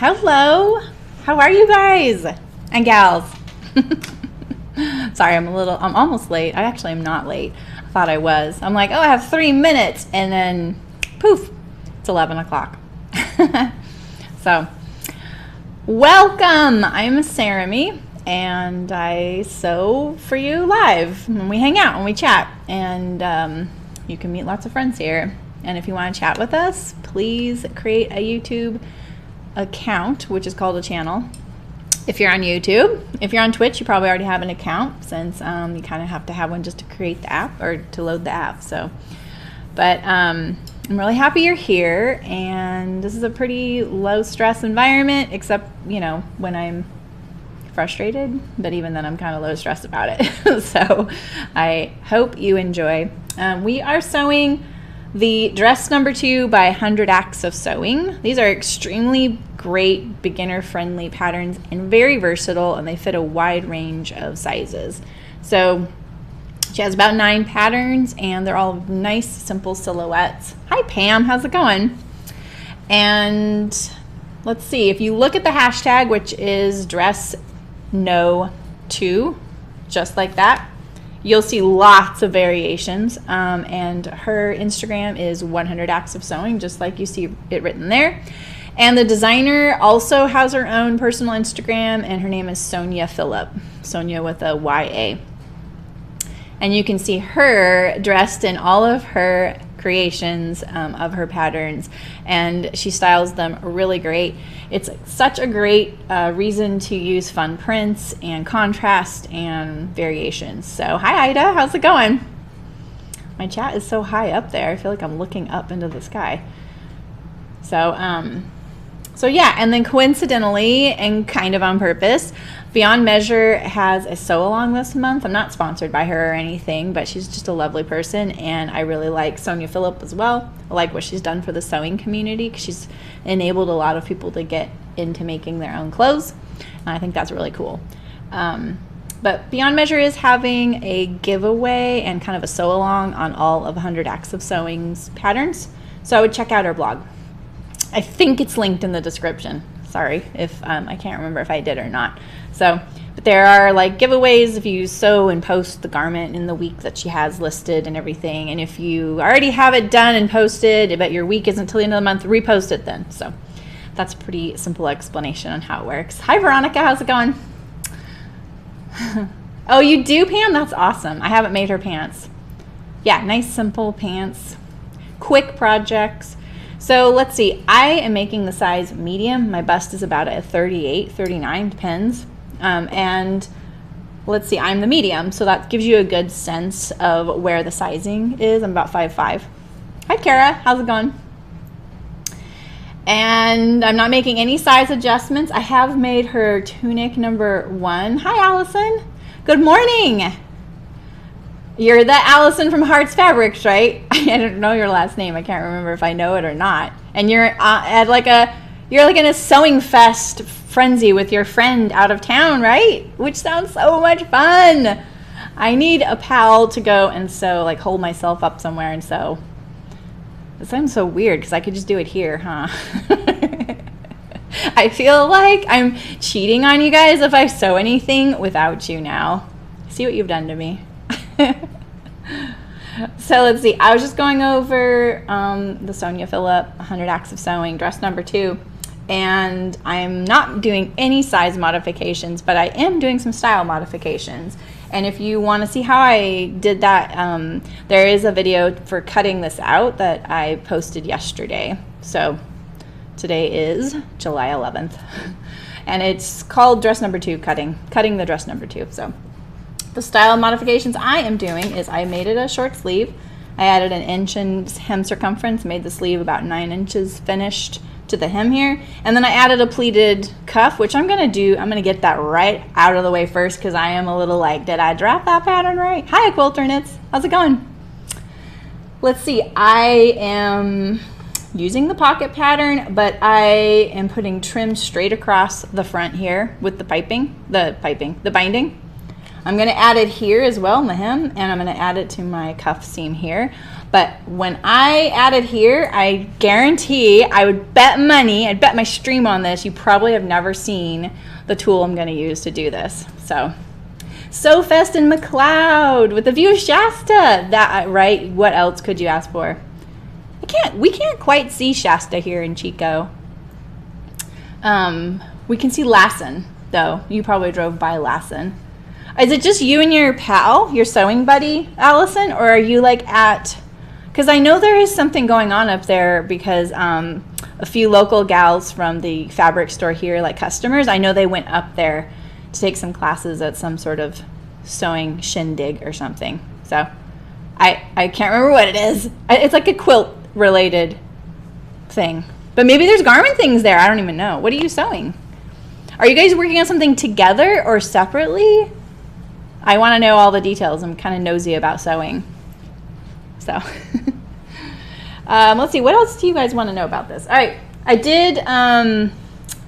Hello. How are you guys and gals? Sorry, I'm almost late. I actually am not late. I thought I was. I'm like, oh, I have 3 minutes, and then poof, it's 11 o'clock. So, welcome. I'm Sarami, and I sew for you live when we hang out and we chat, and you can meet lots of friends here. And if you want to chat with us, please create a YouTube account, which is called a channel. If you're on YouTube, if you're on Twitch, you probably already have an account, since you kind of have to have one just to create the app or to load the app. So, but I'm really happy you're here, and this is a pretty low stress environment, except, you know, when I'm frustrated, but even then I'm kind of low stress about it. So I hope you enjoy. We are sewing the dress number 2 by 100 Acts of Sewing. These are extremely great beginner-friendly patterns and very versatile, and they fit a wide range of sizes. So she has about 9 patterns, and they're all nice, simple silhouettes. Hi, Pam. How's it going? And let's see. If you look at the hashtag, which is dress no 2, just like that, you'll see lots of variations, and her Instagram is 100 Acts of Sewing, just like you see it written there. And the designer also has her own personal Instagram, and her name is Sonia Phillip, Sonia with a Y-A. And you can see her dressed in all of her creations of her patterns, and she styles them really great. It's such a great reason to use fun prints and contrast and variations. So hi Ida, how's it going? My chat is so high up there, I feel like I'm looking up into the sky. So yeah, and then coincidentally and kind of on purpose, Beyond Measure has a sew along this month. I'm not sponsored by her or anything, but she's just a lovely person, and I really like Sonia Phillip as well. I like what she's done for the sewing community, because she's enabled a lot of people to get into making their own clothes, and I think that's really cool. But Beyond Measure is having a giveaway and kind of a sew along on all of 100 Acts of Sewing's patterns, so I would check out her blog. I think it's linked in the description. Sorry if I can't remember if I did or not. So, but there are like giveaways if you sew and post the garment in the week that she has listed and everything. And if you already have it done and posted, but your week isn't until the end of the month, repost it then. So that's a pretty simple explanation on how it works. Hi Veronica, how's it going? Oh, you do, Pam? That's awesome. I haven't made her pants. Yeah, nice simple pants, quick projects. So let's see, I am making the size medium. My bust is about a 38, 39, depends. And let's see, I'm the medium, so that gives you a good sense of where the sizing is. I'm about 5'5". Hi Kara, how's it going? And I'm not making any size adjustments. I have made her tunic number 1. Hi Allison, good morning. You're the Allison from Hart's Fabrics, right? I don't know your last name. I can't remember if I know it or not. And you're you're like in a sewing fest frenzy with your friend out of town, right? Which sounds so much fun. I need a pal to go and sew, like hold myself up somewhere and sew. It sounds so weird because I could just do it here, huh? I feel like I'm cheating on you guys if I sew anything without you now. See what you've done to me. So let's see, I was just going over the Sonia Phillip 100 Acts of Sewing dress number 2, and I'm not doing any size modifications, but I am doing some style modifications. And if you want to see how I did that, there is a video for cutting this out that I posted yesterday. So today is July 11th and it's called dress number 2, cutting the dress number 2. So the style modifications I am doing is I made it a short sleeve. I added an inch in hem circumference, made the sleeve about 9 inches finished to the hem here, and then I added a pleated cuff, which I'm gonna get that right out of the way first, because I am a little like, did I draft that pattern right? Hi Quilter Knits, how's it going? Let's see, I am using the pocket pattern, but I am putting trim straight across the front here with the binding. I'm going to add it here as well in the hem, and I'm going to add it to my cuff seam here. But when I add it here, I guarantee, I would bet money, I'd bet my stream on this, you probably have never seen the tool I'm going to use to do this. So, Sew Fest in McLeod with the view of Shasta. That, right? What else could you ask for? We can't quite see Shasta here in Chico. We can see Lassen, though. You probably drove by Lassen. Is it just you and your pal, your sewing buddy, Allison, or are you like at? Because I know there is something going on up there because a few local gals from the fabric store here, like customers, I know they went up there to take some classes at some sort of sewing shindig or something. So I can't remember what it is. It's like a quilt related thing. But maybe there's garment things there. I don't even know. What are you sewing? Are you guys working on something together or separately? I want to know all the details. I'm kind of nosy about sewing. So let's see. What else do you guys want to know about this? All right. I did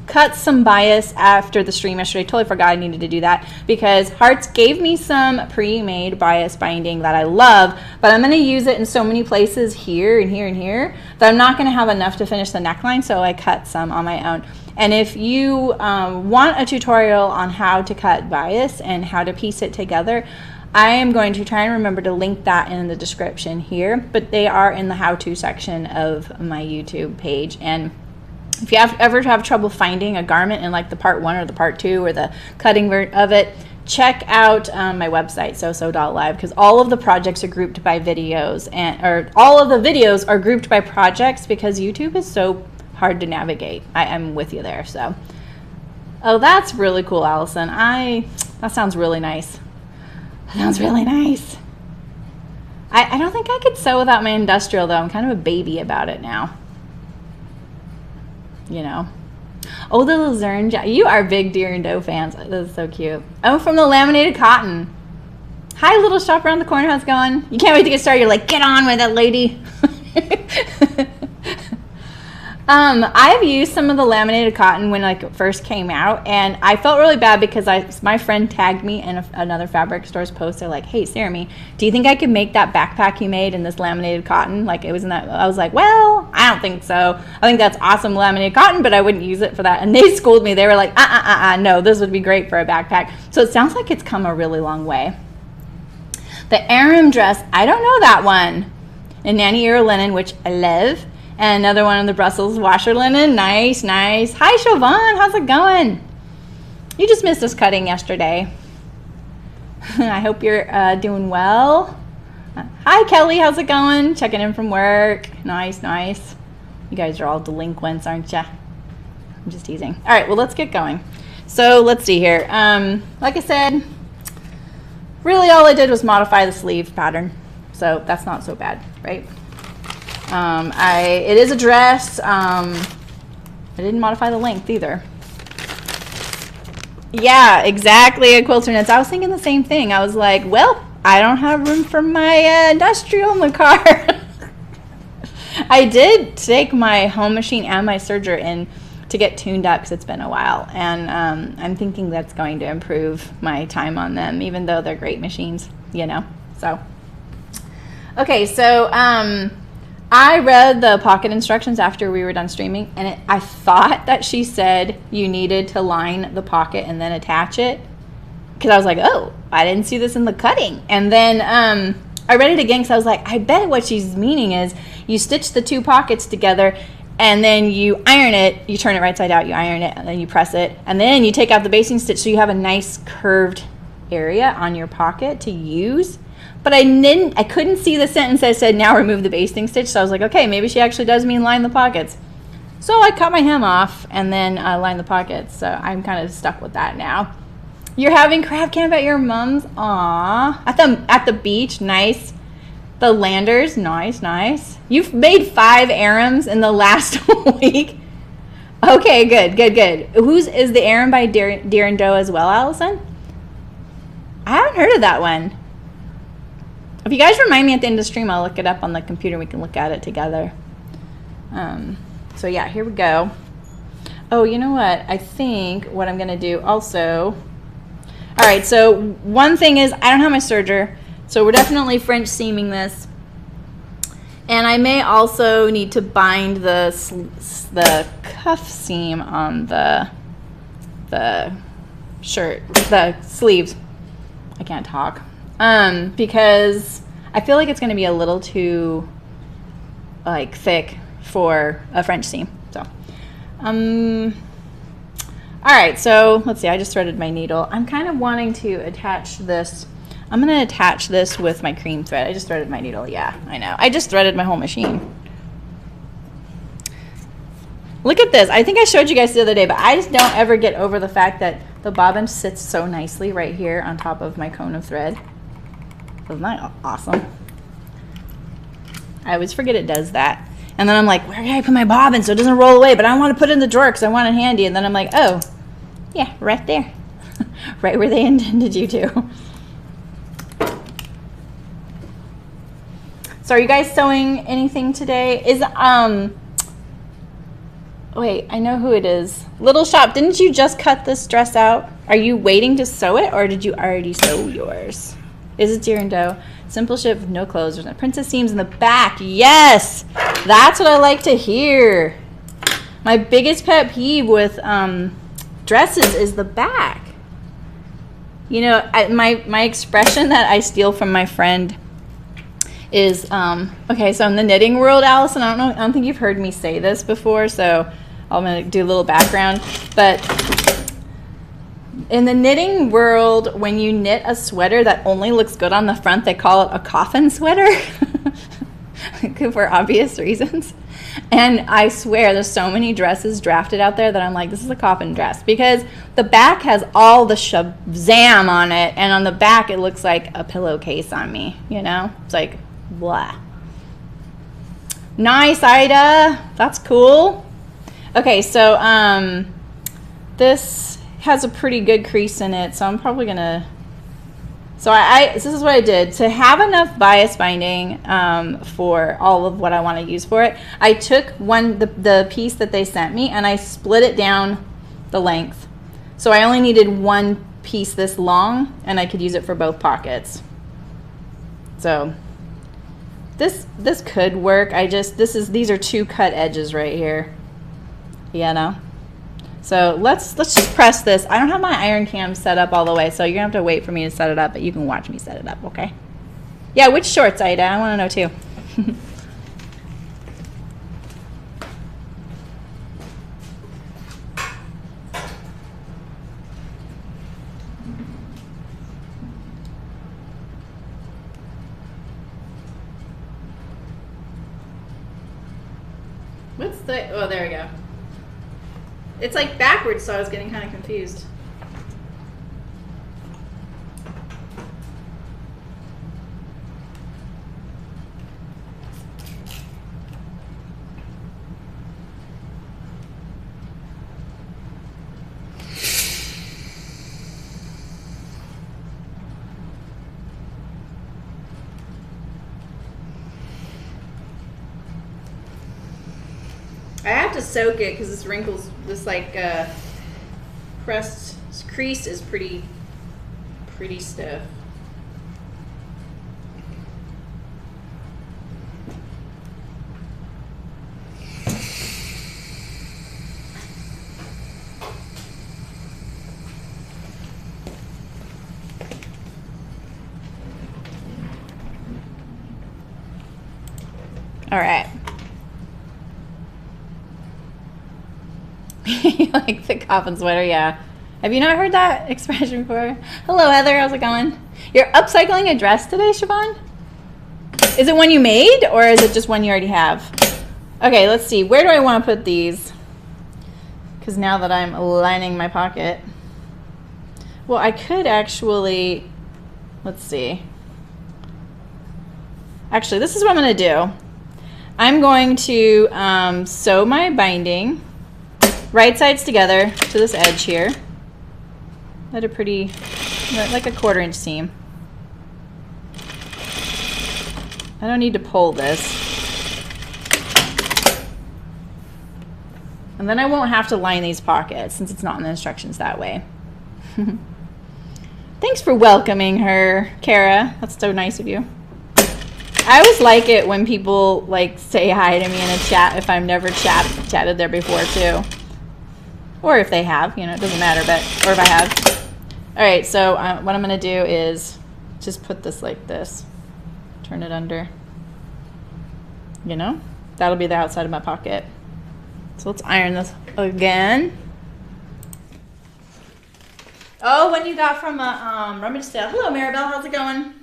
cut some bias after the stream yesterday. Totally forgot I needed to do that because Hart gave me some pre-made bias binding that I love, but I'm going to use it in so many places here and here and here that I'm not going to have enough to finish the neckline, so I cut some on my own. And if you want a tutorial on how to cut bias and how to piece it together, I am going to try and remember to link that in the description here, but they are in the how-to section of my YouTube page. And if you ever have trouble finding a garment in like the part 1 or the part 2 or the cutting of it, check out my website, sewsew.live, because all of the projects are grouped by videos, or all of the videos are grouped by projects because YouTube is so hard to navigate. I'm with you there. So, oh, that's really cool, Allison. That sounds really nice. That sounds really nice. I don't think I could sew without my industrial, though. I'm kind of a baby about it now. You know. Oh, the Luzerne jacket. You are big Deer and Doe fans. That is so cute. Oh, from the laminated cotton. Hi, little shop around the corner. How's it going? You can't wait to get started. You're like, get on with it, lady. I've used some of the laminated cotton when like it first came out, and I felt really bad because my friend tagged me in another fabric store's post. They're like, hey, Sarah, do you think I could make that backpack you made in this laminated cotton? Like it was in that. I was like, well, I don't think so. I think that's awesome laminated cotton, but I wouldn't use it for that. And they schooled me. They were like, no, this would be great for a backpack. So it sounds like it's come a really long way. The Aram dress, I don't know that one. And Nanny Era linen, which I love. And another one of the Brussels washer linen. Nice, nice. Hi, Siobhan. How's it going? You just missed us cutting yesterday. I hope you're doing well. Hi, Kelly. How's it going? Checking in from work. Nice, nice. You guys are all delinquents, aren't you? I'm just teasing. All right, well, let's get going. So let's see here. Like I said, really all I did was modify the sleeve pattern. So that's not so bad, right? It is a dress. I didn't modify the length either. Yeah, exactly. A quilter knits. I was thinking the same thing. I was like, well, I don't have room for my industrial in the car. I did take my home machine and my serger in to get tuned up because it's been a while, and I'm thinking that's going to improve my time on them, even though they're great machines, you know. So, okay, so I read the pocket instructions after we were done streaming, and I thought that she said you needed to line the pocket and then attach it, because I was like, oh, I didn't see this in the cutting. And then I read it again because I was like, I bet what she's meaning is you stitch the two pockets together and then you iron it, you turn it right side out, you iron it, and then you press it, and then you take out the basting stitch so you have a nice curved area on your pocket to use. But I couldn't see the sentence that said now remove the basting stitch, so I was like, okay, maybe she actually does mean line the pockets. So I cut my hem off and then line the pockets, so I'm kind of stuck with that now. You're having crab camp at your mom's? Aww. At the beach, nice. The Landers, nice, nice. You've made 5 Arams in the last week. Okay, good, good, good. Is the Aram by Deer and Doe as well, Allison? I haven't heard of that one. If you guys remind me at the end of the stream, I'll look it up on the computer. We can look at it together. So yeah, here we go. Oh, you know what? I think what I'm going to do also, All right, so one thing is I don't have my serger, so we're definitely French seaming this. And I may also need to bind the cuff seam on the shirt, the sleeves. I can't talk. Because I feel like it's going to be a little too like thick for a French seam. So, all right, so let's see. I just threaded my needle. I'm kind of wanting to attach this. I'm going to attach this with my cream thread. I just threaded my needle. Yeah, I know. I just threaded my whole machine. Look at this. I think I showed you guys the other day, but I just don't ever get over the fact that the bobbin sits so nicely right here on top of my cone of thread. Isn't that awesome? I always forget it does that. And then I'm like, where can I put my bobbin so it doesn't roll away? But I want to put it in the drawer because I want it handy. And then I'm like, oh, yeah, right there. Right where they intended you to. So are you guys sewing anything today? Wait, I know who it is. Little Shop, didn't you just cut this dress out? Are you waiting to sew it, or did you already sew yours? Is it deer and doe? Simple ship with no clothes. There's no princess seams in the back. Yes! That's what I like to hear. My biggest pet peeve with dresses is the back. You know, my expression that I steal from my friend is, okay, so in the knitting world, Allison, I don't think you've heard me say this before, so I'm going to do a little background. But in the knitting world, when you knit a sweater that only looks good on the front, they call it a coffin sweater for obvious reasons. And I swear there's so many dresses drafted out there that I'm like, this is a coffin dress, because the back has all the shazam on it, and on the back it looks like a pillowcase on me, you know? It's like, blah. Nice, Ida. That's cool. Okay, so this has a pretty good crease in it, so I'm probably gonna, so this is what I did. To have enough bias binding for all of what I want to use for it, I took the piece that they sent me and I split it down the length. So I only needed one piece this long, and I could use it for both pockets. So this could work. These are two cut edges right here. You know? So let's just press this. I don't have my iron cam set up all the way, so you're gonna have to wait for me to set it up, but you can watch me set it up, okay? Yeah, which shorts, Ida? I wanna know too. Oh, there we go. It's like backwards, so I was getting kind of confused. I have to soak it because this wrinkles, this like crease is pretty stiff. All right. You like the coffin sweater, yeah. Have you not heard that expression before? Hello, Heather, how's it going? You're upcycling a dress today, Siobhan? Is it one you made, or is it just one you already have? Okay, let's see. Where do I want to put these? Because now that I'm lining my pocket. Well, I could actually, let's see. Actually, this is what I'm going to do. I'm going to sew my binding right sides together to this edge here at a pretty, like a 1/4 inch seam. I don't need to pull this. And then I won't have to line these pockets since it's not in the instructions that way. Thanks for welcoming her, Kara. That's so nice of you. I always like it when people like say hi to me in a chat if I've never chatted there before too. Or if they have, you know, it doesn't matter, or if I have. All right, so what I'm gonna do is just put this like this. Turn it under. You know, that'll be the outside of my pocket. So let's iron this again. Oh, when you got from a rummage sale. Hello, Maribel. How's it going?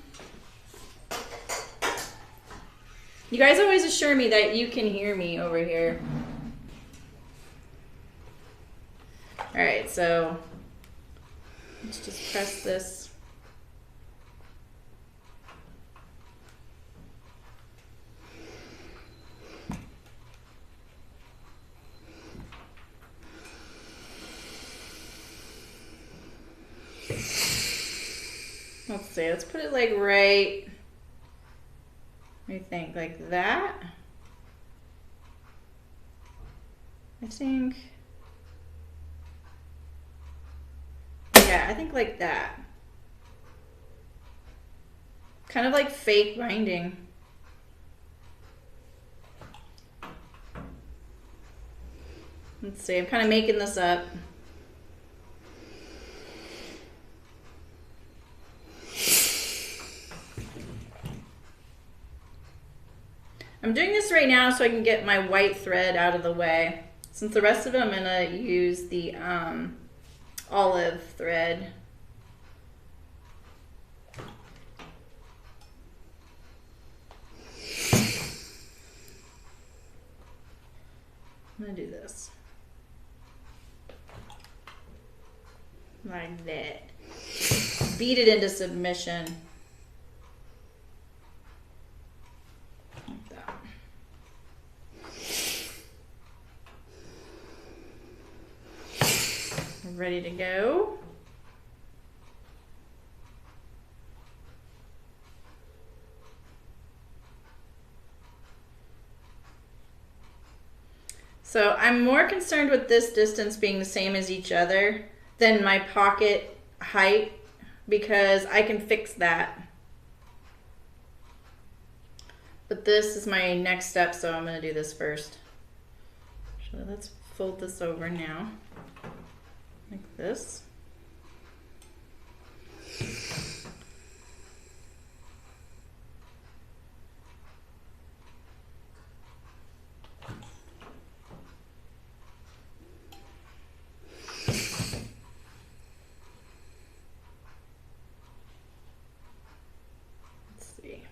You guys always assure me that you can hear me over here. All right, so let's just press this. Let's see, let's put it like right, what do you think, like that? I think, yeah, I think like that. Kind of like fake binding. Let's see, I'm kind of making this up. I'm doing this right now so I can get my white thread out of the way. Since the rest of it I'm going to use the olive thread. I'm going to do this. Like that. Beat it into submission. Ready to go. So I'm more concerned with this distance being the same as each other than my pocket height because I can fix that. But this is my next step, so I'm going to do this first. So let's fold this over now. Like this. Let's see.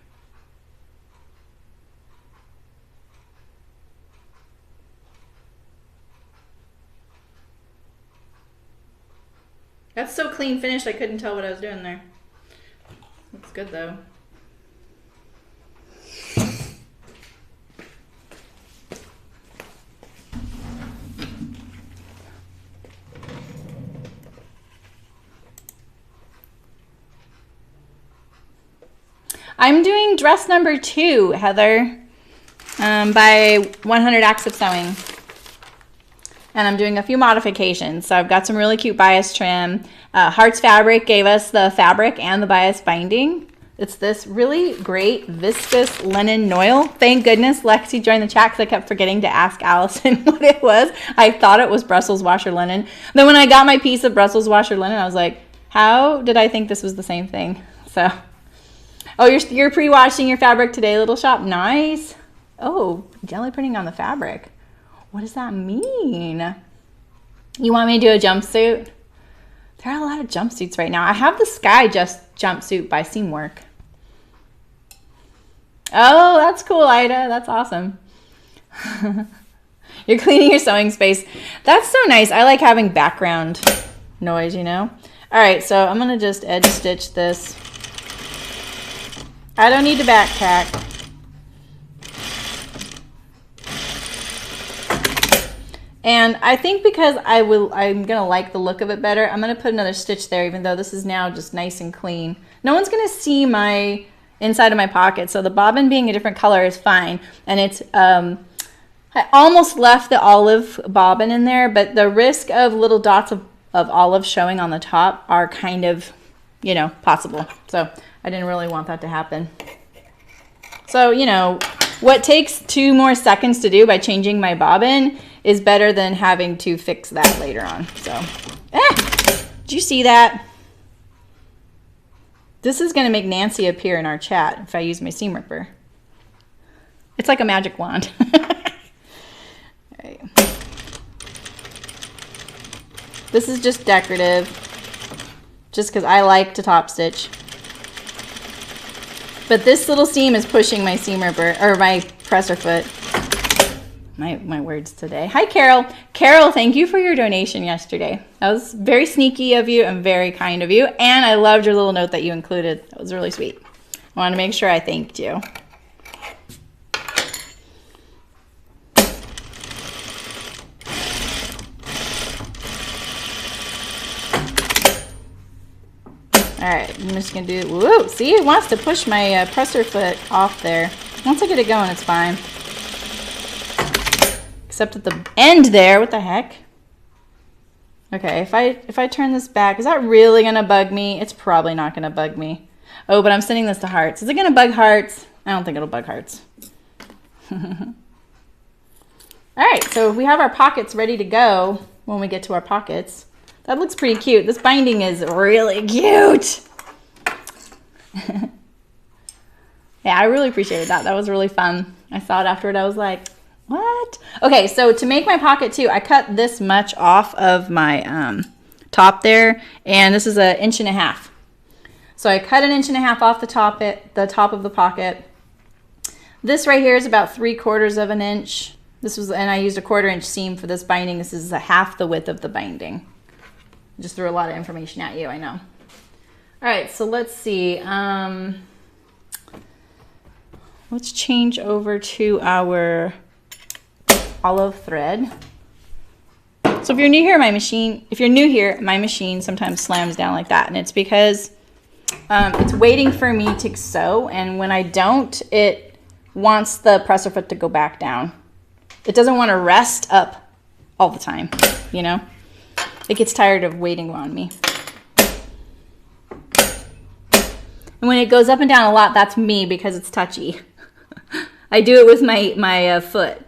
That's so clean finished, I couldn't tell what I was doing there. Looks good though. I'm doing dress number 2, Heather, by 100 Acts of Sewing. And I'm doing a few modifications. So I've got some really cute bias trim. Hart's Fabric gave us the fabric and the bias binding. It's this really great viscose linen noil. Thank goodness Lexi joined the chat because I kept forgetting to ask Allison what it was. I thought it was Brussels washer linen. Then when I got my piece of Brussels washer linen, I was like, how did I think this was the same thing? So, oh, you're pre-washing your fabric today, Little Shop. Nice. Oh, jelly printing on the fabric. What does that mean? You want me to do a jumpsuit? There are a lot of jumpsuits right now. I have the Sky Just jumpsuit by Seamwork. Oh, that's cool, Ida. That's awesome. You're cleaning your sewing space. That's so nice. I like having background noise, you know? All right, so I'm going to just edge stitch this. I don't need to back tack. And I think because I'm gonna like the look of it better, I'm gonna put another stitch there, even though this is now just nice and clean. No one's gonna see my inside of my pocket, so the bobbin being a different color is fine. And it's I almost left the olive bobbin in there, but the risk of little dots of olive showing on the top are kind of you know, possible. So I didn't really want that to happen. So, you know, what takes 2 more seconds to do by changing my bobbin is better than having to fix that later on. So, did you see that? This is going to make Nancy appear in our chat if I use my seam ripper. It's like a magic wand. All right. This is just decorative, just because I like to top stitch. But this little seam is pushing my seam ripper, or my presser foot. My words today. Hi, Carol. Carol, thank you for your donation yesterday. That was very sneaky of you and very kind of you. And I loved your little note that you included. That was really sweet. I want to make sure I thanked you. All right, I'm just gonna do, whoa, see, it wants to push my presser foot off there. Once I get it going, it's fine. Except at the end there, what the heck? Okay, if I turn this back, is that really gonna bug me? It's probably not gonna bug me. Oh, but I'm sending this to Hearts. Is it gonna bug Hearts? I don't think it'll bug Hearts. All right, so we have our pockets ready to go when we get to our pockets. That looks pretty cute. This binding is really cute. Yeah, I really appreciated that. That was really fun. I saw it afterward. I was like, what? Okay, so to make my pocket too, I cut this much off of my top there, and this is 1.5 inches. So I cut 1.5 inches off the top of the pocket. This right here is about 3/4 of an inch. This was, and I used a 1/4 inch seam for this binding. This is half the width of the binding. Just threw a lot of information at you, I know. All right, so let's see. Let's change over to our olive thread. So if you're new here, my machine sometimes slams down like that, and it's because it's waiting for me to sew, and when I don't, it wants the presser foot to go back down. It doesn't want to rest up all the time, you know? It gets tired of waiting on me. And when it goes up and down a lot, that's me because it's touchy. I do it with my foot.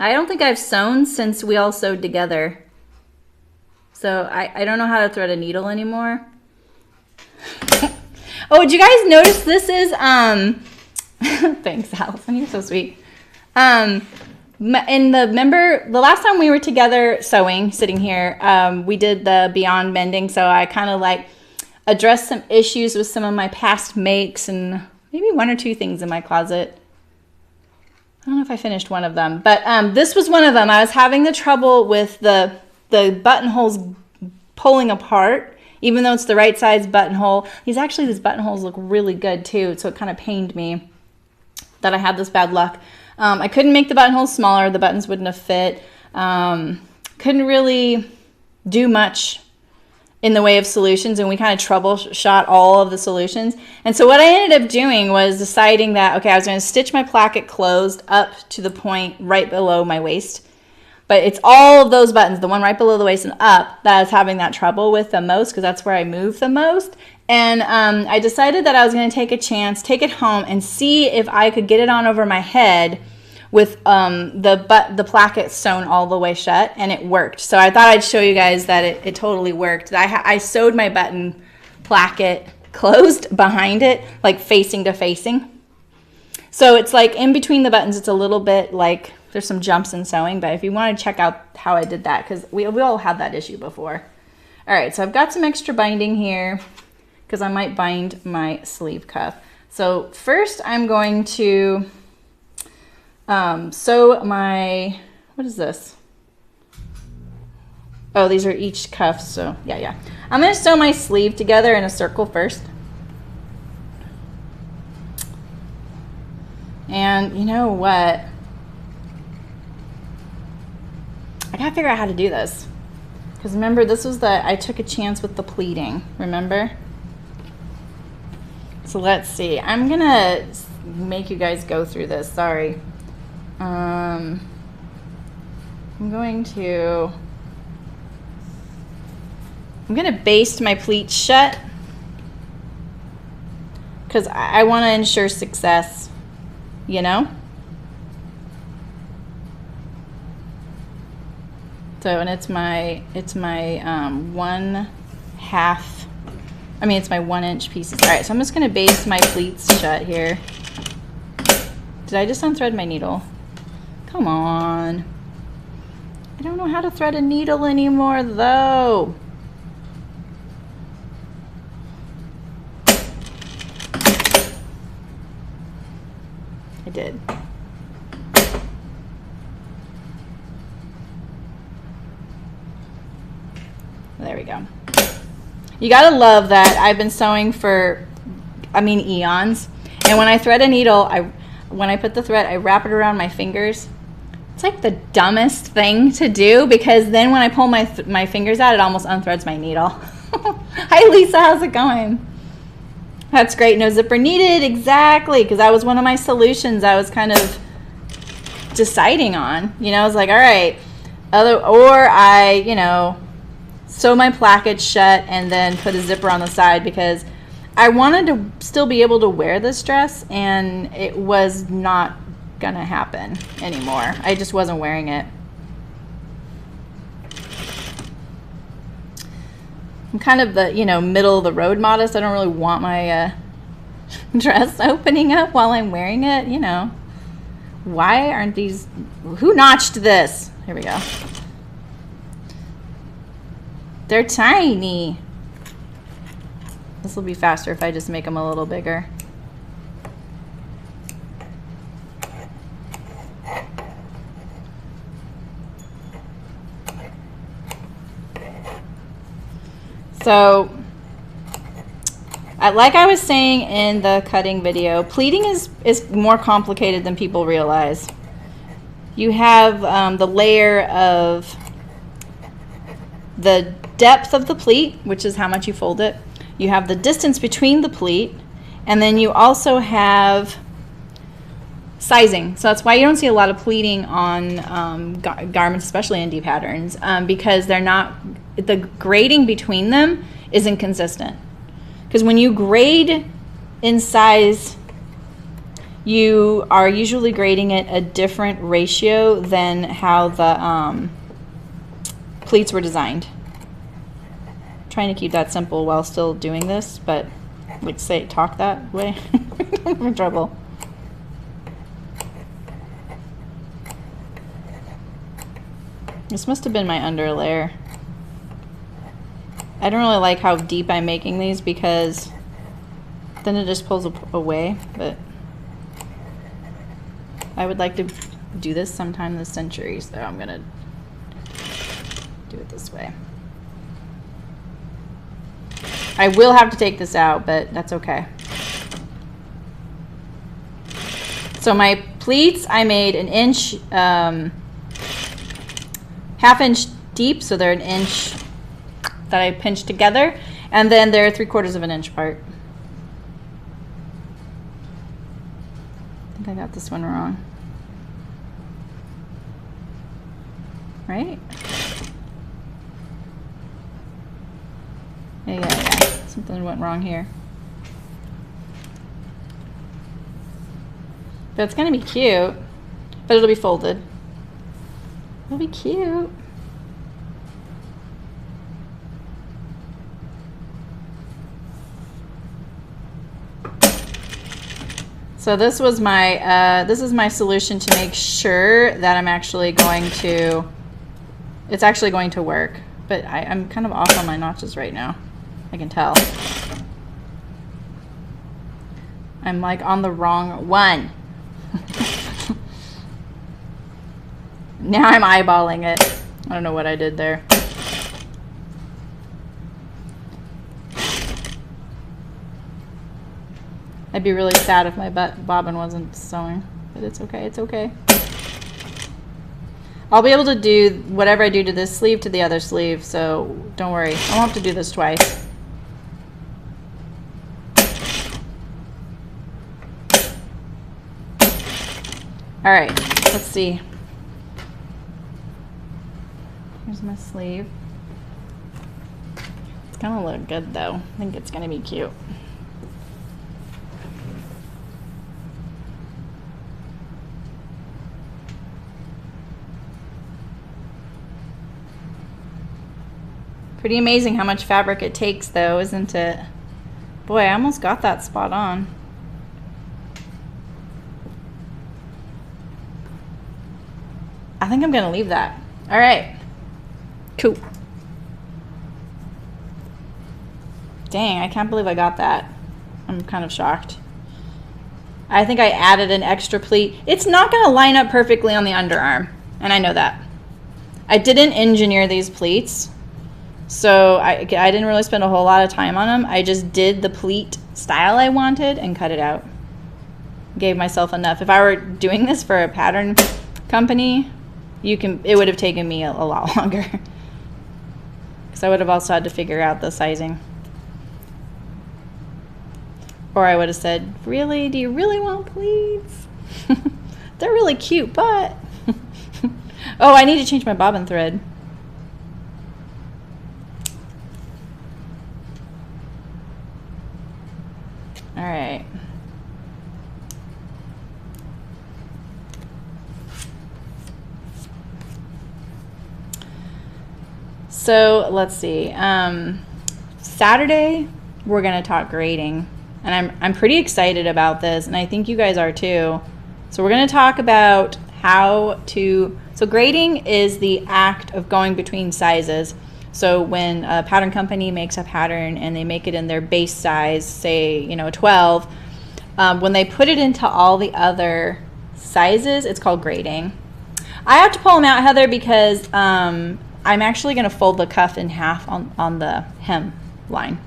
I don't think I've sewn since we all sewed together. So I don't know how to thread a needle anymore. Oh, did you guys notice this is, thanks, Allison, you're so sweet. Remember the last time we were together sewing, sitting here, we did the Beyond Mending, so I kind of like addressed some issues with some of my past makes and maybe 1 or 2 things in my closet. I don't know if I finished one of them, but this was one of them. I was having the trouble with the buttonholes pulling apart, even though it's the right size buttonhole. These buttonholes look really good too, so it kind of pained me that I had this bad luck. I couldn't make the buttonholes smaller. The buttons wouldn't have fit. Couldn't really do much in the way of solutions, and we kind of troubleshot all of the solutions. And so what I ended up doing was deciding that, okay, I was going to stitch my placket closed up to the point right below my waist. But it's all of those buttons, the one right below the waist and up, that I was having that trouble with the most, because that's where I move the most. And I decided that I was going to take a chance, take it home, and see if I could get it on over my head with the placket sewn all the way shut, and it worked. So I thought I'd show you guys that it totally worked. I sewed my button placket closed behind it, like facing to facing. So it's like in between the buttons, it's a little bit like there's some jumps in sewing, but if you want to check out how I did that, because we all had that issue before. All right, so I've got some extra binding here because I might bind my sleeve cuff. So first I'm going to sew my, what is this? Oh, these are each cuffs, so yeah. I'm going to sew my sleeve together in a circle first. And you know what? I gotta figure out how to do this. Because remember, this was I took a chance with the pleating, remember? So let's see. I'm gonna make you guys go through this, sorry. I'm going to I'm gonna baste my pleats shut because I want to ensure success, you know? So, and it's my 1/2, I mean, it's my 1-inch pieces. All right, so I'm just gonna baste my pleats shut here. Did I just unthread my needle? Come on. I don't know how to thread a needle anymore though. I did. There we go. You gotta love that I've been sewing for, I mean, eons. And when I thread a needle, when I put the thread, I wrap it around my fingers. It's like the dumbest thing to do because then when I pull my fingers out, it almost unthreads my needle. Hi Lisa, how's it going? That's great, no zipper needed, exactly, because that was one of my solutions I was kind of deciding on. You know, I was like, all right, or I, you know, sew my placket shut and then put a zipper on the side because I wanted to still be able to wear this dress and it was not gonna happen anymore. I just wasn't wearing it. I'm kind of the, you know, middle of the road modest. I don't really want my dress opening up while I'm wearing it, you know. Why aren't these, who notched this? Here we go. They're tiny. This will be faster if I just make them a little bigger. So, like I was saying in the cutting video, pleating is more complicated than people realize. You have the layer of the depth of the pleat, which is how much you fold it. You have the distance between the pleat, and then you also have sizing. So that's why you don't see a lot of pleating on garments, especially in D patterns, because they're not, the grading between them is inconsistent. Because when you grade in size, you are usually grading it a different ratio than how the pleats were designed. I'm trying to keep that simple while still doing this, but like say talk that way. I'm in trouble. This must have been my under layer. I don't really like how deep I'm making these because then it just pulls away, but I would like to do this sometime this century, so I'm gonna do it this way. I will have to take this out, but that's okay. So my pleats, I made an inch, half inch deep, so they're an inch that I pinched together, and then they're 3/4 of an inch apart. I think I got this one wrong. Right? Yeah. Something went wrong here. But it's gonna be cute, but it'll be folded. It'll be cute. So this was my, this is my solution to make sure that I'm actually going to, it's actually going to work. But I'm kind of off on my notches right now. I can tell. I'm like on the wrong one. Now I'm eyeballing it. I don't know what I did there. I'd be really sad if my bobbin wasn't sewing, but it's okay, it's okay. I'll be able to do whatever I do to this sleeve to the other sleeve, so don't worry. I won't have to do this twice. All right, let's see. Here's my sleeve. gonna look good though. I think it's gonna be cute. Pretty amazing how much fabric it takes though, isn't it? Boy, I almost got that spot on. I think I'm gonna leave that. All right, cool. Dang, I can't believe I got that. I'm kind of shocked. I think I added an extra pleat. It's not gonna line up perfectly on the underarm, and I know that. I didn't engineer these pleats, so I didn't really spend a whole lot of time on them. I just did the pleat style I wanted and cut it out. Gave myself enough. If I were doing this for a pattern company, it would have taken me a lot longer. Because I would have also had to figure out the sizing. Or I would have said, really? Do you really want pleats? They're really cute, but... Oh, I need to change my bobbin thread. All right. So let's see. Saturday, we're gonna talk grading, and I'm pretty excited about this, and I think you guys are too. So we're gonna talk about how to. So grading is the act of going between sizes. So when a pattern company makes a pattern and they make it in their base size, say, you know, 12, when they put it into all the other sizes, it's called grading. I have to pull them out, Heather, because I'm actually going to fold the cuff in half on the hem line.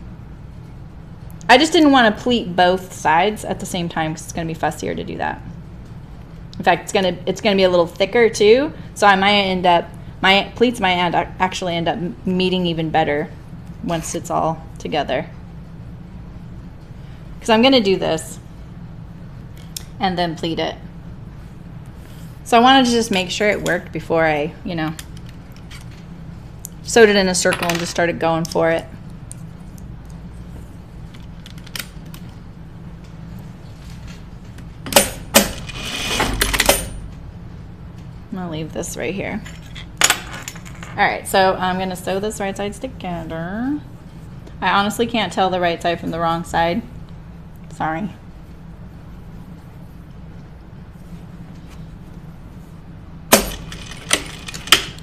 I just didn't want to pleat both sides at the same time because it's going to be fussier to do that. In fact, it's gonna be a little thicker too, so I might end up, my pleats might actually end up meeting even better once it's all together. Because I'm gonna do this and then pleat it. So I wanted to just make sure it worked before I, you know, sewed it in a circle and just started going for it. I'm gonna leave this right here. All right, so I'm gonna sew this right sides together. I honestly can't tell the right side from the wrong side. Sorry.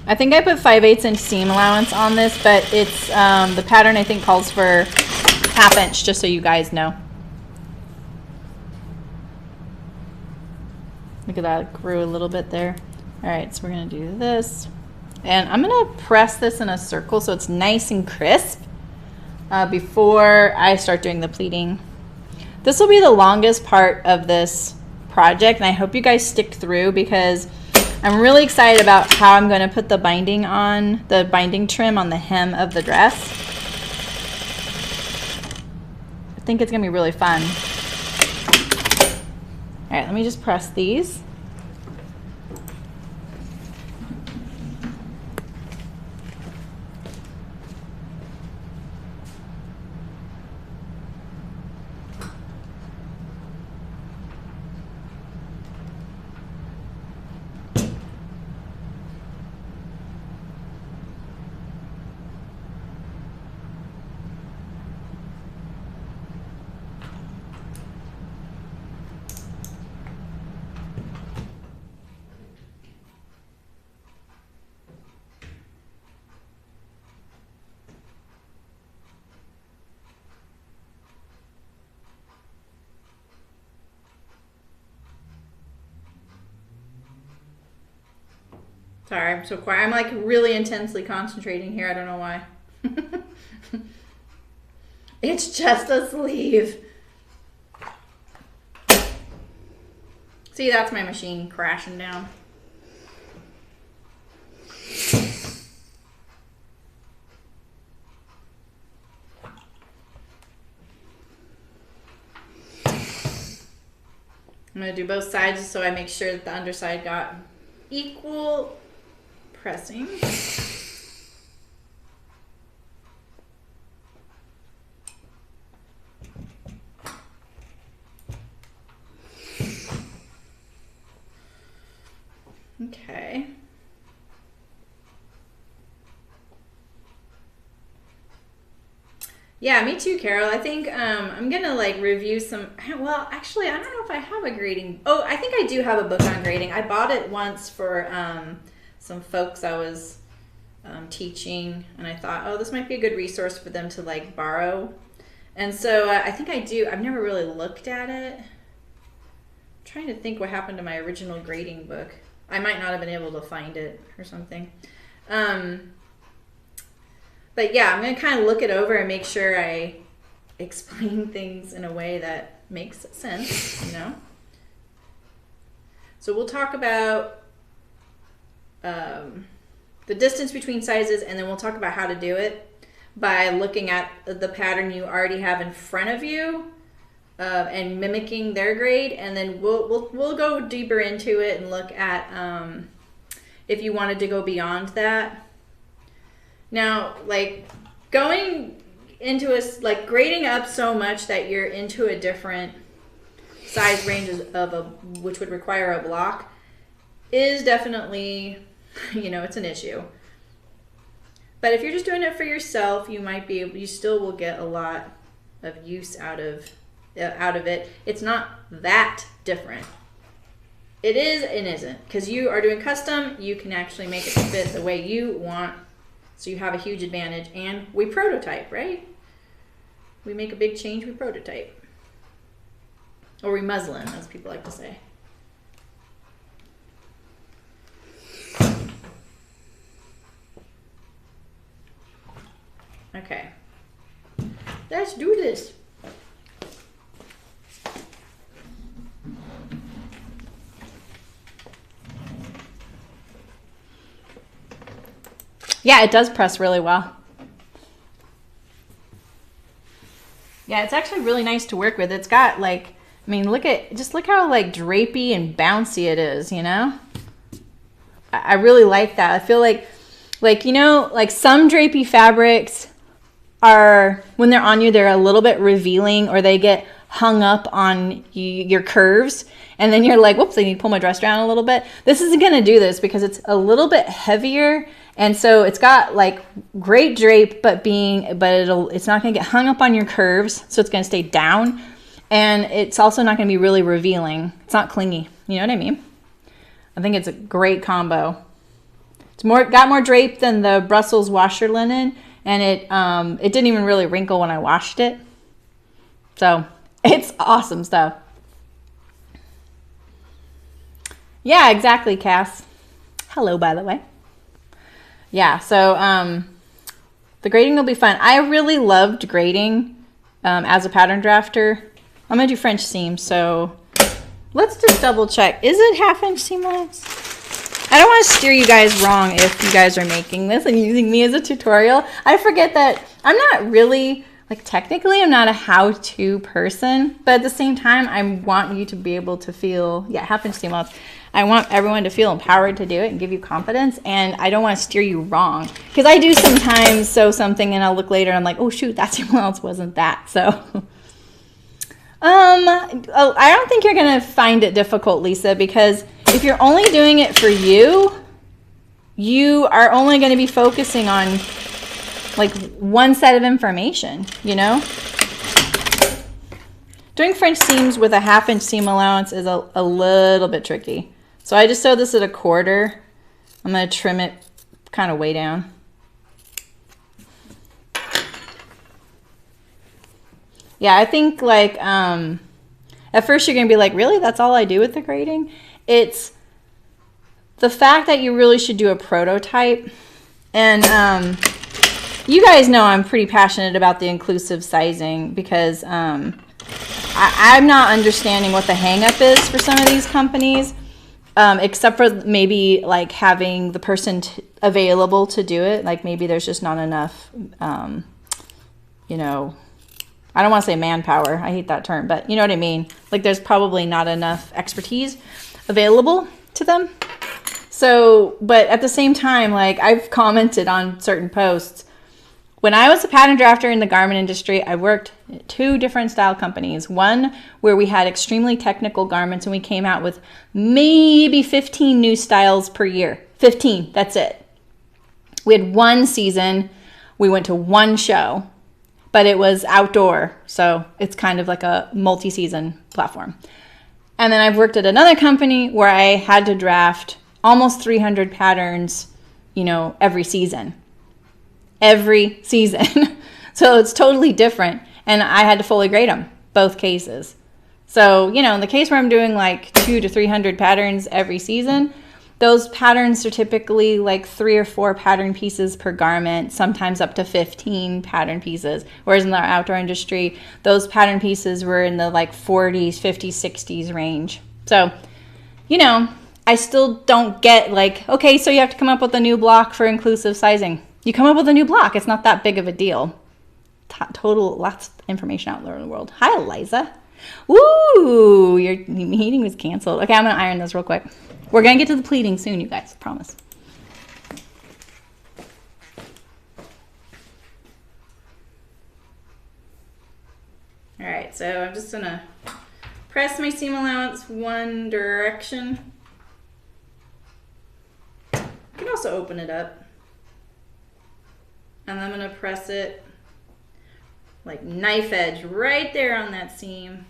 I think I put 5/8 inch seam allowance on this, but it's the pattern I think calls for 1/2 inch, just so you guys know. Look at that, it grew a little bit there. All right, so we're gonna do this. And I'm gonna press this in a circle so it's nice and crisp before I start doing the pleating. This will be the longest part of this project, and I hope you guys stick through because I'm really excited about how I'm gonna put the binding on, the binding trim on the hem of the dress. I think it's gonna be really fun. All right, let me just press these. Sorry, I'm so quiet. I'm like really intensely concentrating here. I don't know why. It's just a sleeve. See, that's my machine crashing down. I'm going to do both sides so I make sure that the underside got equal pressing. Okay. Yeah, me too, Carol. I think I'm gonna like review some. Well, actually, I don't know if I have a grading. Oh, I think I do have a book on grading. I bought it once for some folks I was teaching, and I thought, oh, this might be a good resource for them to like borrow. And so I think I do. I've never really looked at it. I'm trying to think what happened to my original grading book. I might not have been able to find it or something. But yeah, I'm going to kind of look it over and make sure I explain things in a way that makes sense, you know? So we'll talk about the distance between sizes, and then we'll talk about how to do it by looking at the pattern you already have in front of you and mimicking their grade, and then we'll go deeper into it and look at if you wanted to go beyond that. Now, like going into like grading up so much that you're into a different size range which would require a block is definitely, you know, it's an issue. But if you're just doing it for yourself, you still will get a lot of use out of it. It's not that different. It is and isn't, because you are doing custom. You can actually make it fit the way you want. So you have a huge advantage, and we prototype, right? We make a big change, we prototype. Or we muslin, as people like to say. Okay. Let's do this. Yeah, it does press really well. Yeah, it's actually really nice to work with. It's got like, I mean, look how like drapey and bouncy it is, you know? I really like that. I feel like, you know, like some drapey fabrics are, when they're on you, they're a little bit revealing, or they get hung up on your curves. And then you're like, whoops, I need to pull my dress down a little bit. This isn't going to do this because it's a little bit heavier. And so it's got like great drape, but it's not going to get hung up on your curves. So it's going to stay down. And it's also not going to be really revealing. It's not clingy. You know what I mean? I think it's a great combo. It's got more drape than the Brussels washer linen. And it didn't even really wrinkle when I washed it. So it's awesome stuff. Yeah, exactly, Cass. Hello, by the way. Yeah, so the grading will be fun. I really loved grading as a pattern drafter. I'm going to do French seam, so let's just double check. Is it 1/2 inch seam allowance? I don't want to steer you guys wrong if you guys are making this and using me as a tutorial. I forget that I'm not really, like technically I'm not a how-to person, but at the same time I want you to be able to feel, yeah, 1/2 inch seam allowance. I want everyone to feel empowered to do it and give you confidence, and I don't want to steer you wrong. Because I do sometimes sew something and I'll look later and I'm like, oh shoot, that seam allowance wasn't that. So I don't think you're going to find it difficult, Lisa, because if you're only doing it for you, you are only going to be focusing on like one set of information, you know? Doing French seams with a 1/2 inch seam allowance is a little bit tricky. So I just sewed this at 1/4. I'm going to trim it kind of way down. Yeah, I think like at first you're going to be like, really? That's all I do with the grading? It's the fact that you really should do a prototype. And you guys know I'm pretty passionate about the inclusive sizing because I'm not understanding what the hang up is for some of these companies. Except for maybe like having the person available to do it. Like maybe there's just not enough, you know, I don't want to say manpower. I hate that term, but you know what I mean? Like there's probably not enough expertise available to them. So, but at the same time, like I've commented on certain posts, When I was a pattern drafter in the garment industry, I worked at 2 different style companies. One where we had extremely technical garments and we came out with maybe 15 new styles per year. 15, that's it. We had 1 season. We went to 1 show, but it was outdoor. So it's kind of like a multi-season platform. And then I've worked at another company where I had to draft almost 300 patterns, you know, every season. Every season. So it's totally different. And I had to fully grade them, both cases. So, you know, in the case where I'm doing like 200 to 300 patterns every season, those patterns are typically like 3 or 4 pattern pieces per garment, sometimes up to 15 pattern pieces. Whereas in the outdoor industry, those pattern pieces were in the like 40s, 50s, 60s range. So, you know, I still don't get like, okay, so you have to come up with a new block for inclusive sizing. You come up with a new block. It's not that big of a deal. Total, lots of information out there in the world. Hi, Aliza. Woo, your meeting was canceled. Okay, I'm going to iron this real quick. We're going to get to the pleating soon, you guys. Promise. All right, so I'm just going to press my seam allowance one direction. You can also open it up. And I'm going to press it like knife edge right there on that seam.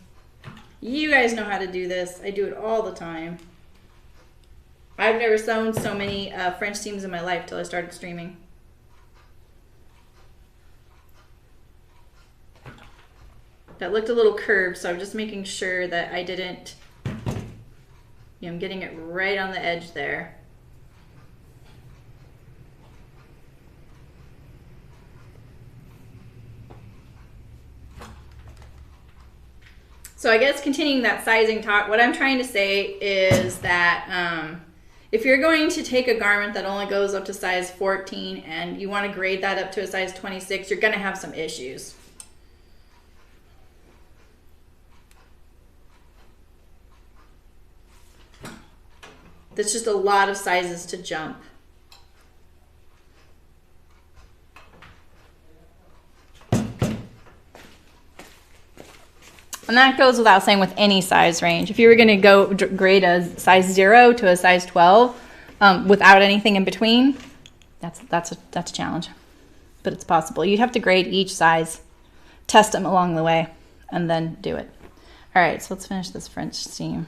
You guys know how to do this. I do it all the time. I've never sewn so many French seams in my life till I started streaming. That looked a little curved, so I'm just making sure that I didn't, you know, I'm getting it right on the edge there. So I guess continuing that sizing talk, what I'm trying to say is that if you're going to take a garment that only goes up to size 14 and you want to grade that up to a size 26, you're going to have some issues. That's just a lot of sizes to jump. And that goes without saying with any size range. If you were going to go grade a size 0 to a size 12 without anything in between, that's a challenge. But it's possible. You'd have to grade each size, test them along the way, and then do it. All right, so let's finish this French seam.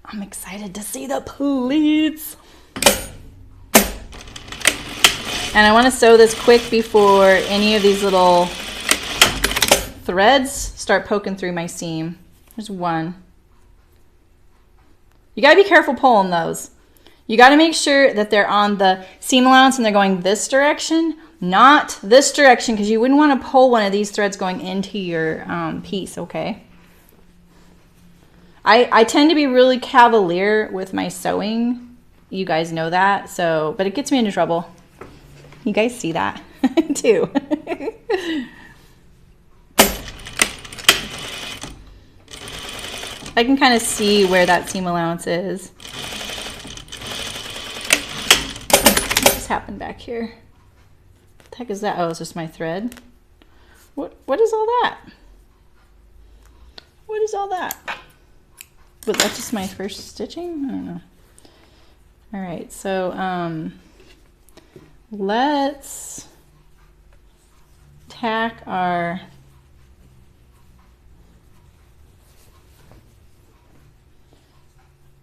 I'm excited to see the pleats. And I want to sew this quick before any of these little threads start poking through my seam. There's one. You got to be careful pulling those. You got to make sure that they're on the seam allowance and they're going this direction, not this direction, because you wouldn't want to pull one of these threads going into your piece, okay? I tend to be really cavalier with my sewing. You guys know that, so, but it gets me into trouble. You guys see that too. I can kind of see where that seam allowance is. What just happened back here? What the heck is that? Oh, it's just my thread. What is all that? What is all that? Was that just my first stitching? I don't know. All right, so let's tack our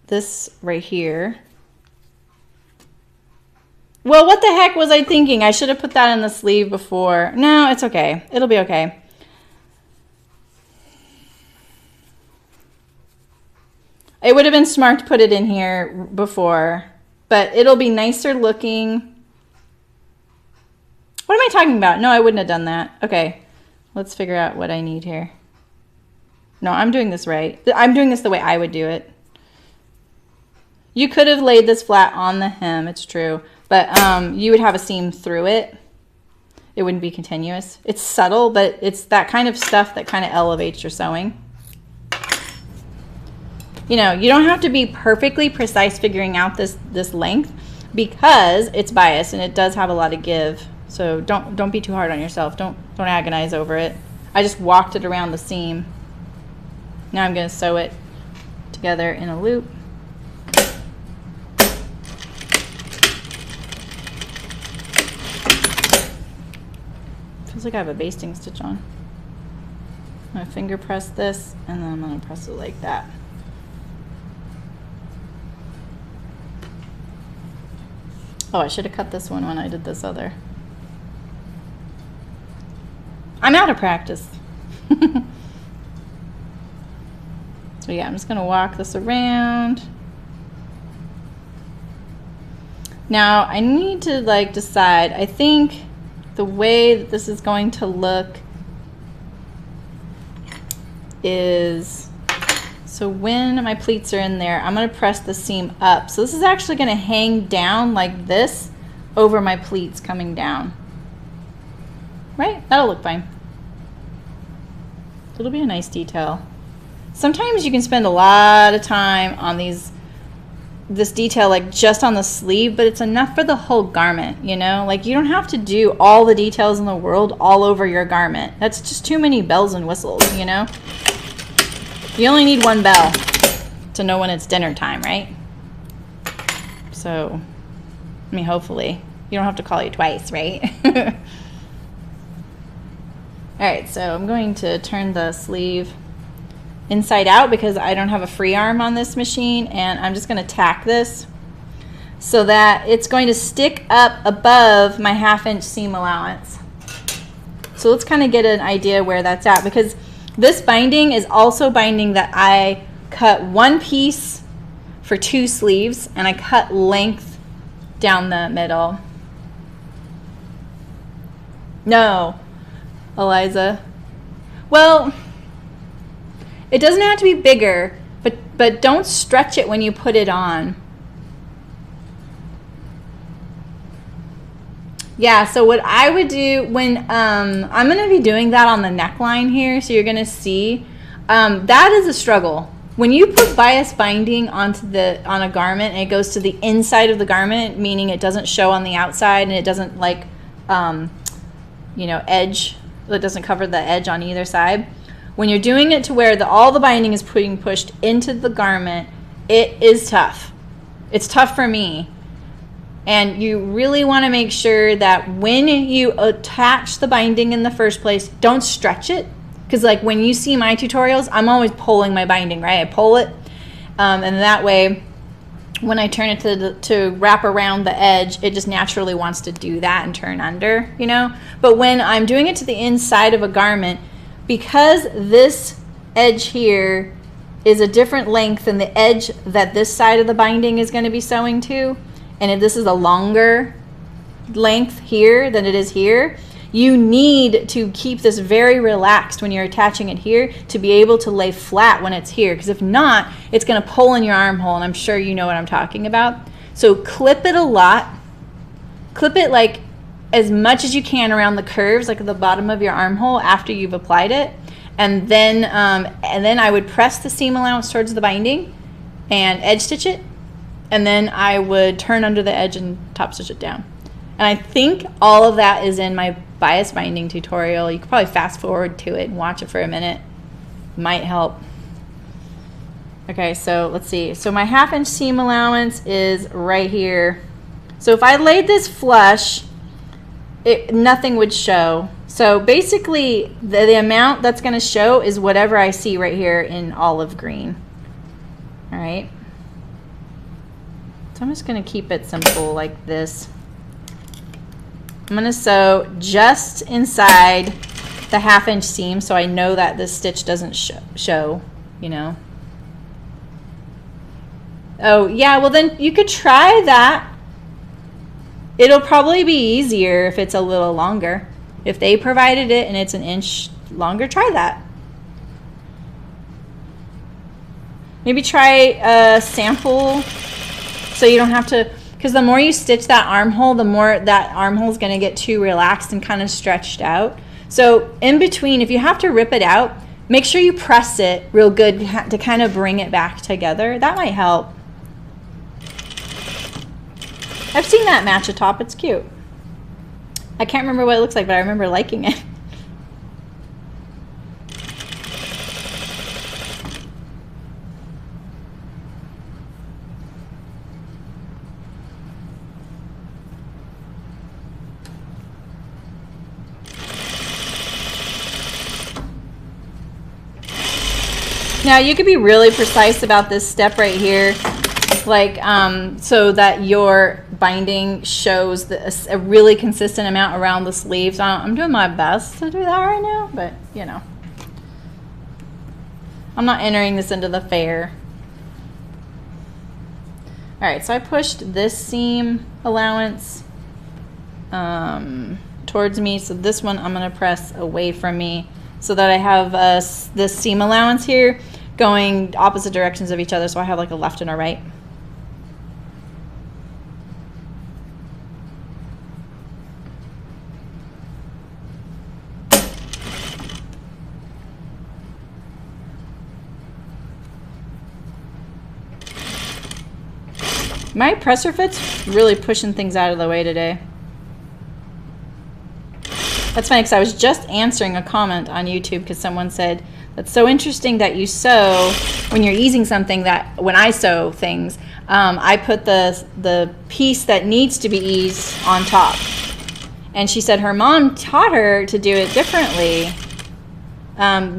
this right here. Well, what the heck was I thinking? I should have put that in the sleeve before. No, it's okay. It'll be okay. It would have been smart to put it in here before, but it'll be nicer looking. What am I talking about? No, I wouldn't have done that. Okay, let's figure out what I need here. No, I'm doing this right. I'm doing this the way I would do it. You could have laid this flat on the hem, it's true, but you would have a seam through it. It wouldn't be continuous. It's subtle, but it's that kind of stuff that kind of elevates your sewing. You know, you don't have to be perfectly precise figuring out this length because it's biased and it does have a lot of give. So don't be too hard on yourself. Don't agonize over it. I just walked it around the seam. Now I'm going to sew it together in a loop. Feels like I have a basting stitch on. I'm going to finger press this, and then I'm going to press it like that. Oh, I should have cut this one when I did this other. I'm out of practice. So yeah, I'm just going to walk this around. Now I need to like decide, I think the way that this is going to look is, so when my pleats are in there, I'm going to press the seam up. So this is actually going to hang down like this over my pleats coming down. Right? That'll look fine. It'll be a nice detail. Sometimes you can spend a lot of time on this detail like just on the sleeve, but it's enough for the whole garment, you know? Like you don't have to do all the details in the world all over your garment. That's just too many bells and whistles, you know? You only need one bell to know when it's dinner time, right? So, I mean, hopefully. You don't have to call you twice, right? Alright, so I'm going to turn the sleeve inside out because I don't have a free arm on this machine, and I'm just going to tack this so that it's going to stick up above my 1/2 inch seam allowance. So let's kind of get an idea where that's at, because this binding is also binding that I cut one piece for 2 sleeves, and I cut length down the middle. No, Aliza. Well, it doesn't have to be bigger, but don't stretch it when you put it on. Yeah, so what I would do when, I'm going to be doing that on the neckline here, so you're going to see, that is a struggle. When you put bias binding on a garment and it goes to the inside of the garment, meaning it doesn't show on the outside and it doesn't like, you know, edge, it doesn't cover the edge on either side. When you're doing it to where all the binding is being pushed into the garment, it is tough. It's tough for me. And you really want to make sure that when you attach the binding in the first place, don't stretch it. Because like when you see my tutorials, I'm always pulling my binding, right? I pull it. And that way, when I turn it to wrap around the edge, it just naturally wants to do that and turn under, you know? But when I'm doing it to the inside of a garment, because this edge here is a different length than the edge that this side of the binding is going to be sewing to, and if this is a longer length here than it is here, you need to keep this very relaxed when you're attaching it here to be able to lay flat when it's here, because if not, it's going to pull in your armhole, and I'm sure you know what I'm talking about. So clip it a lot. Clip it like as much as you can around the curves, like at the bottom of your armhole after you've applied it, and then I would press the seam allowance towards the binding and edge stitch it, and then I would turn under the edge and top stitch it down. And I think all of that is in my bias binding tutorial. You could probably fast forward to it and watch it for a minute. Might help. Okay, so let's see. So my 1/2 inch seam allowance is right here. So if I laid this flush, nothing would show. So basically the amount that's going to show is whatever I see right here in olive green. All right. So I'm just going to keep it simple like this. I'm going to sew just inside the 1/2 inch seam so I know that this stitch doesn't show, you know. Oh yeah, well then you could try that. It'll probably be easier if it's a little longer. If they provided it and it's an inch longer, try that. Maybe try a sample so you don't have to, because the more you stitch that armhole, the more that armhole is going to get too relaxed and kind of stretched out. So in between, if you have to rip it out, make sure you press it real good to kind of bring it back together. That might help. I've seen that match a top. It's cute. I can't remember what it looks like, but I remember liking it. Now you could be really precise about this step right here, like so that your binding shows a really consistent amount around the sleeves. I'm doing my best to do that right now, but you know, I'm not entering this into the fair. All right, so I pushed this seam allowance towards me, so this one I'm going to press away from me so that I have this seam allowance here going opposite directions of each other, so I have like a left and a right. My presser fit's really pushing things out of the way today. That's funny because I was just answering a comment on YouTube because someone said, that's so interesting that you sew when you're easing something, that when I sew things, I put the piece that needs to be eased on top. And she said her mom taught her to do it differently,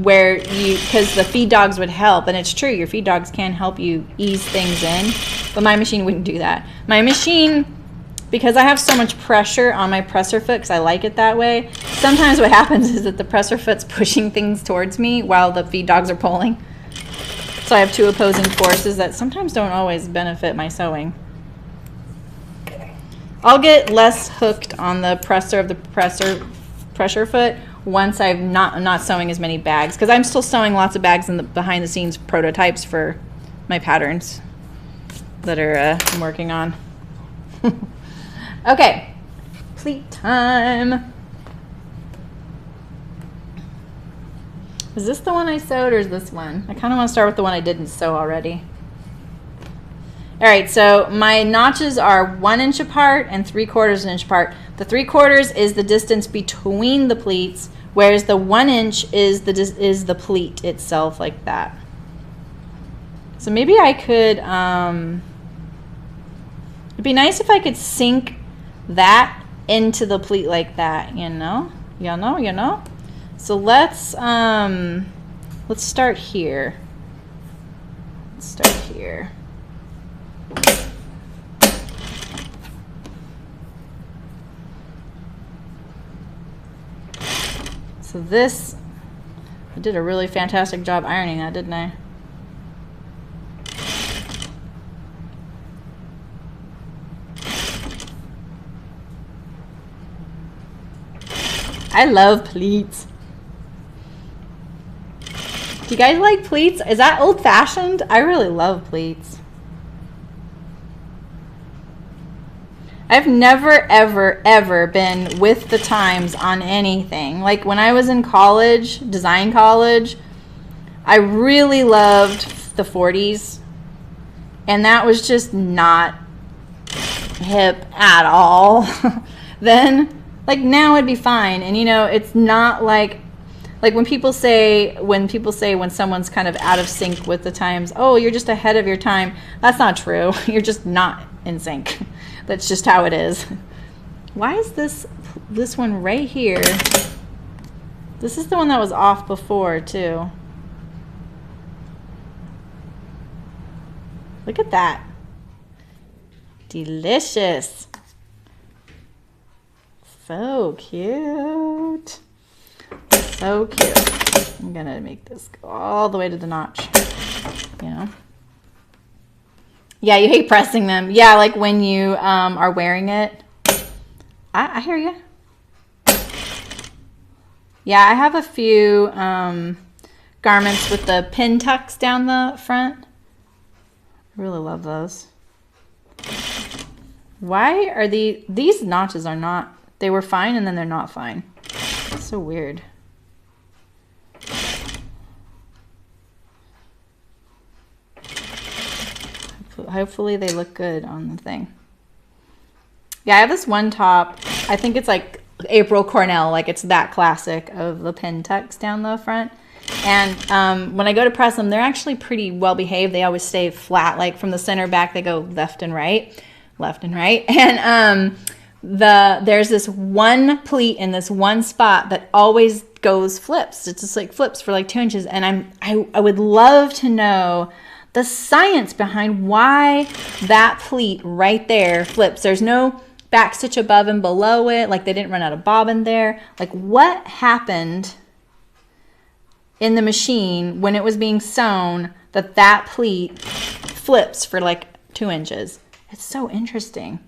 where because the feed dogs would help. And it's true, your feed dogs can help you ease things in, but my machine wouldn't do that. My machine, because I have so much pressure on my presser foot, because I like it that way, sometimes what happens is that the presser foot's pushing things towards me while the feed dogs are pulling. So I have two opposing forces that sometimes don't always benefit my sewing. I'll get less hooked on the presser of the pressure foot once I'm not sewing as many bags, because I'm still sewing lots of bags in the behind the scenes prototypes for my patterns that are I'm working on. Okay, pleat time. Is this the one I sewed or is this one? I kind of want to start with the one I didn't sew already. All right, so my notches are 1 inch apart and 3/4 inch apart. The 3/4 is the distance between the pleats, whereas the 1 inch is the pleat itself, like that. So maybe I could, it'd be nice if I could sink that into the pleat like that, you know. So let's start here. So this, I did a really fantastic job ironing that, didn't I? I love pleats. Do you guys like pleats? Is that old-fashioned? I really love pleats. I've never, ever, ever been with the times on anything. Like when I was in college, design college, I really loved the 40s. And that was just not hip at all. Then, like now it'd be fine. And you know, it's not like when people say when someone's kind of out of sync with the times, oh, you're just ahead of your time. That's not true. You're just not in sync. That's just how it is. Why is this one right here? This is the one that was off before too. Look at that. Delicious. So cute. So cute. I'm gonna make this go all the way to the notch. You know? Yeah, you hate pressing them. Yeah, like when you are wearing it. I hear you. Yeah, I have a few garments with the pin tucks down the front. I really love those. Why are these notches are not, they were fine and then they're not fine. It's so weird. Hopefully they look good on the thing. Yeah, I have this one top. I think it's like April Cornell, like it's that classic of the pin tucks down the front. And when I go to press them, they're actually pretty well behaved. They always stay flat, like from the center back, they go left and right. And there's this one pleat in this one spot that always goes flips. It just like flips for like 2 inches. And I would love to know the science behind why that pleat right there flips. There's no back stitch above and below it. Like they didn't run out of bobbin there. Like what happened in the machine when it was being sewn that pleat flips for like 2 inches? It's so interesting.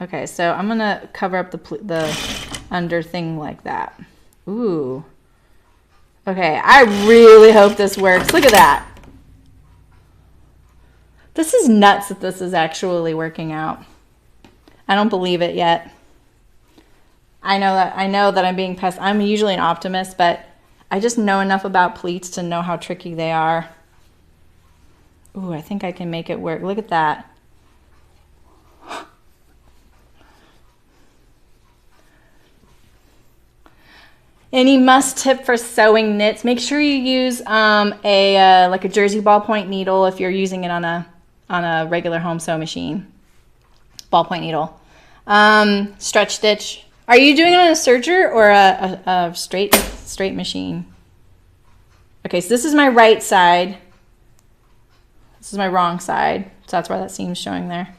Okay, so I'm gonna cover up the under thing like that. Ooh. Okay, I really hope this works. Look at that. This is nuts that this is actually working out. I don't believe it yet. I know that I'm being I'm usually an optimist, but I just know enough about pleats to know how tricky they are. Ooh, I think I can make it work. Look at that. Any must tip for sewing knits? Make sure you use like a jersey ballpoint needle if you're using it on a regular home sew machine. Ballpoint needle. Stretch stitch. Are you doing it on a serger or a straight machine? Okay, so this is my right side. This is my wrong side. So that's why that seam's showing there.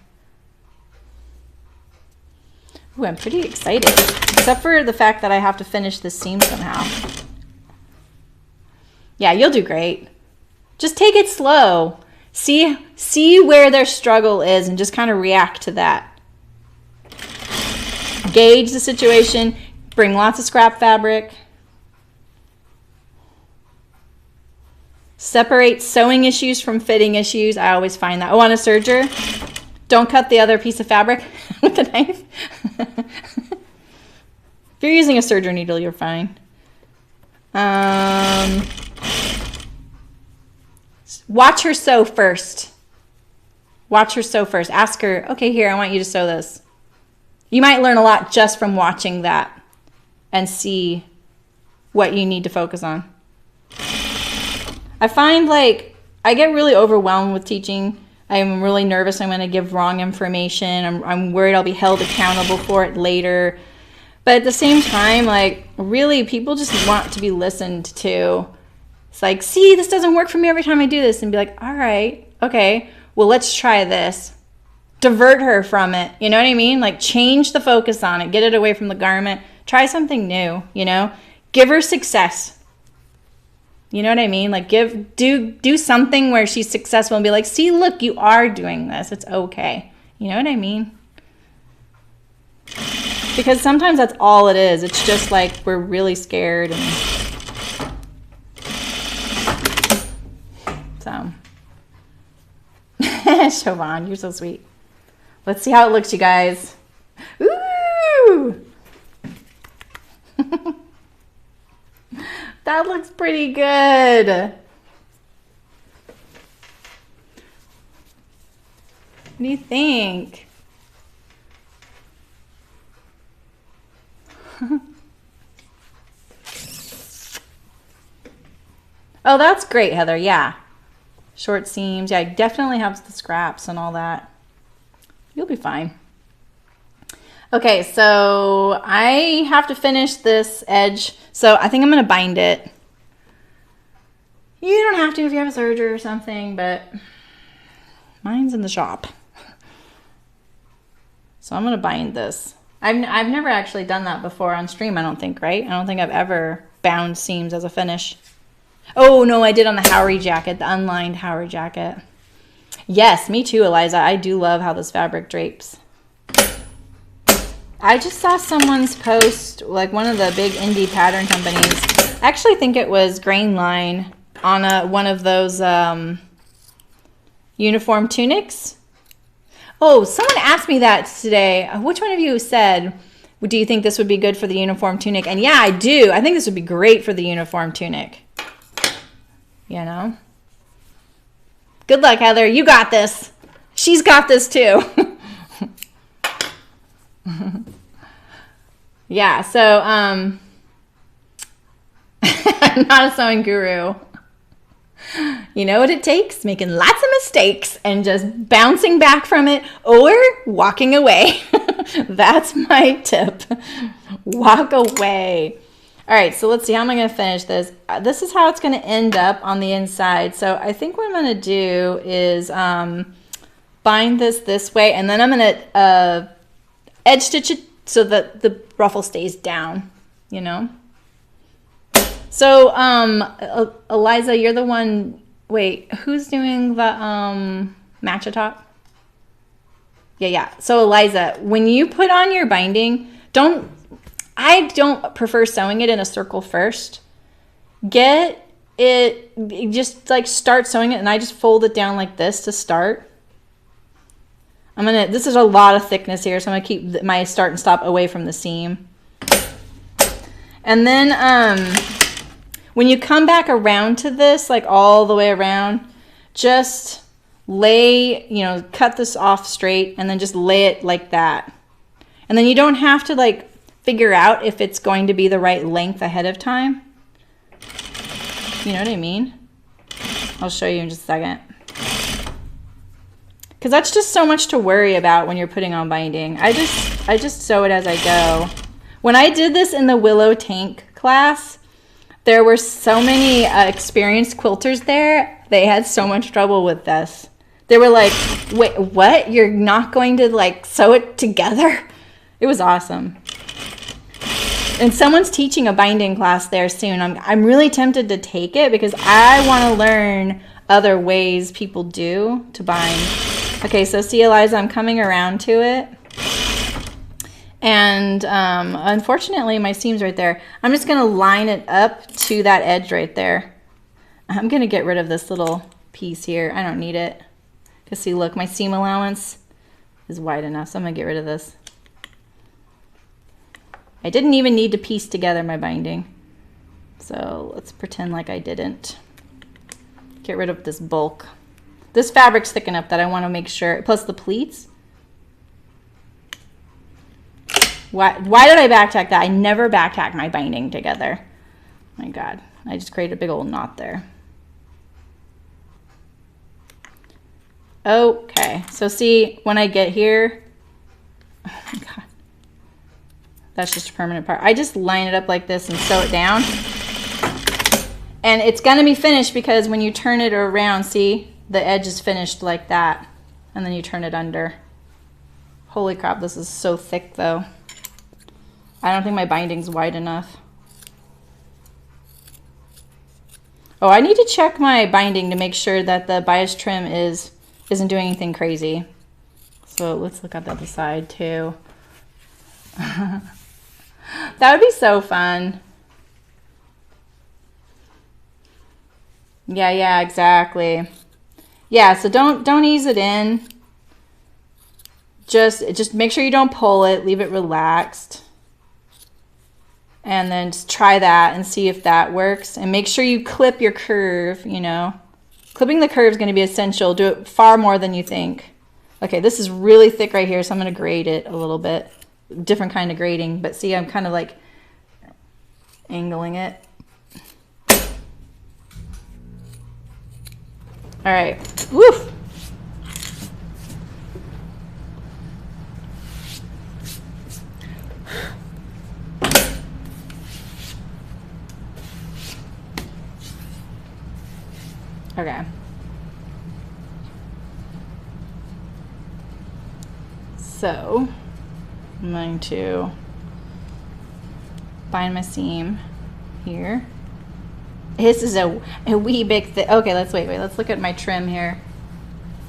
Ooh, I'm pretty excited. Except for the fact that I have to finish this seam somehow. Yeah, you'll do great. Just take it slow. See where their struggle is and just kind of react to that. Gauge the situation. Bring lots of scrap fabric. Separate sewing issues from fitting issues. I always find that. Oh, on a serger, don't cut the other piece of fabric with a knife. If you're using a serger needle, you're fine. Watch her sew first. Watch her sew first. Ask her, okay, here, I want you to sew this. You might learn a lot just from watching that and see what you need to focus on. I find like I get really overwhelmed with teaching. I'm really nervous I'm going to give wrong information. I'm worried I'll be held accountable for it later. But at the same time, like really people just want to be listened to. It's like, see, this doesn't work for me every time I do this, and be like, all right, okay, well, let's try this. Divert her from it. You know what I mean? Like change the focus on it. Get it away from the garment. Try something new, you know? Give her success. You know what I mean? Like do something where she's successful and be like, see, look, you are doing this. It's okay. You know what I mean? Because sometimes that's all it is. It's just like we're really scared. And so, Siobhan, you're so sweet. Let's see how it looks, you guys. Ooh! That looks pretty good. What do you think? Oh, that's great, Heather. Yeah. Short seams. Yeah, it definitely helps the scraps and all that. You'll be fine. Okay, so I have to finish this edge. So I think I'm going to bind it. You don't have to if you have a serger or something, but mine's in the shop. So I'm going to bind this. I've never actually done that before on stream, I don't think, right? I don't think I've ever bound seams as a finish. Oh, no, I did on the Howery jacket, the unlined Howery jacket. Yes, me too, Aliza. I do love how this fabric drapes. I just saw someone's post, like one of the big indie pattern companies. I actually think it was Grain Line on one of those uniform tunics. Oh, someone asked me that today. Which one of you said, do you think this would be good for the uniform tunic? And yeah, I do. I think this would be great for the uniform tunic. You know? Good luck, Heather. You got this. She's got this too. Yeah, so I'm not a sewing guru. You know what it takes? Making lots of mistakes and just bouncing back from it or walking away. That's my tip. Walk away. All right, so let's see. How am I going to finish this? This is how it's going to end up on the inside. So I think what I'm going to do is bind this way, and then I'm going to edge stitch it so that the ruffle stays down, you know? So, Aliza, you're the one, wait, who's doing the match-a-top? Yeah. So, Aliza, when you put on your binding, I don't prefer sewing it in a circle first. Get it, just like start sewing it, and I just fold it down like this to start. This is a lot of thickness here, so I'm gonna keep my start and stop away from the seam. And then, when you come back around to this, like all the way around, just cut this off straight and then just lay it like that. And then you don't have to like figure out if it's going to be the right length ahead of time. You know what I mean? I'll show you in just a second. Because that's just so much to worry about when you're putting on binding. I just sew it as I go. When I did this in the Willow Tank class, there were so many experienced quilters there. They had so much trouble with this. They were like, wait, what? You're not going to like sew it together? It was awesome. And someone's teaching a binding class there soon. I'm really tempted to take it because I want to learn other ways people do to bind. Okay, so see, Aliza, I'm coming around to it. And unfortunately, my seam's right there. I'm just going to line it up to that edge right there. I'm going to get rid of this little piece here. I don't need it. Because see, look, my seam allowance is wide enough, so I'm going to get rid of this. I didn't even need to piece together my binding. So let's pretend like I didn't. Get rid of this bulk. This fabric's thick enough that I want to make sure, plus the pleats. Why did I back tack that? I never back tack my binding together. My God, I just created a big old knot there. Okay, so see, when I get here, oh my God, that's just a permanent part. I just line it up like this and sew it down. And it's gonna be finished because when you turn it around, see, the edge is finished like that. And then you turn it under. Holy crap, this is so thick though. I don't think my binding's wide enough. Oh, I need to check my binding to make sure that the bias trim isn't doing anything crazy. So let's look at the other side too. That would be so fun. Yeah, exactly. Yeah, so don't ease it in. Just make sure you don't pull it, leave it relaxed. And then just try that and see if that works. And make sure you clip your curve, you know. Clipping the curve is going to be essential. Do it far more than you think. Okay, this is really thick right here, so I'm going to grade it a little bit. Different kind of grading, but see, I'm kind of like angling it. All right. Woo! Okay. So I'm going to bind my seam here. This is a wee big thing. Okay, let's wait. Let's look at my trim here.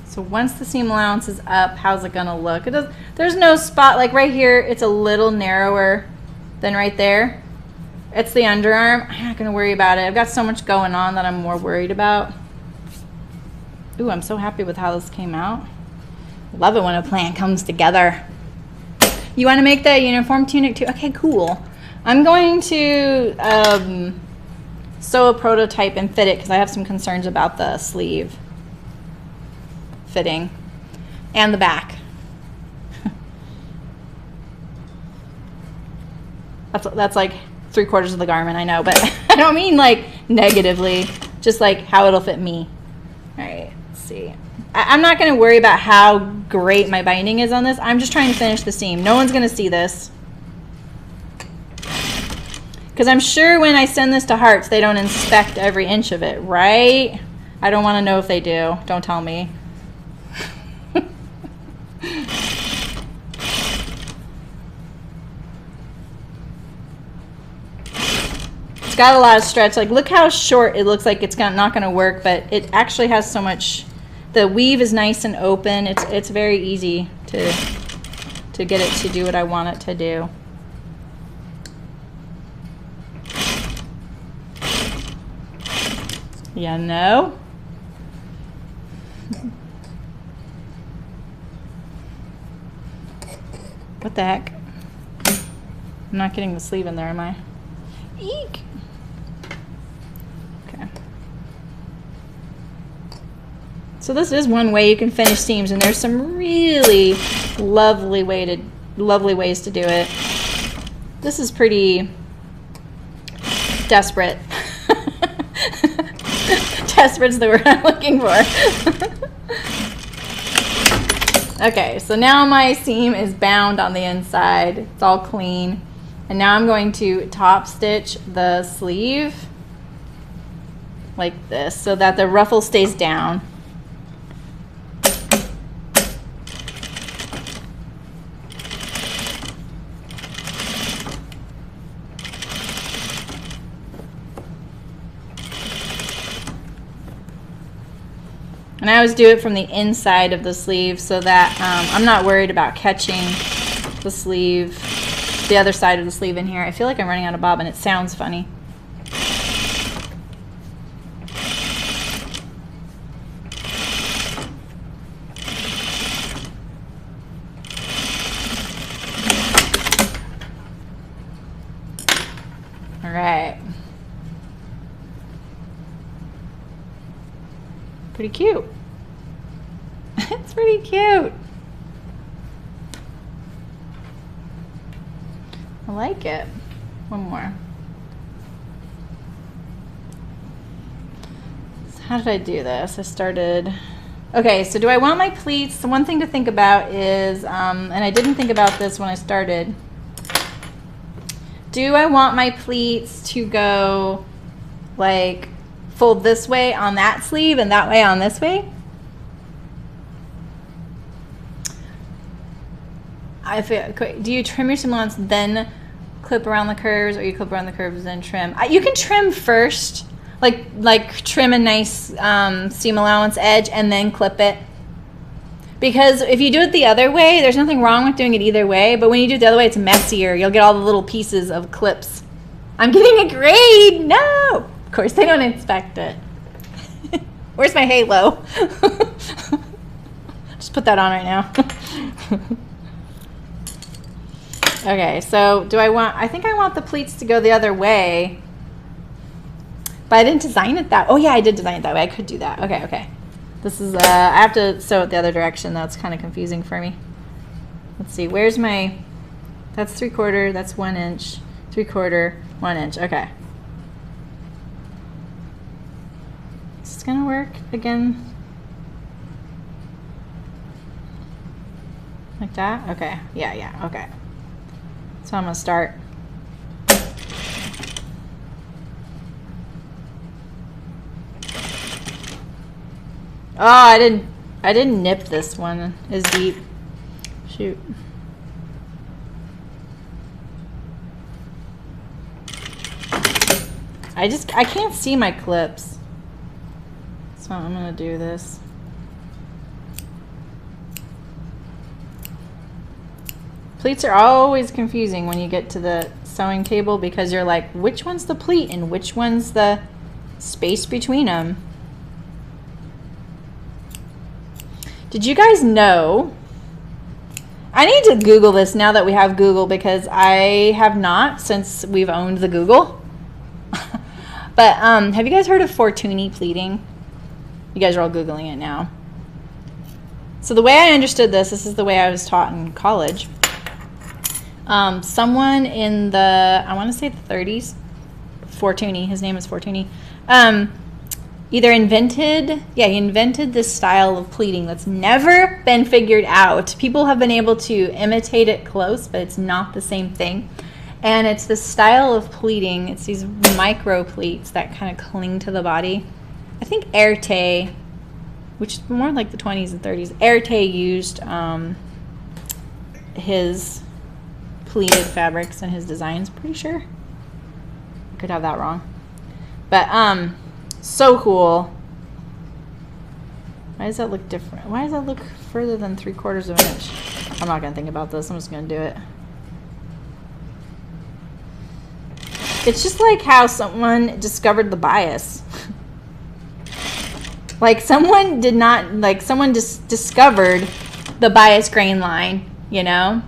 So once the seam allowance is up, how's it gonna look? There's no spot, like right here, it's a little narrower than right there. It's the underarm. I'm not gonna worry about it. I've got so much going on that I'm more worried about. Ooh, I'm so happy with how this came out. Love it when a plan comes together. You want to make the uniform tunic too? Okay, cool. I'm going to sew a prototype and fit it because I have some concerns about the sleeve fitting and the back. That's like 3/4 of the garment, I know, but I don't mean like negatively, just like how it'll fit me. All right, let's see. I'm not going to worry about how great my binding is on this. I'm just trying to finish the seam. No one's going to see this. Because I'm sure when I send this to Hart's, they don't inspect every inch of it, right? I don't want to know if they do. Don't tell me. It's got a lot of stretch. Like, look how short it looks like it's not going to work, but it actually has so much. The weave is nice and open. It's very easy to get it to do what I want it to do. Yeah, no. What the heck? I'm not getting the sleeve in there, am I? Eek. Okay. So this is one way you can finish seams, and there's some really lovely ways to do it. This is pretty desperate. Desperate's the word I'm looking for. Okay, so now my seam is bound on the inside. It's all clean. And now I'm going to top stitch the sleeve like this so that the ruffle stays down. And I always do it from the inside of the sleeve so that I'm not worried about catching the sleeve, the other side of the sleeve in here. I feel like I'm running out of bobbin. It sounds funny. All right. Pretty cute. It's pretty cute. I like it. One more. So how did I do this? I started... Okay, so do I want my pleats? The one thing to think about is, and I didn't think about this when I started, do I want my pleats to go like fold this way on that sleeve and that way on this way? I feel, do you trim your seam allowance then clip around the curves, or you clip around the curves then trim? You can trim first, like trim a nice seam allowance edge and then clip it. Because if you do it the other way, there's nothing wrong with doing it either way, but when you do it the other way, it's messier. You'll get all the little pieces of clips. I'm getting a grade! No! Of course, they don't inspect it. Where's my halo? Just put that on right now. Okay, so do I want, I think I want the pleats to go the other way, but I didn't design it that, oh yeah, I did design it that way. I could do that. Okay, okay. This is, I have to sew it the other direction. That's kind of confusing for me. Let's see, where's my, that's 3/4, that's 1 inch, 3/4, 1 inch, okay. Is this gonna work again? Like that? Okay, yeah, okay. So I'm gonna start. Oh, I didn't nip this one as deep. Shoot. I can't see my clips. So I'm gonna do this. Pleats are always confusing when you get to the sewing table because you're like, which one's the pleat and which one's the space between them? Did you guys know? I need to Google this now that we have Google, because I have not since we've owned the Google. But have you guys heard of Fortuny pleating? You guys are all Googling it now. So the way I understood this is the way I was taught in college. Someone in the, I want to say the 30s, Fortuny, his name is Fortuny, either invented this style of pleating that's never been figured out. People have been able to imitate it close, but it's not the same thing. And it's this style of pleating. It's these micro pleats that kind of cling to the body. I think Erte, which is more like the 20s and 30s, Erte used his pleated fabrics in his designs, pretty sure. I could have that wrong. But so cool. Why does that look different? Why does that look further than 3/4 of an inch? I'm not gonna think about this. I'm just gonna do it. It's just like how someone discovered the bias. Like someone just discovered the bias grain line, you know?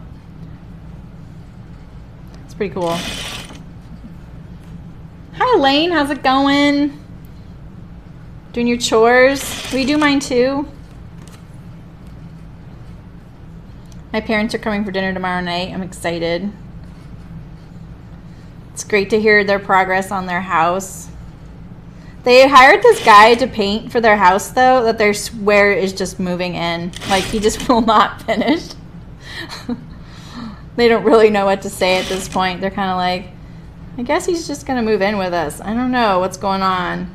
It's pretty cool. Hi Elaine, how's it going? Doing your chores? Will you do mine too? My parents are coming for dinner tomorrow night. I'm excited. It's great to hear their progress on their house. They hired this guy to paint for their house, though, that they swear is just moving in. Like, he just will not finish. They don't really know what to say at this point. They're kind of like, I guess he's just going to move in with us. I don't know what's going on.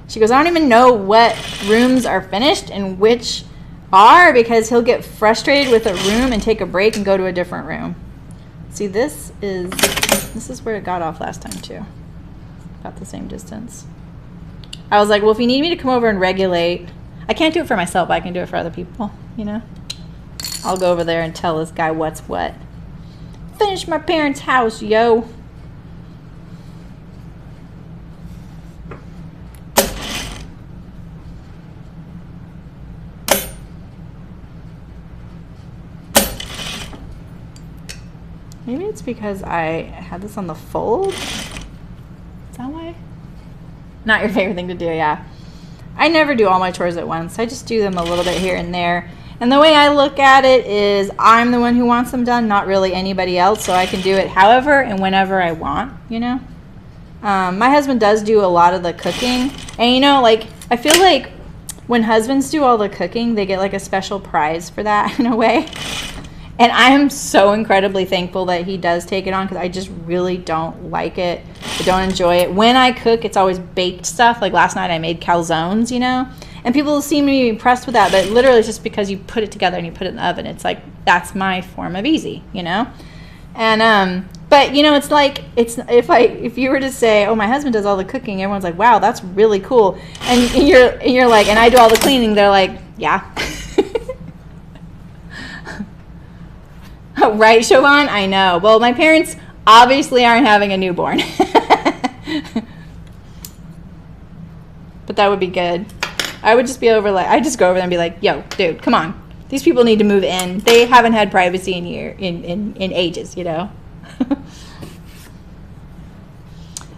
She goes, I don't even know what rooms are finished and which are, because he'll get frustrated with a room and take a break and go to a different room. See, this is where it got off last time, too. About the same distance. I was like, well, if you need me to come over and regulate, I can't do it for myself, but I can do it for other people, you know? I'll go over there and tell this guy what's what. Finish my parents' house, yo. Maybe it's because I had this on the fold. Is that why? Not your favorite thing to do, yeah. I never do all my chores at once. I just do them a little bit here and there. And the way I look at it is I'm the one who wants them done, not really anybody else. So I can do it however and whenever I want, you know. My husband does do a lot of the cooking. And, you know, like, I feel like when husbands do all the cooking, they get like a special prize for that in a way. And I am so incredibly thankful that he does take it on, because I just really don't like it. I don't enjoy it. When I cook, it's always baked stuff. Like last night I made calzones, you know. And people seem to be impressed with that, but literally it's just because you put it together and you put it in the oven. It's like, that's my form of easy, you know. And but you know, it's like, it's if you were to say, oh, my husband does all the cooking, everyone's like, wow, that's really cool. And you're like, and I do all the cleaning. They're like, yeah. Right, Siobhan? I know. Well, my parents obviously aren't having a newborn. But that would be good. I would just be over, like, I'd just go over there and be like, yo, dude, come on. These people need to move in. They haven't had privacy in ages, you know?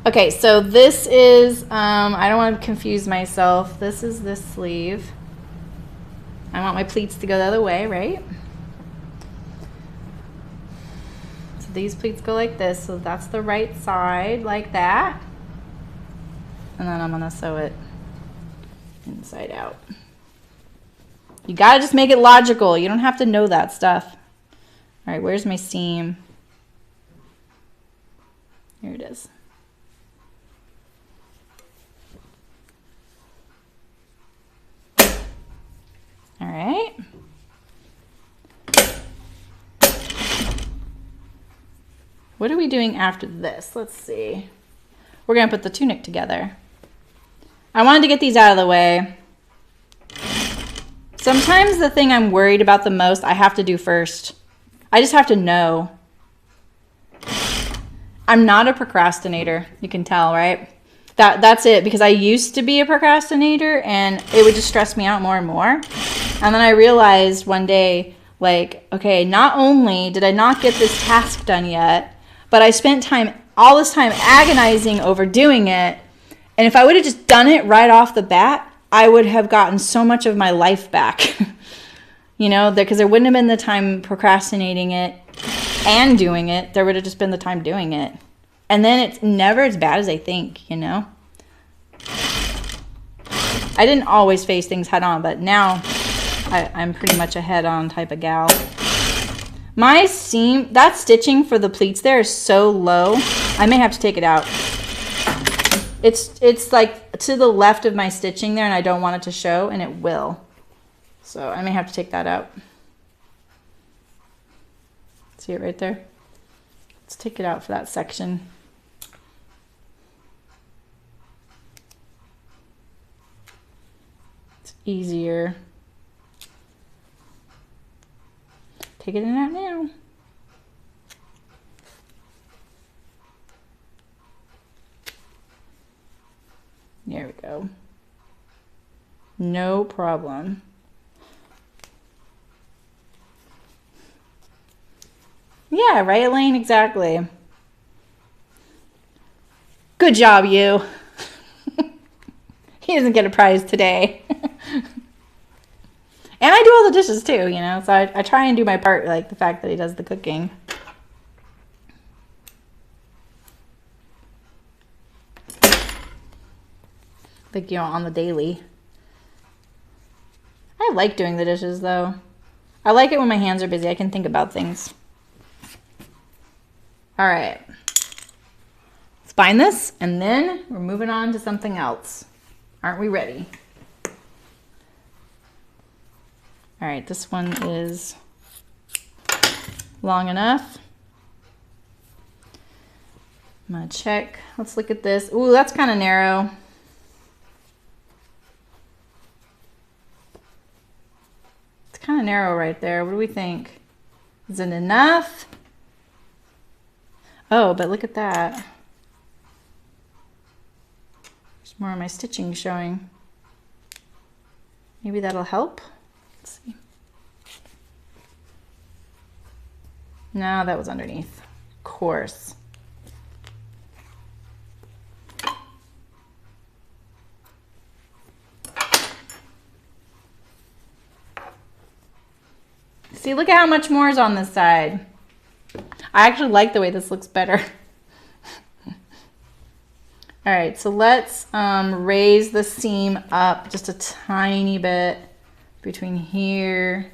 Okay, so this is, I don't want to confuse myself. This is this sleeve. I want my pleats to go the other way, right? These pleats go like this, so that's the right side, like that. And then I'm gonna sew it inside out. You gotta just make it logical. You don't have to know that stuff. All right, where's my seam? Here it is. All right. What are we doing after this? Let's see. We're going to put the tunic together. I wanted to get these out of the way. Sometimes the thing I'm worried about the most, I have to do first. I just have to know. I'm not a procrastinator. You can tell, right? That's it, because I used to be a procrastinator and it would just stress me out more and more. And then I realized one day, like, okay, not only did I not get this task done yet, but I spent all this time agonizing over doing it. And if I would have just done it right off the bat, I would have gotten so much of my life back. You know, because there wouldn't have been the time procrastinating it. and doing it, there would have just been the time doing it. And then it's never as bad as I think, you know? I didn't always face things head on, but now I'm pretty much a head on type of gal. My seam, that stitching for the pleats there is so low, I may have to take it out. It's like to the left of my stitching there, and I don't want it to show, and it will. So I may have to take that out. See it right there? Let's take it out for that section. It's easier. Taking it out now. There we go. No problem. Yeah, right, Elaine? Exactly. Good job, you. He doesn't get a prize today. And I do all the dishes too, you know, so I try and do my part, like the fact that he does the cooking. Like, you know, on the daily. I like doing the dishes though. I like it when my hands are busy. I can think about things. All right. Let's bind this, and then we're moving on to something else. Aren't we ready? All right, this one is long enough. I'm gonna check. Let's look at this. Ooh, that's kind of narrow. It's kind of narrow right there. What do we think? Is it enough? Oh, but look at that. There's more of my stitching showing. Maybe that'll help. Let's see. No, that was underneath. Of course. See, look at how much more is on this side. I actually like the way this looks better. All right, so let's raise the seam up just a tiny bit between here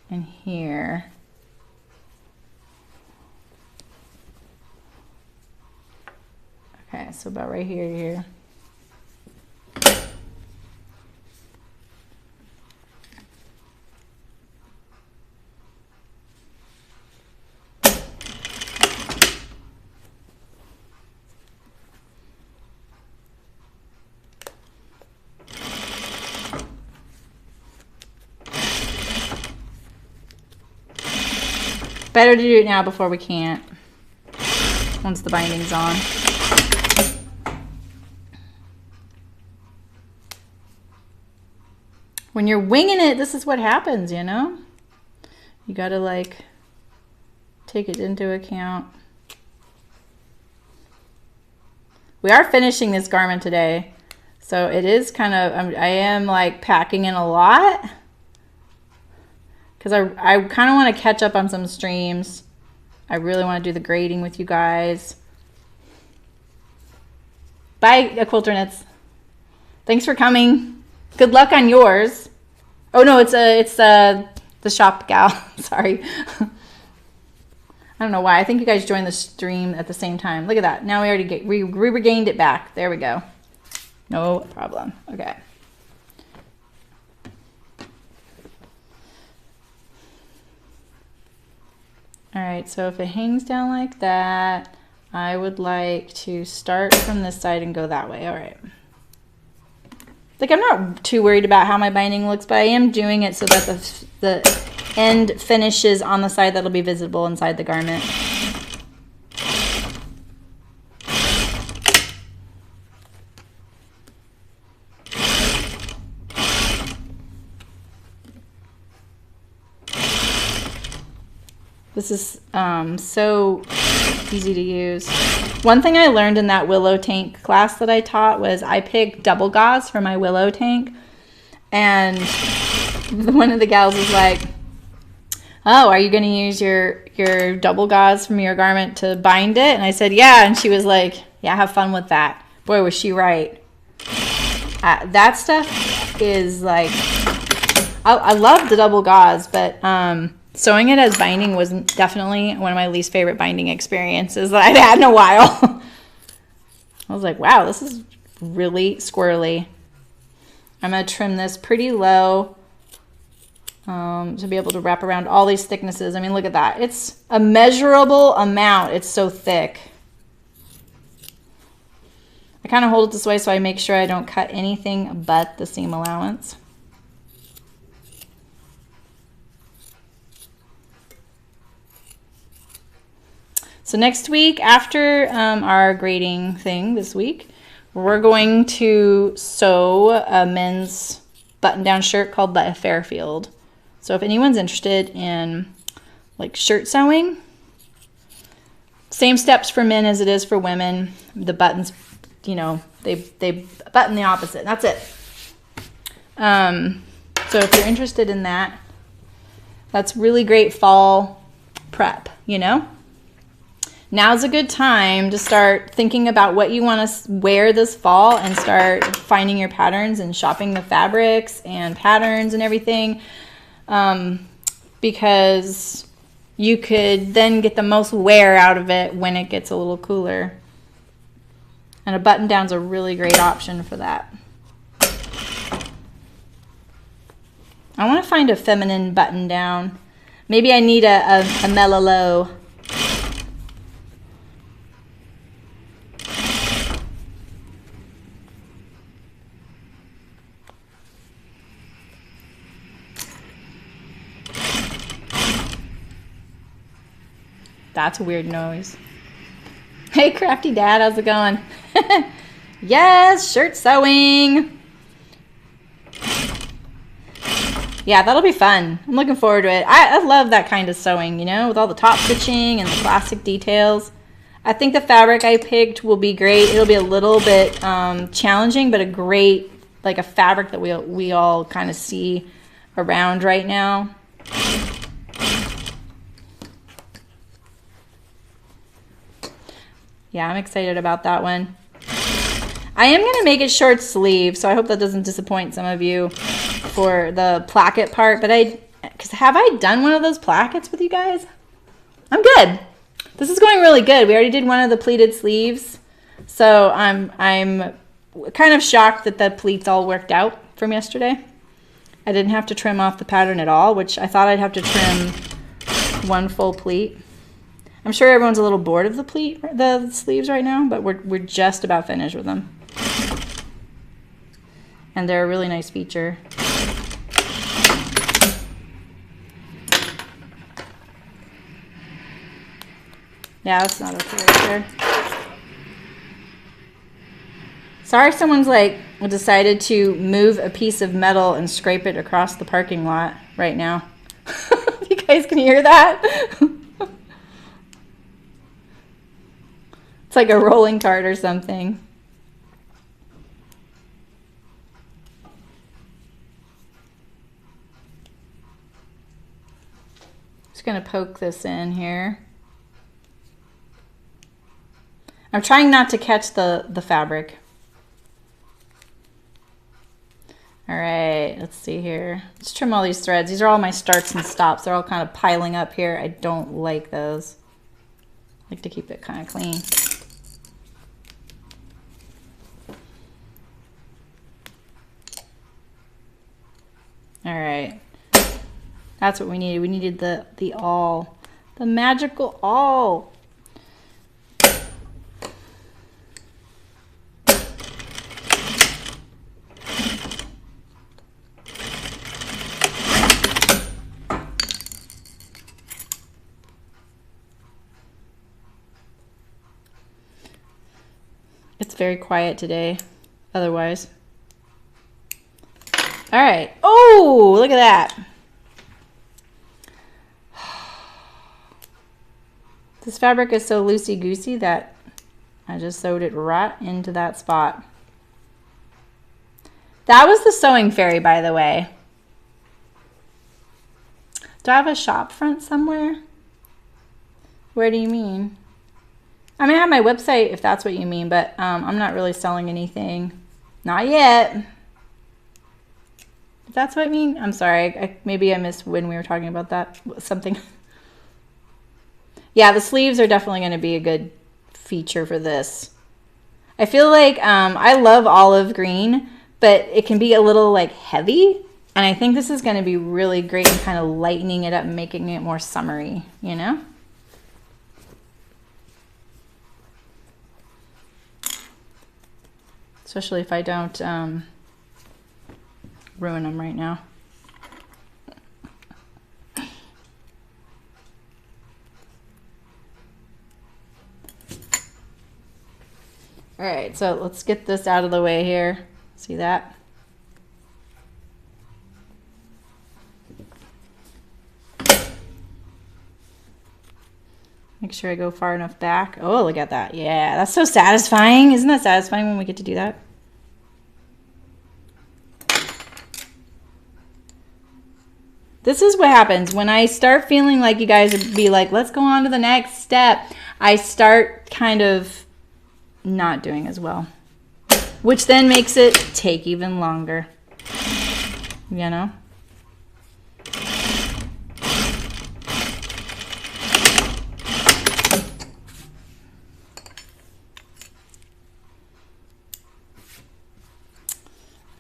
and here. Okay, so about right here to here. Better to do it now before we can't, once the binding's on. When you're winging it, this is what happens, you know? You gotta like take it into account. We are finishing this garment today, so it is kind of, I am like packing in a lot. Because I kind of want to catch up on some streams. I really want to do the grading with you guys. Bye, Quilter Knits. Thanks for coming. Good luck on yours. Oh no, it's the shop gal. Sorry. I don't know why. I think you guys joined the stream at the same time. Look at that. Now we regained it back. There we go. No problem. Okay. All right, so if it hangs down like that, I would like to start from this side and go that way. All right. Like, I'm not too worried about how my binding looks, but I am doing it so that the end finishes on the side that'll be visible inside the garment. This is so easy to use. One thing I learned in that willow tank class that I taught was I picked double gauze for my willow tank. And one of the gals was like, oh, are you going to use your double gauze from your garment to bind it? And I said, yeah. And she was like, yeah, have fun with that. Boy, was she right. That stuff is like, I love the double gauze, but sewing it as binding was definitely one of my least favorite binding experiences that I'd had in a while. I was like, wow, this is really squirrely. I'm going to trim this pretty low to be able to wrap around all these thicknesses. I mean, look at that. It's a measurable amount. It's so thick. I kind of hold it this way so I make sure I don't cut anything but the seam allowance. So next week, after our grading thing this week, we're going to sew a men's button-down shirt called the Fairfield. So if anyone's interested in like shirt sewing, same steps for men as it is for women. The buttons, you know, they button the opposite. That's it. So if you're interested in that, that's really great fall prep, you know? Now's a good time to start thinking about what you want to wear this fall and start finding your patterns and shopping the fabrics and patterns and everything, because you could then get the most wear out of it when it gets a little cooler. And a button down's a really great option for that. I want to find a feminine button down. Maybe I need a mellow. That's a weird noise. Hey, Crafty Dad, how's it going? Yes, shirt sewing. Yeah, that'll be fun. I'm looking forward to it. I love that kind of sewing, you know, with all the top stitching and the classic details. I think the fabric I picked will be great. It'll be a little bit challenging, but a great, like a fabric that we all kind of see around right now. Yeah, I'm excited about that one. I am going to make it short sleeve, so I hope that doesn't disappoint some of you for the placket part. But because have I done one of those plackets with you guys? I'm good. This is going really good. We already did one of the pleated sleeves, so I'm kind of shocked that the pleats all worked out from yesterday. I didn't have to trim off the pattern at all, which I thought I'd have to trim one full pleat. I'm sure everyone's a little bored of the sleeves right now, but we're just about finished with them. And they're a really nice feature. Yeah, that's not okay right there. Sorry, someone's like decided to move a piece of metal and scrape it across the parking lot right now. You guys can hear that? It's like a rolling cart or something. Just gonna poke this in here. I'm trying not to catch the fabric. All right, let's see here. Let's trim all these threads. These are all my starts and stops. They're all kind of piling up here. I don't like those. I like to keep it kind of clean. All right, that's what we needed. We needed the awl, the magical awl. It's very quiet today, otherwise. All right. Oh, look at that. This fabric is so loosey-goosey that I just sewed it right into that spot. That was the sewing fairy, by the way. Do I have a shop front somewhere? Where do you mean? I mean, I have my website if that's what you mean, but I'm not really selling anything. Not yet. If that's what I mean, I'm sorry. Maybe I missed when we were talking about that. Something. Yeah, the sleeves are definitely going to be a good feature for this. I feel like I love olive green, but it can be a little like heavy. And I think this is going to be really great in kind of lightening it up and making it more summery, you know? Especially if I don't ruin them right now. All right, so let's get this out of the way here. See that? Make sure I go far enough back. Oh, look at that. Yeah, that's so satisfying. Isn't that satisfying when we get to do that? This is what happens when I start feeling like you guys would be like, let's go on to the next step. I start kind of not doing as well, which then makes it take even longer, you know?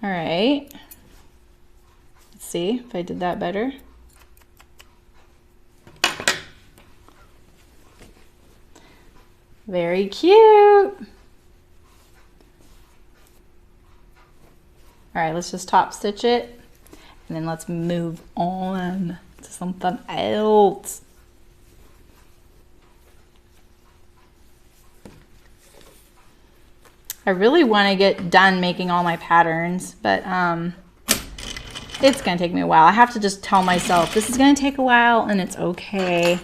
All right, let's see if I did that better. Very cute. All right, let's just top stitch it and then let's move on to something else. I really want to get done making all my patterns, but it's going to take me a while. I have to just tell myself this is going to take a while and it's okay,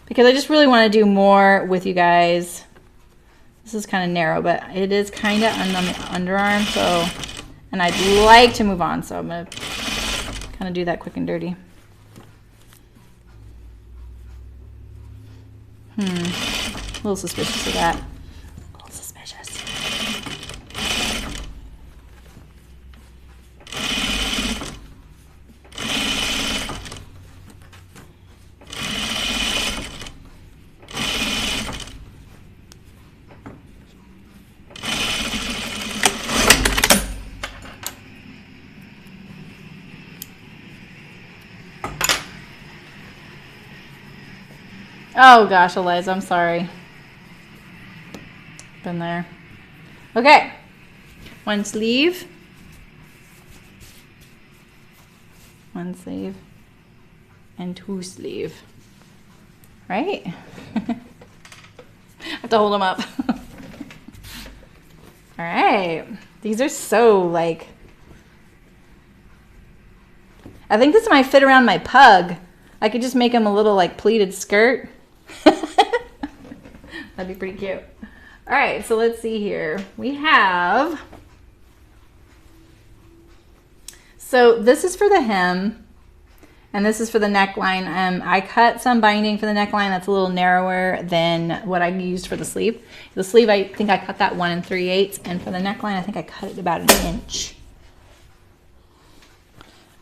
because I just really want to do more with you guys. This is kind of narrow, but it is kind of on the underarm, so, and I'd like to move on, so I'm going to kind of do that quick and dirty. A little suspicious of that. A little suspicious. Oh gosh, Aliza, I'm sorry. Been there. Okay, one sleeve. One sleeve and two sleeve. Right? I have to hold them up. All right, these are so like, I think this might fit around my pug. I could just make him a little like pleated skirt. That'd be pretty cute. All right, so let's see here. We have, so this is for the hem and this is for the neckline. I cut some binding for the neckline that's a little narrower than what I used for the sleeve. The sleeve, I think I cut that 1 3/8, and for the neckline, I think I cut it about 1 inch.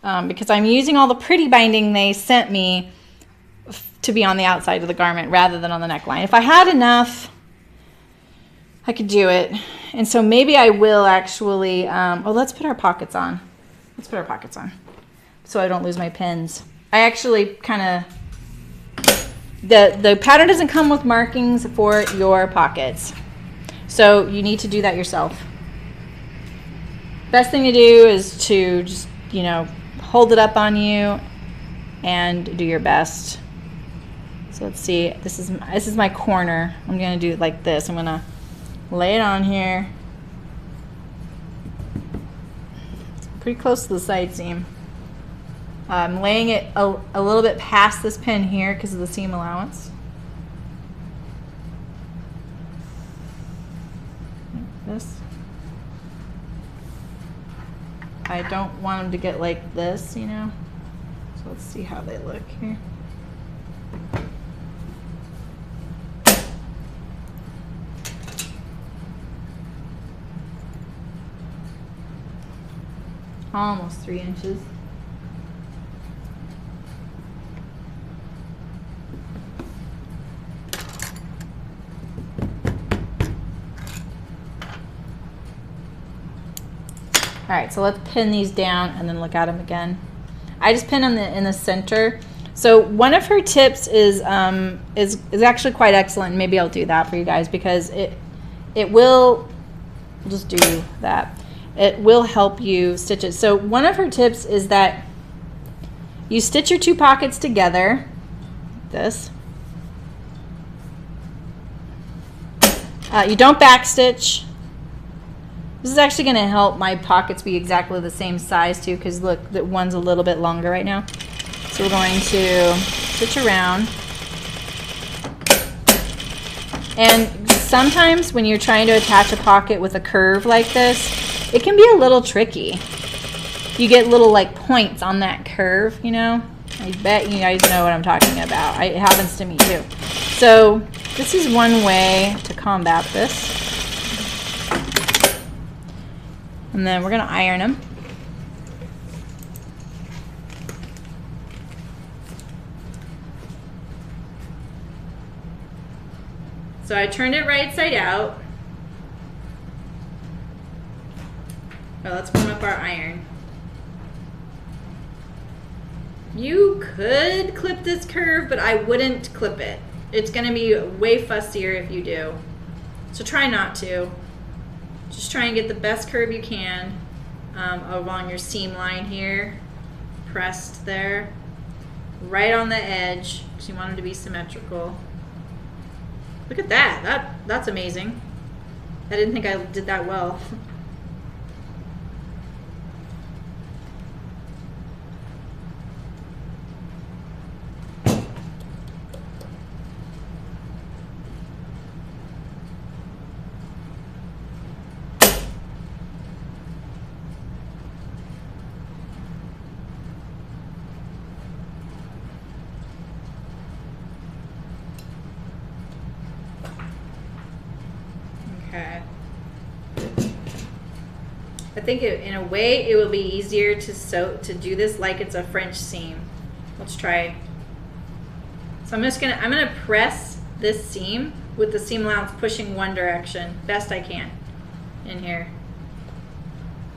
Because I'm using all the pretty binding they sent me to be on the outside of the garment rather than on the neckline. If I had enough, I could do it. And so maybe I will actually, oh, let's put our pockets on. Let's put our pockets on so I don't lose my pins. I actually kind of, the pattern doesn't come with markings for your pockets. So you need to do that yourself. Best thing to do is to just, you know, hold it up on you and do your best. So let's see, this is my corner. I'm gonna do it like this. I'm gonna lay it on here. It's pretty close to the side seam. I'm laying it a little bit past this pin here because of the seam allowance. Like this. I don't want them to get like this, you know. So let's see how they look here. Almost 3 inches. All right, so let's pin these down and then look at them again. I just pin them in the center. So one of her tips is actually quite excellent. Maybe I'll do that for you guys because it will, we'll just do that. It will help you stitch it. So one of her tips is that you stitch your 2 pockets together, this. You don't backstitch. This is actually going to help my pockets be exactly the same size too, because look, the one's a little bit longer right now. So we're going to stitch around. And sometimes when you're trying to attach a pocket with a curve like this, it can be a little tricky. You get little like points on that curve, you know? I bet you guys know what I'm talking about. It happens to me too. So this is one way to combat this. And then we're gonna iron them. So I turned it right side out. Oh, let's warm up our iron. You could clip this curve, but I wouldn't clip it. It's gonna be way fussier if you do. So try not to. Just try and get the best curve you can along your seam line here. Pressed there. Right on the edge, because you want them to be symmetrical. Look at that. That's amazing. I didn't think I did that well. Okay. I think in a way it will be easier to do this like it's a French seam. Let's try. So I'm gonna press this seam with the seam allowance pushing one direction best I can in here.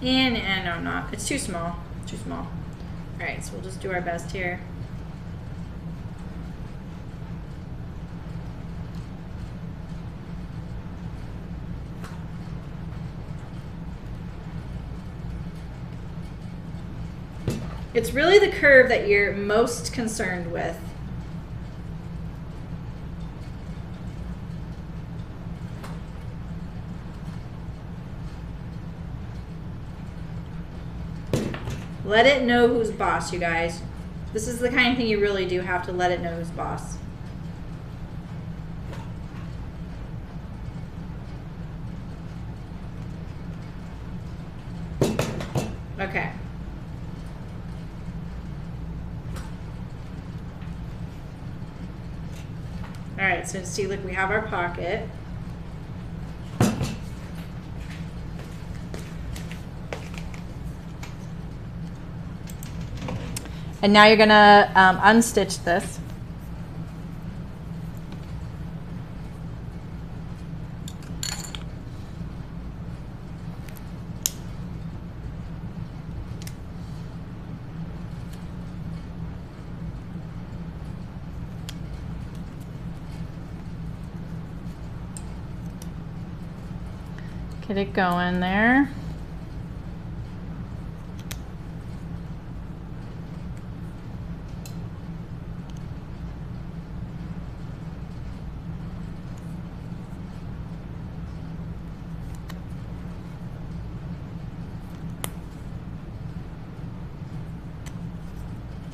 And no, I'm not. It's too small. Too small. All right, so we'll just do our best here. It's really the curve that you're most concerned with. Let it know who's boss, you guys. This is the kind of thing you really do have to let it know who's boss. Okay. All right, so see, look, we have our pocket. And now you're gonna unstitch this. Get it going there.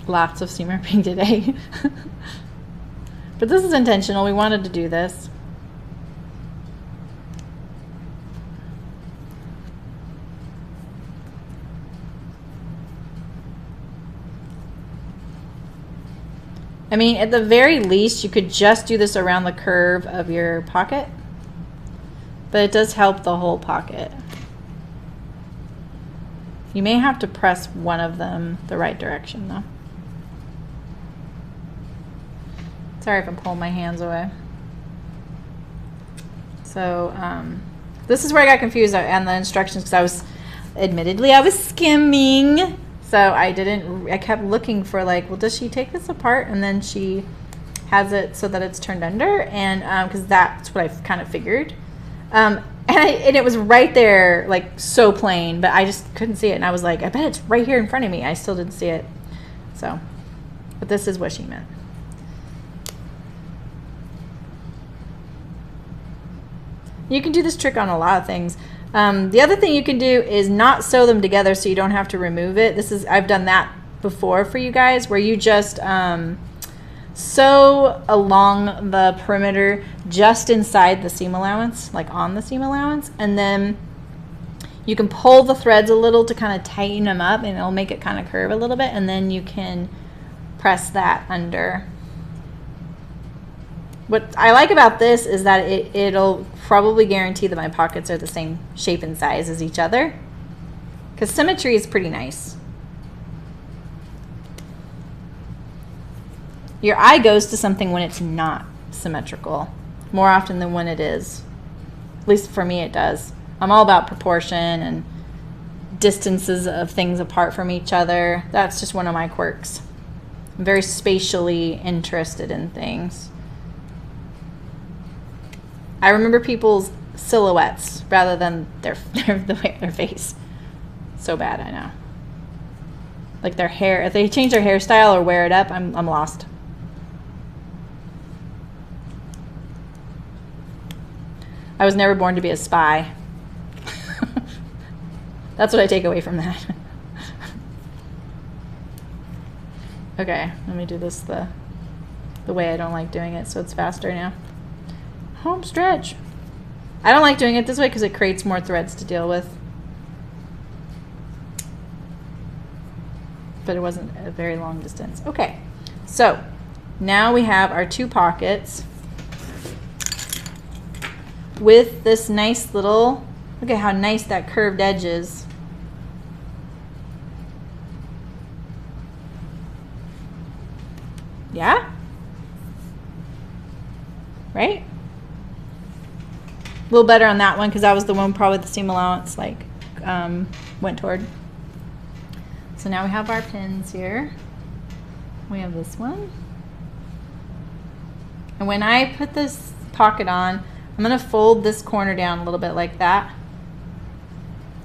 Lots of seam ripping today. But this is intentional. We wanted to do this. I mean, at the very least, you could just do this around the curve of your pocket, but it does help the whole pocket. You may have to press one of them the right direction though. Sorry if I'm pulling my hands away. So this is where I got confused on the instructions, because admittedly I was skimming. So I kept looking for like, well, does she take this apart and then she has it so that it's turned under? And because that's what I kind of figured. And it was right there, like so plain, but I just couldn't see it. And I was like, I bet it's right here in front of me. I still didn't see it. So, but this is what she meant. You can do this trick on a lot of things. The other thing you can do is not sew them together so you don't have to remove it. I've done that before for you guys, where you just sew along the perimeter just inside the seam allowance, like on the seam allowance, and then you can pull the threads a little to kind of tighten them up, and it'll make it kind of curve a little bit, and then you can press that under. What I like about this is that it'll probably guarantee that my pockets are the same shape and size as each other, because symmetry is pretty nice. Your eye goes to something when it's not symmetrical more often than when it is. At least for me it does. I'm all about proportion and distances of things apart from each other. That's just one of my quirks. I'm very spatially interested in things. I remember people's silhouettes rather than the way their face. So bad, I know. Like their hair, if they change their hairstyle or wear it up, I'm lost. I was never born to be a spy. That's what I take away from that. Okay, let me do this the way I don't like doing it, so it's faster now. Home stretch. I don't like doing it this way because it creates more threads to deal with. But it wasn't a very long distance. Okay, so now we have our two pockets with this nice little, look at how nice that curved edge is. Yeah? Right? A little better on that one because that was the one probably the seam allowance like went toward. So now we have our pins here. We have this one. And when I put this pocket on, I'm going to fold this corner down a little bit like that.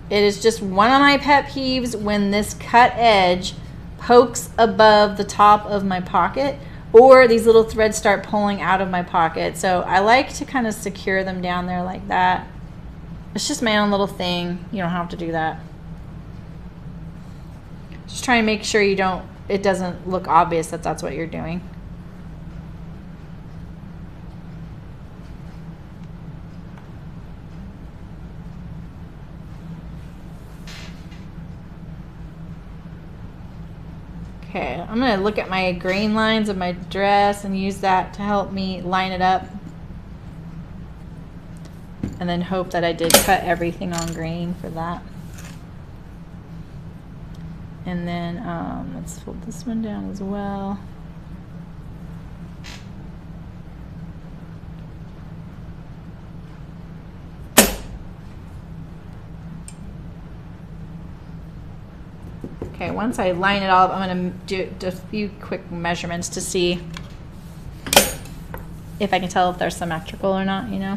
It is just one of my pet peeves when this cut edge pokes above the top of my pocket, or these little threads start pulling out of my pocket. So I like to kind of secure them down there like that. It's just my own little thing. You don't have to do that. Just try and make sure it doesn't look obvious that that's what you're doing. Okay, I'm going to look at my grain lines of my dress and use that to help me line it up. And then hope that I did cut everything on grain for that. And then let's fold this one down as well. Okay, once I line it all up, I'm going to do a few quick measurements to see if I can tell if they're symmetrical or not, you know.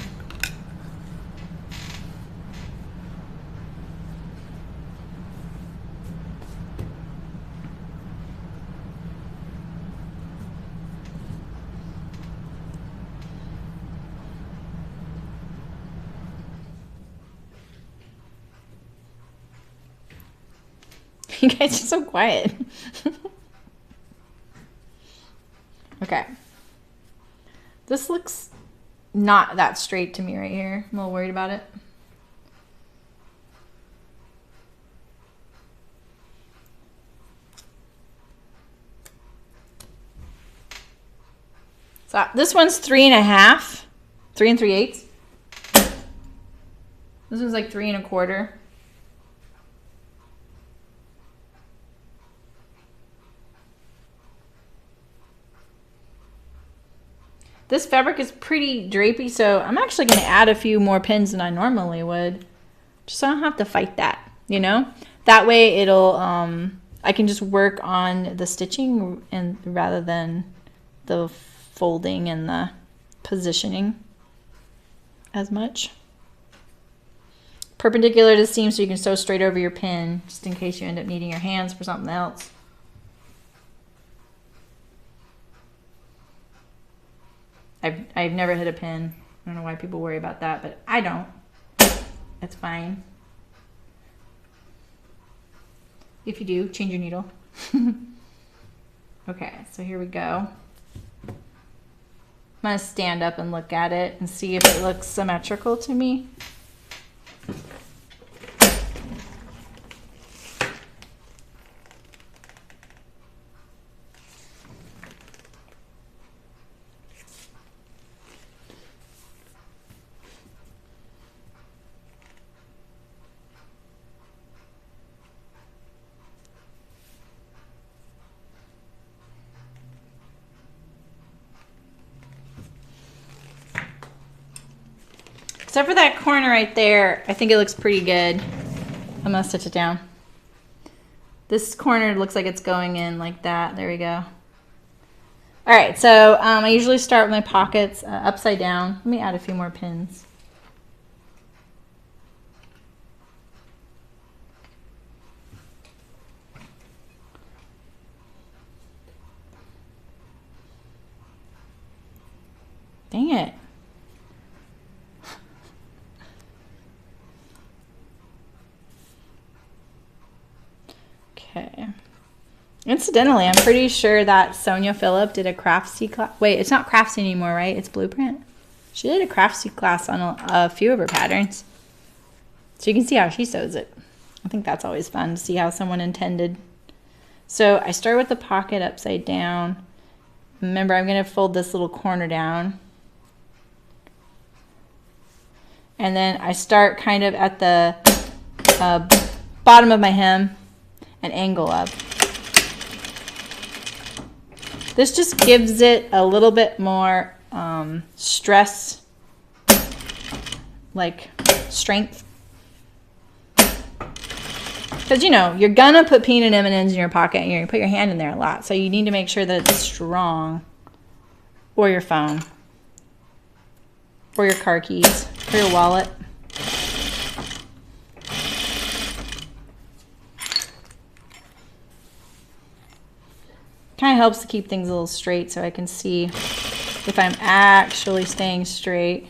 You guys are so quiet. Okay. This looks not that straight to me right here. I'm a little worried about it. So this one's 3.5, 3 3/8. This one's like 3 1/4. This fabric is pretty drapey, so I'm actually going to add a few more pins than I normally would, just so I don't have to fight that, you know? That way it'll, I can just work on the stitching and rather than the folding and the positioning as much. Perpendicular to the seam so you can sew straight over your pin, just in case you end up needing your hands for something else. I've never hit a pin. I don't know why people worry about that, but I don't. It's fine. If you do, change your needle. Okay, so here we go. I'm gonna stand up and look at it and see if it looks symmetrical to me. Except for that corner right there, I think it looks pretty good. I'm gonna stitch it down. This corner looks like it's going in like that. There we go. All right, so I usually start with my pockets upside down. Let me add a few more pins. Dang it. Okay. Incidentally, I'm pretty sure that Sonia Phillip did a Craftsy class. Wait, it's not Craftsy anymore, right? It's Blueprint. She did a Craftsy class on a few of her patterns. So you can see how she sews it. I think that's always fun to see how someone intended. So I start with the pocket upside down. Remember, I'm going to fold this little corner down. And then I start kind of at the bottom of my hem and angle up. This just gives it a little bit more stress, like strength. Because, you know, you're gonna put peanut M&Ms in your pocket and you're gonna put your hand in there a lot. So you need to make sure that it's strong. Or your phone. Or your car keys. Or your wallet. Kind of helps to keep things a little straight so I can see if I'm actually staying straight.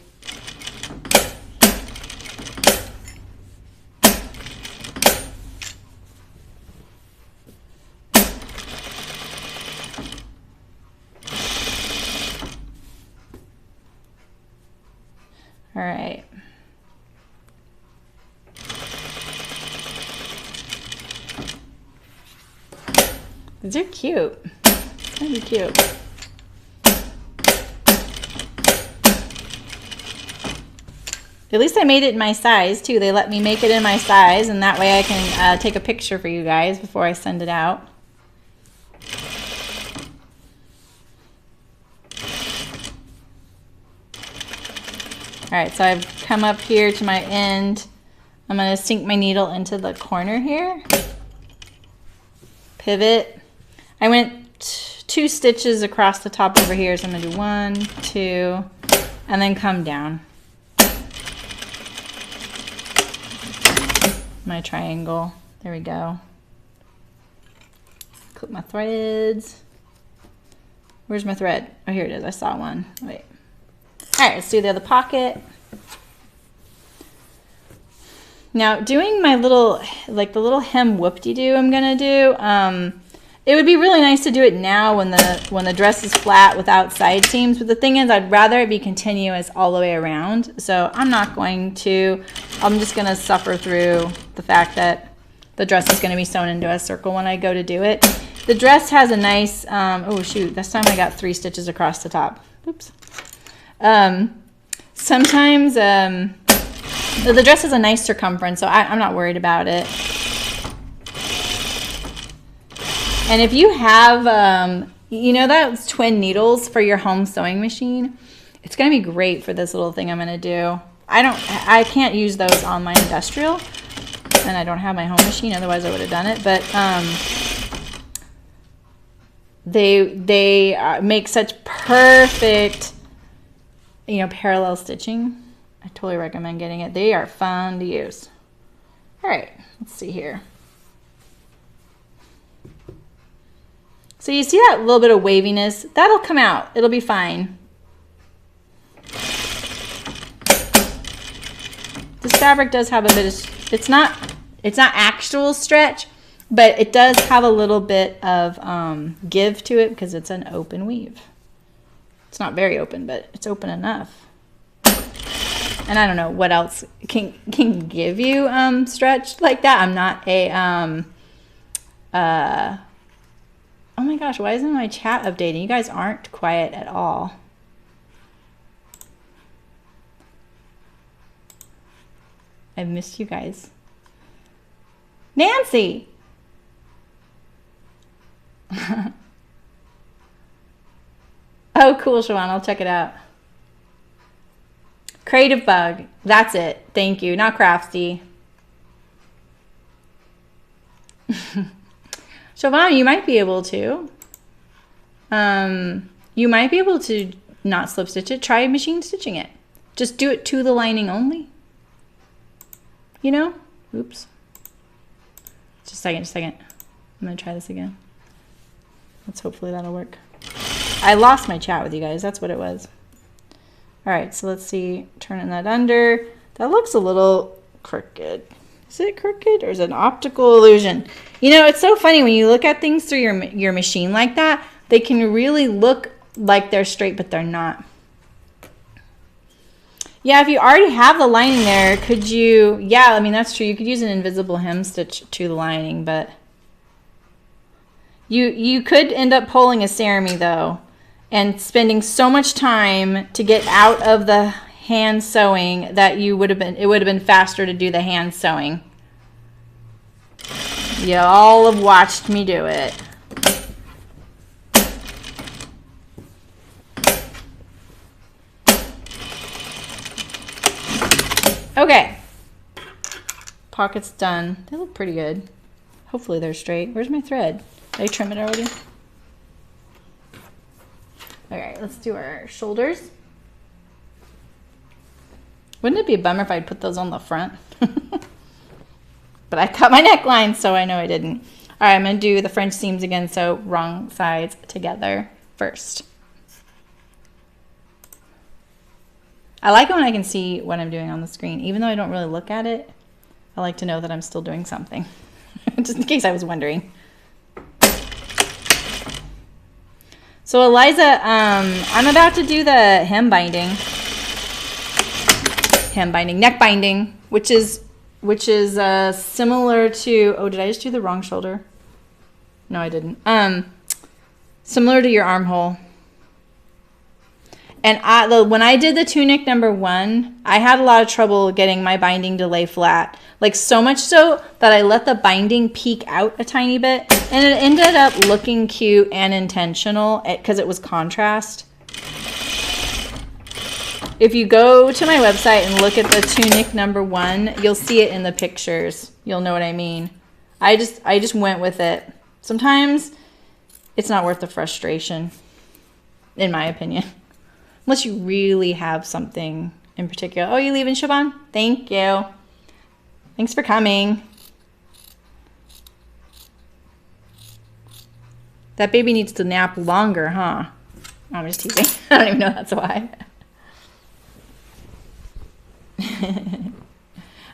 All right. These are cute. It's gonna be cute. At least I made it in my size too. They let me make it in my size, and that way I can take a picture for you guys before I send it out. All right, so I've come up here to my end. I'm gonna sink my needle into the corner here. Pivot. I went 2 stitches across the top over here, so I'm gonna do 1, 2, and then come down. My triangle. There we go. Clip my threads. Where's my thread? Oh, here it is. I saw one. Wait. All right, let's do the other pocket. Now, doing my little, like the little hem whoop-de-doo I'm gonna do, it would be really nice to do it now when the dress is flat without side seams, but the thing is I'd rather it be continuous all the way around, so I'm not going to. I'm just gonna suffer through the fact that the dress is gonna be sewn into a circle when I go to do it. The dress has a nice, oh shoot, this time I got 3 stitches across the top. Oops. Sometimes the dress has a nice circumference, so I'm not worried about it. And if you have, you know, those twin needles for your home sewing machine, it's going to be great for this little thing I'm going to do. I can't use those on my industrial, and I don't have my home machine, otherwise I would have done it, but they make such perfect, you know, parallel stitching. I totally recommend getting it. They are fun to use. All right, let's see here. So you see that little bit of waviness? That'll come out. It'll be fine. This fabric does have a bit of, it's not actual stretch, but it does have a little bit of give to it because it's an open weave. It's not very open, but it's open enough. And I don't know what else can give you stretch like that. I'm not a oh my gosh, why isn't my chat updating? You guys aren't quiet at all. I've missed you guys. Nancy! Oh, cool, Siobhan. I'll check it out. Creative Bug. That's it. Thank you. Not Craftsy. Siobhan, you might be able to. You might be able to not slip stitch it. Try machine stitching it. Just do it to the lining only. You know? Oops. Just a second, just a second. I'm going to try this again. Hopefully that'll work. I lost my chat with you guys. That's what it was. All right, so let's see. Turning that under. That looks a little crooked. Is it crooked or is it an optical illusion? You know, it's so funny when you look at things through your machine like that. They can really look like they're straight, but they're not. Yeah, if you already have the lining there, could you... Yeah, I mean, that's true. You could use an invisible hem stitch to the lining, but... You could end up pulling a cerami, though, and spending so much time to get out of the hand sewing that it would have been faster to do the hand sewing. You all have watched me do it. Okay. Pockets done. They look pretty good. Hopefully they're straight. Where's my thread? Did I trim it already? All right, let's do our shoulders. Wouldn't it be a bummer if I'd put those on the front? But I cut my neckline, so I know I didn't. All right, I'm going to do the French seams again, so wrong sides together first. I like it when I can see what I'm doing on the screen. Even though I don't really look at it, I like to know that I'm still doing something. Just in case I was wondering. So Aliza, I'm about to do the neck binding, which is similar to, oh, did I just do the wrong shoulder? No, I didn't. Similar to your armhole. And when I did the tunic number 1, I had a lot of trouble getting my binding to lay flat. Like so much so that I let the binding peek out a tiny bit. And it ended up looking cute and intentional because it was contrast. If you go to my website and look at the tunic number 1, you'll see it in the pictures. You'll know what I mean. I just went with it. Sometimes it's not worth the frustration, in my opinion. Unless you really have something in particular. Oh, you leaving, Siobhan? Thank you. Thanks for coming. That baby needs to nap longer, huh? I'm just teasing. I don't even know that's why.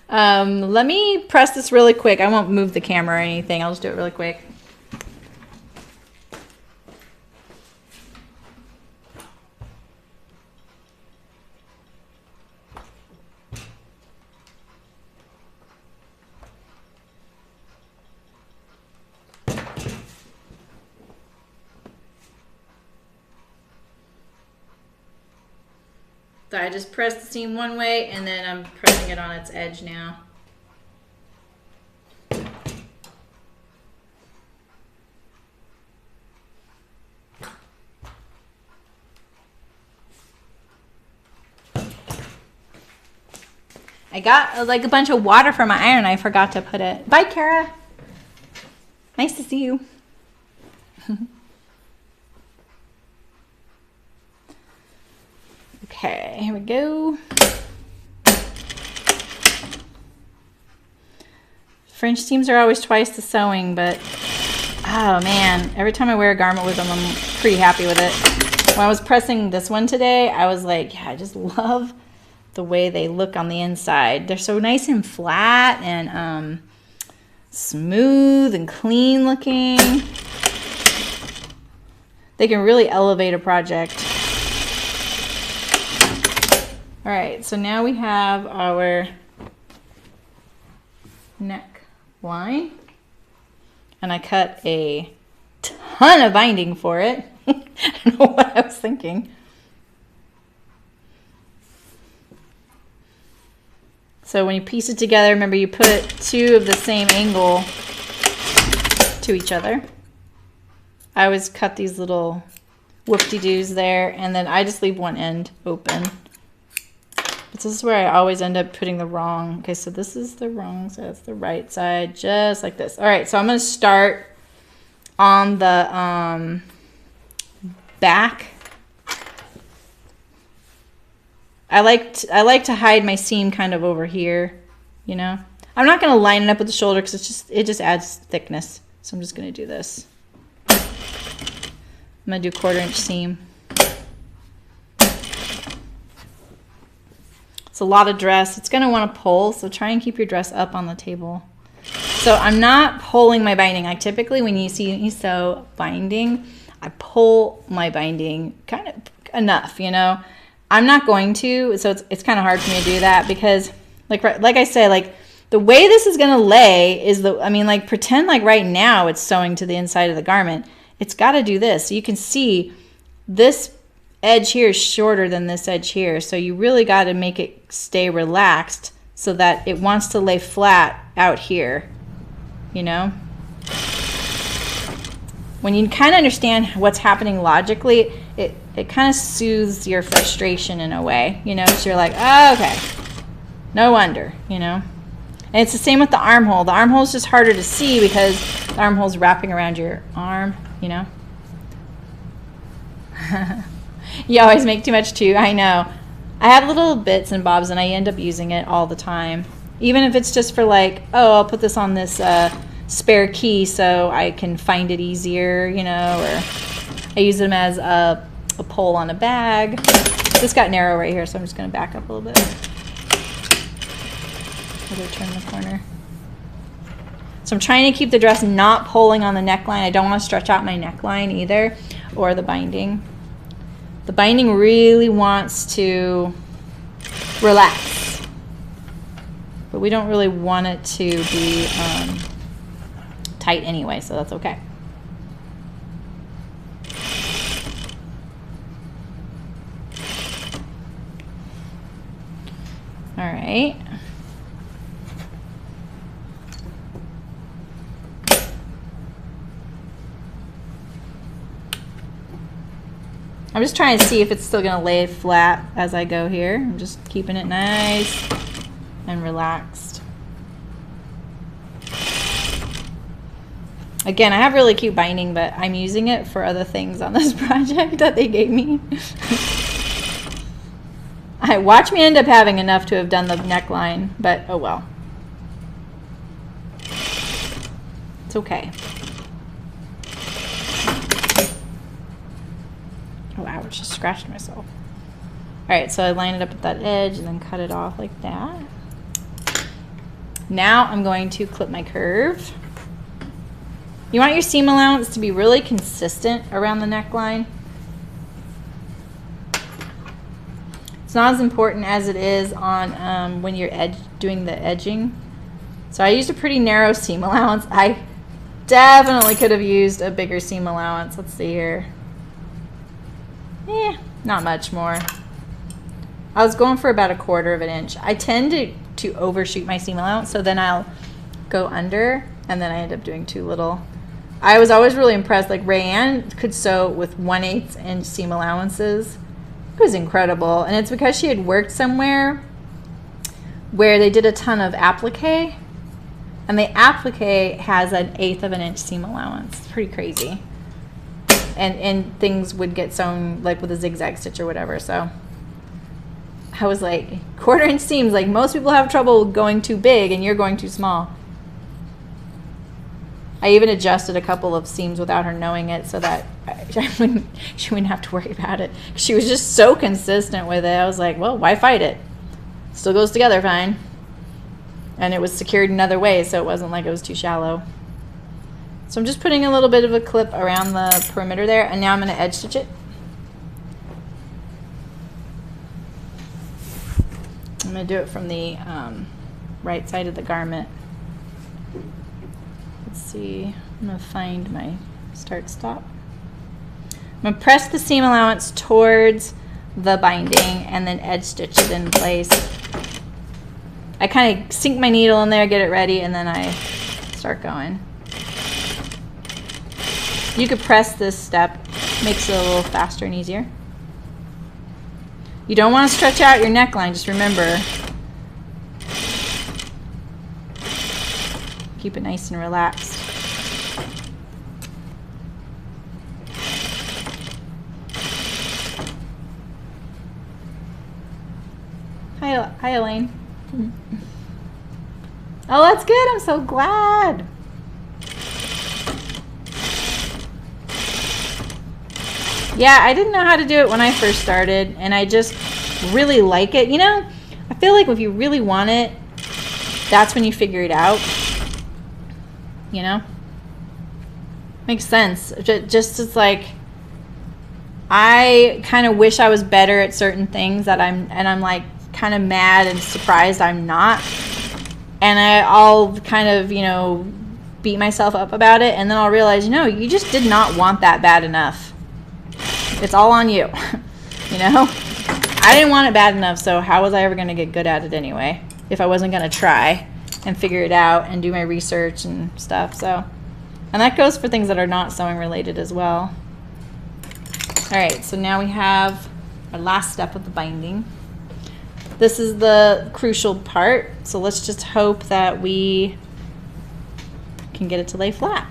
Let me press this really quick. I won't move the camera or anything. I'll just do it really quick. So I just press the seam one way and then I'm pressing it on its edge now. I got like a bunch of water for my iron. I forgot to put it. Bye, Kara. Nice to see you. Okay, here we go. Fringe seams are always twice the sewing, but oh man, every time I wear a garment with them, I'm pretty happy with it. When I was pressing this one today, I was like, yeah, I just love the way they look on the inside. They're so nice and flat and smooth and clean looking. They can really elevate a project. All right, so now we have our neck line, and I cut a ton of binding for it. I don't know what I was thinking. So when you piece it together, remember you put two of the same angle to each other. I always cut these little whoop-de-doos there, and then I just leave one end open. But this is where I always end up putting the wrong. Okay, so this is the wrong side, that's the right side, just like this. All right, so I'm gonna start on the back. I like to hide my seam kind of over here, you know. I'm not gonna line it up with the shoulder because it just adds thickness. So I'm just gonna do this. I'm gonna do 1/4 inch seam. It's a lot of dress. It's gonna want to pull, so try and keep your dress up on the table. So I'm not pulling my binding. Like typically when you see me sew binding, I pull my binding kind of enough, you know. I'm not going to, so it's kind of hard for me to do that because like I said, like the way this is gonna lay is like pretend like right now it's sewing to the inside of the garment. It's got to do this. So you can see this edge here is shorter than this edge here. So you really got to make it stay relaxed so that it wants to lay flat out here, you know? When you kind of understand what's happening logically, it kind of soothes your frustration in a way, you know? So you're like, oh, okay, no wonder, you know? And it's the same with the armhole. The armhole is just harder to see because the armhole's wrapping around your arm, you know? You always make too much too, I know. I have little bits and bobs and I end up using it all the time. Even if it's just for like, oh, I'll put this on this spare key so I can find it easier, you know, or I use them as a pole on a bag. This got narrow right here, so I'm just gonna back up a little bit. I'll go turn the corner. So I'm trying to keep the dress not pulling on the neckline. I don't want to stretch out my neckline either, or the binding. The binding really wants to relax, but we don't really want it to be tight anyway, so that's okay. All right. I'm just trying to see if it's still going to lay flat as I go here. I'm just keeping it nice and relaxed. Again, I have really cute binding, but I'm using it for other things on this project that they gave me. Watch me end up having enough to have done the neckline, but oh well. It's okay. Oh, ouch, just scratched myself. All right, so I line it up at that edge and then cut it off like that. Now I'm going to clip my curve. You want your seam allowance to be really consistent around the neckline. It's not as important as it is on when you're doing the edging. So I used a pretty narrow seam allowance. I definitely could have used a bigger seam allowance. Let's see here. Not much more. I was going for about 1/4 of an inch. I tend to overshoot my seam allowance, so then I'll go under, and then I end up doing too little. I was always really impressed. Like Rayanne could sew with 1/8 inch seam allowances. It was incredible, and it's because she had worked somewhere where they did a ton of applique, and the applique has 1/8 of an inch seam allowance. It's pretty crazy. And things would get sewn like with a zigzag stitch or whatever. So I was like, 1/4 inch seams, like most people have trouble going too big and you're going too small. I even adjusted a couple of seams without her knowing it so that she wouldn't have to worry about it. She was just so consistent with it. I was like, well, why fight it? Still goes together fine. And it was secured in other ways, so it wasn't like it was too shallow. So I'm just putting a little bit of a clip around the perimeter there, and now I'm going to edge stitch it. I'm going to do it from the right side of the garment. Let's see, I'm going to find my start stop. I'm going to press the seam allowance towards the binding and then edge stitch it in place. I kind of sink my needle in there, get it ready, and then I start going. You could press this step, makes it a little faster and easier. You don't want to stretch out your neckline, just remember. Keep it nice and relaxed. Hi Elaine. Oh, that's good. I'm so glad. Yeah, I didn't know how to do it when I first started, and I just really like it. You know, I feel like if you really want it, that's when you figure it out. You know? Makes sense. Just it's like, I kind of wish I was better at certain things that I'm like kind of mad and surprised I'm not. And I'll kind of, you know, beat myself up about it, and then I'll realize, no, you just did not want that bad enough. It's all on you. You know? I didn't want it bad enough, so how was I ever going to get good at it anyway if I wasn't going to try and figure it out and do my research and stuff? So, and that goes for things that are not sewing related as well. All right, so now we have our last step of the binding. This is the crucial part, so let's just hope that we can get it to lay flat.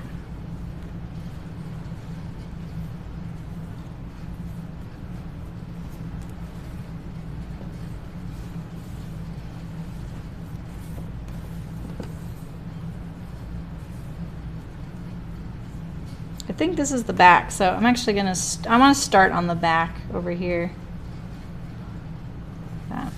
I think this is the back, so I'm actually gonna I want to start on the back over here. That.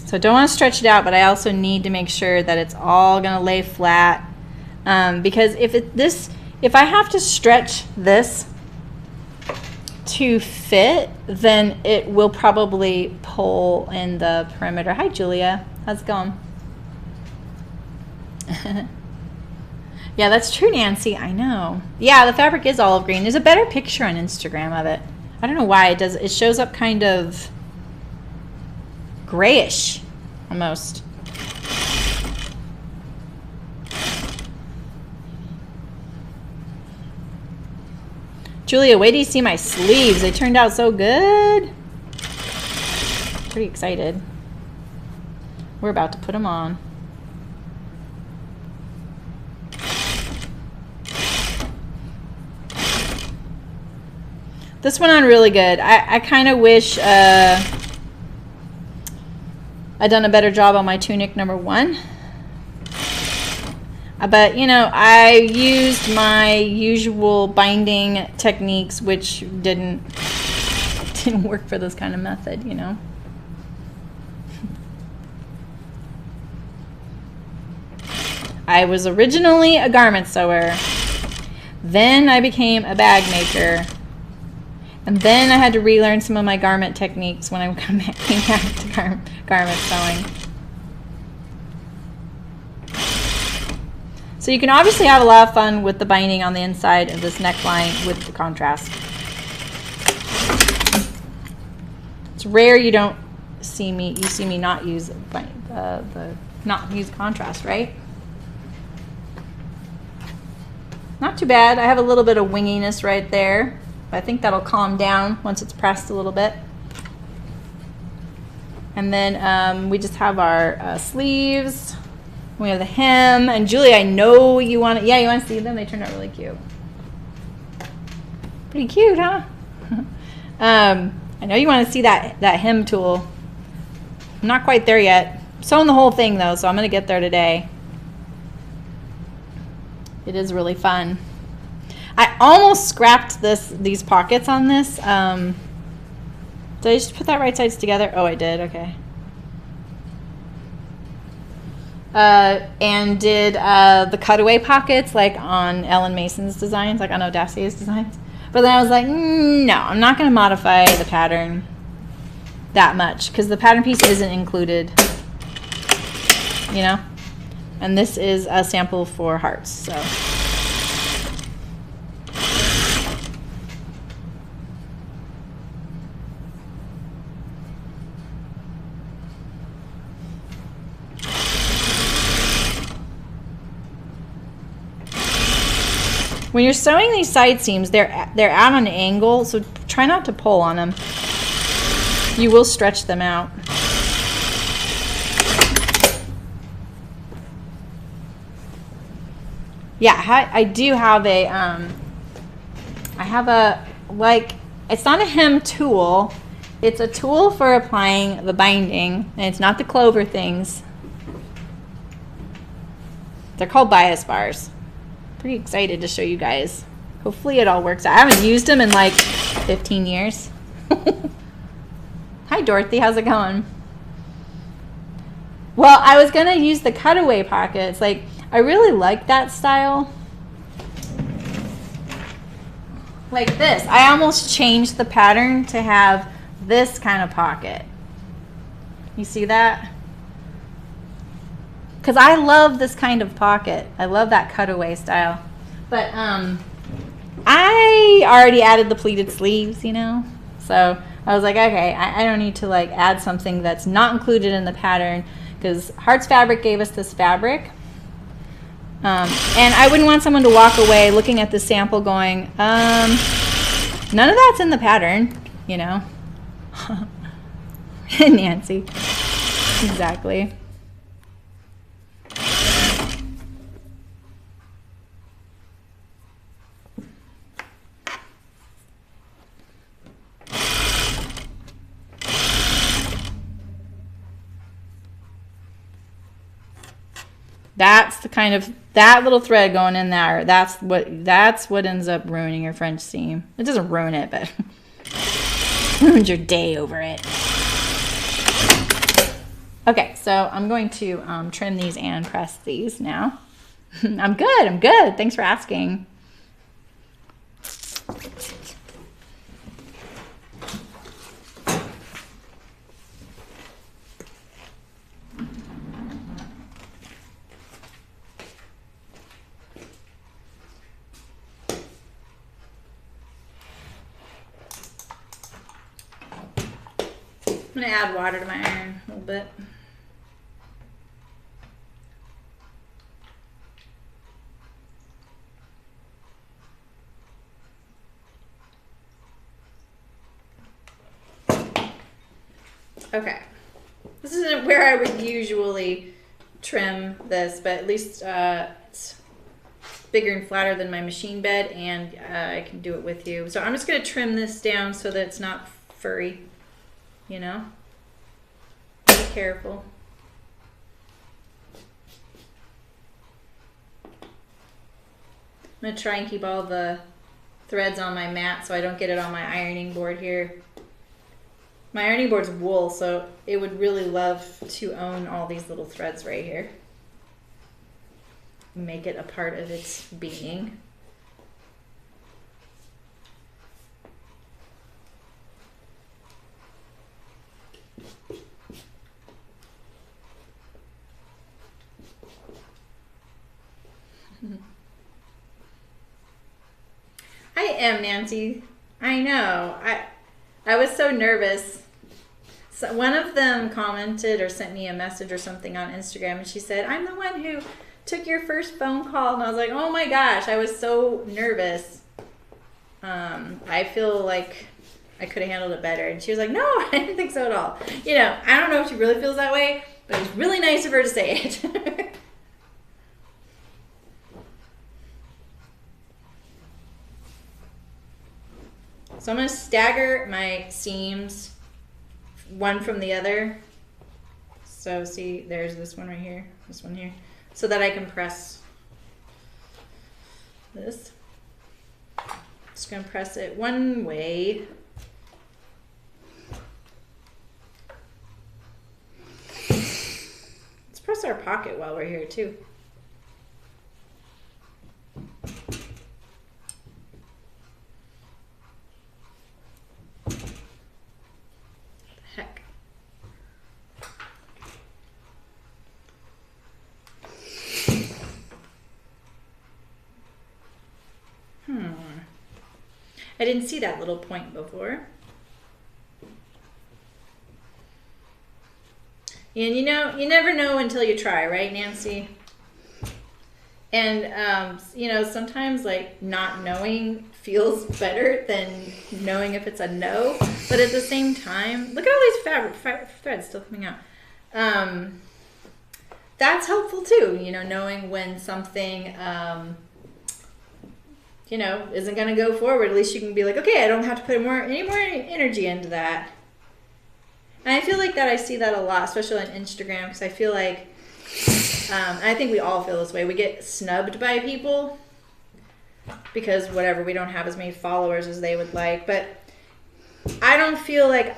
So I don't want to stretch it out, but I also need to make sure that it's all gonna lay flat, because if I have to stretch this to fit, then it will probably pull in the perimeter. Hi Julia, how's it going? Yeah, that's true, Nancy. I know. Yeah, the fabric is olive green. There's a better picture on Instagram of it. I don't know why it does. It shows up kind of grayish almost. Julia, wait till you see my sleeves. They turned out so good. Pretty excited. We're about to put them on. This went on really good. I kind of wish I'd done a better job on my tunic number 1. But, you know, I used my usual binding techniques, which didn't work for this kind of method, you know. I was originally a garment sewer. Then I became a bag maker. And then I had to relearn some of my garment techniques when I came back to garment sewing. So you can obviously have a lot of fun with the binding on the inside of this neckline with the contrast. It's rare you don't see me, not use not use contrast, right? Not too bad. I have a little bit of winginess right there. I think that'll calm down once it's pressed a little bit. And then we just have our sleeves. We have the hem. And Julie, I know you want to, you want to see them? They turned out really cute. Pretty cute, huh? I know you want to see that hem tool. I'm not quite there yet. I'm sewing the whole thing though, so I'm going to get there today. It is really fun. I almost scrapped these pockets on this. Did I just put that right sides together? Oh, I did. Okay. And did the cutaway pockets like on Ellen Mason's designs, like on Audacio's designs. But then I was like, no, I'm not going to modify the pattern that much because the pattern piece isn't included, you know? And this is a sample for hearts, so. When you're sewing these side seams, they're out on an angle, so try not to pull on them. You will stretch them out. Yeah, I do have a, I have a, like, it's not a hem tool. It's a tool for applying the binding, and it's not the clover things. They're called bias bars. Pretty excited to show you guys. Hopefully it all works out. I haven't used them in like 15 years. Hi Dorothy, how's it going? Well, I was gonna use the cutaway pockets. Like, I really like that style. Like this. I almost changed the pattern to have this kind of pocket. You see that? Because I love this kind of pocket. I love that cutaway style. But I already added the pleated sleeves, you know? So I was like, okay, I don't need to like add something that's not included in the pattern because Hart's Fabric gave us this fabric. And I wouldn't want someone to walk away looking at the sample going, none of that's in the pattern, you know? Nancy. Exactly. That's the kind of, that little thread going in there, that's what ends up ruining your French seam. It doesn't ruin it, but ruins your day over it. Okay, so I'm going to trim these and press these now. I'm good. Thanks for asking. I'm going to add water to my iron a little bit. Okay. This isn't where I would usually trim this, but at least it's bigger and flatter than my machine bed, and I can do it with you. So I'm just going to trim this down so that it's not furry. You know, be careful. I'm going to try and keep all the threads on my mat so I don't get it on my ironing board here. My ironing board's wool, so it would really love to own all these little threads right here. Make it a part of its being. I am, Nancy. I know. I was so nervous. So one of them commented or sent me a message or something on Instagram, and she said, "I'm the one who took your first phone call." And I was like, "Oh my gosh, I was so nervous." I feel like I could have handled it better. And she was like, "No, I didn't think so at all." You know, I don't know if she really feels that way, but it was really nice of her to say it. So I'm going to stagger my seams one from the other. So see, there's this one right here, this one here, so that I can press this. Just going to press it one way. Let's press our pocket while we're here too. Heck. I didn't see that little point before. And you know, you never know until you try, right, Nancy? And, you know, sometimes like not knowing feels better than knowing if it's a no. But at the same time, look at all these threads still coming out. That's helpful too, you know, knowing when something, you know, isn't going to go forward. At least you can be like, okay, I don't have to put any more energy into that. And I feel like that I see that a lot, especially on Instagram, because I feel like, I think we all feel this way. We get snubbed by people because whatever, we don't have as many followers as they would like. But I don't feel like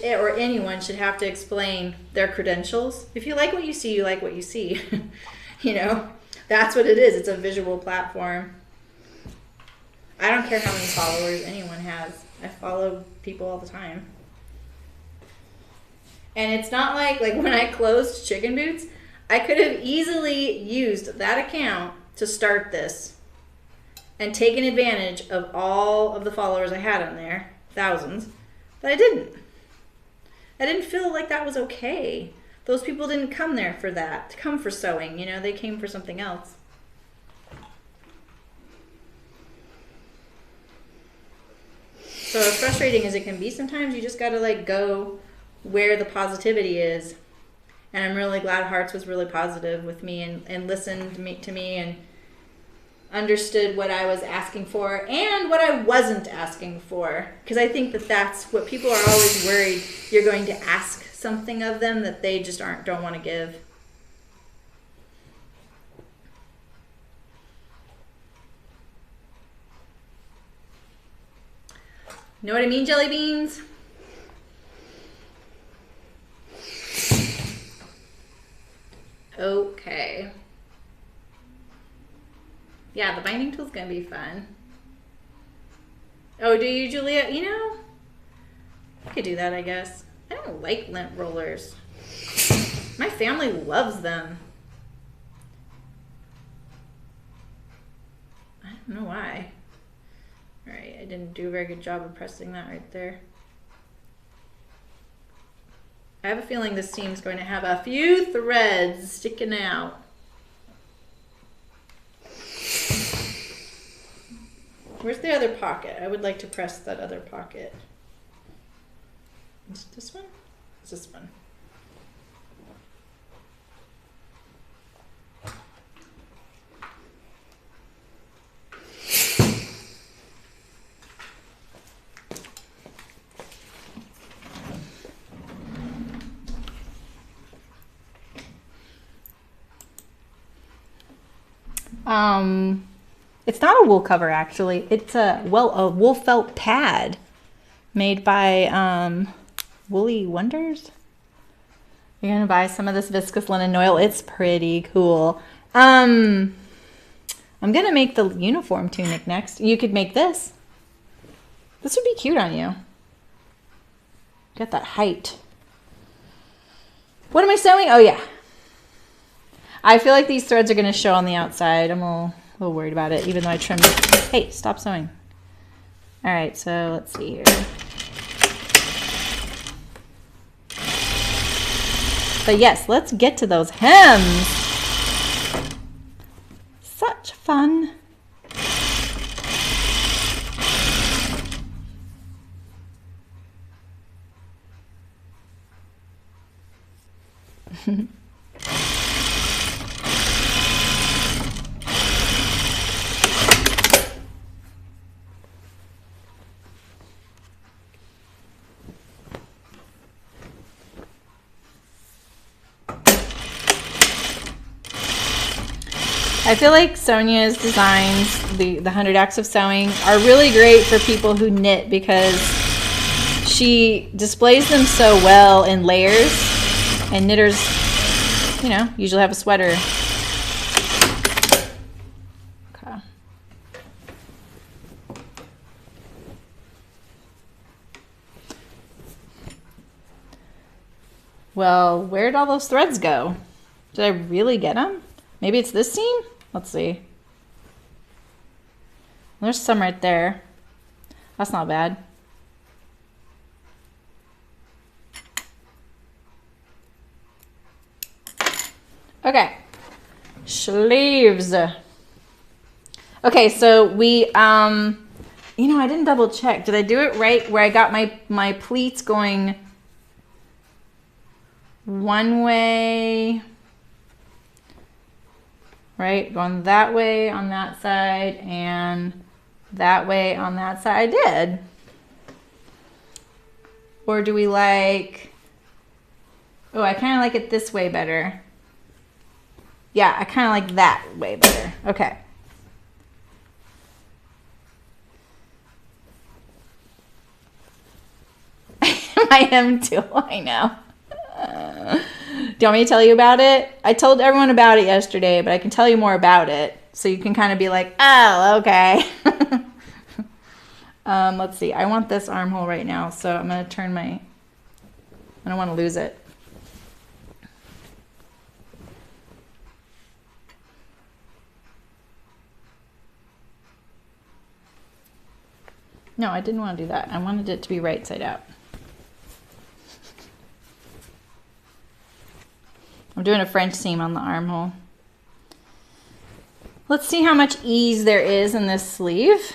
or anyone should have to explain their credentials. If you like what you see, you like what you see. You know, that's what it is. It's a visual platform. I don't care how many followers anyone has. I follow people all the time. And it's not like when I closed Chicken Boots, I could have easily used that account to start this and taken advantage of all of the followers I had on there, thousands, but I didn't. I didn't feel like that was okay. Those people didn't come there for that, to come for sewing, you know, they came for something else. So as frustrating as it can be sometimes, you just gotta like go where the positivity is. And I'm really glad Hart's was really positive with me and listened to me and understood what I was asking for and what I wasn't asking for. Because I think that that's what people are always worried. You're going to ask something of them that they just don't want to give. Know what I mean, jelly beans? Okay. Yeah, the binding tool's gonna be fun. Oh, do you, Julia? You know, I could do that, I guess. I don't like lint rollers. My family loves them. I don't know why. All right, I didn't do a very good job of pressing that right there. I have a feeling this seam's going to have a few threads sticking out. Where's the other pocket? I would like to press that other pocket. Is it this one? It's this one. It's not a wool cover actually. It's a wool felt pad made by Woolly Wonders. You're gonna buy some of this viscose linen noil. It's pretty cool. I'm gonna make the uniform tunic next. You could make this. This would be cute on you. Got that height. What am I sewing? Oh yeah. I feel like these threads are going to show on the outside. I'm a little worried about it, even though I trimmed it. Hey, stop sewing. All right, so let's see here. But yes, let's get to those hems. Such fun. I feel like Sonia's designs, the 100 Acts of Sewing, are really great for people who knit because she displays them so well in layers, and knitters, you know, usually have a sweater. Okay. Well, where'd all those threads go? Did I really get them? Maybe it's this seam? Let's see. There's some right there. That's not bad. Okay. Sleeves. Okay, so we, you know, I didn't double check. Did I do it right where I got my pleats going one way? Right, going that way on that side and that way on that side. I did. Or do we like, oh, I kind of like it this way better. Yeah, I kind of like that way better. Okay. I am too, I know. Do you want me to tell you about it? I told everyone about it yesterday, but I can tell you more about it. So you can kind of be like, oh, okay. Let's see. I want this armhole right now, so I'm going to turn my, I don't want to lose it. No, I didn't want to do that. I wanted it to be right side out. I'm doing a French seam on the armhole. Let's see how much ease there is in this sleeve.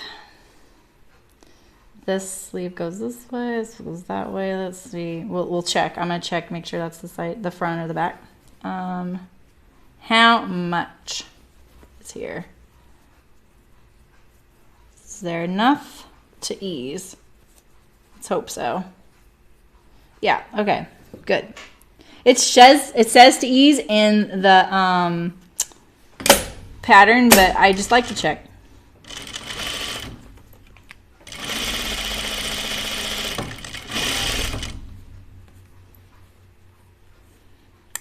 This sleeve goes this way, this goes that way. Let's see. We'll check. I'm gonna check, make sure that's the side, the front or the back. How much is here? Is there enough to ease? Let's hope so. Yeah. Okay. Good. It says to ease in the pattern, but I just like to check.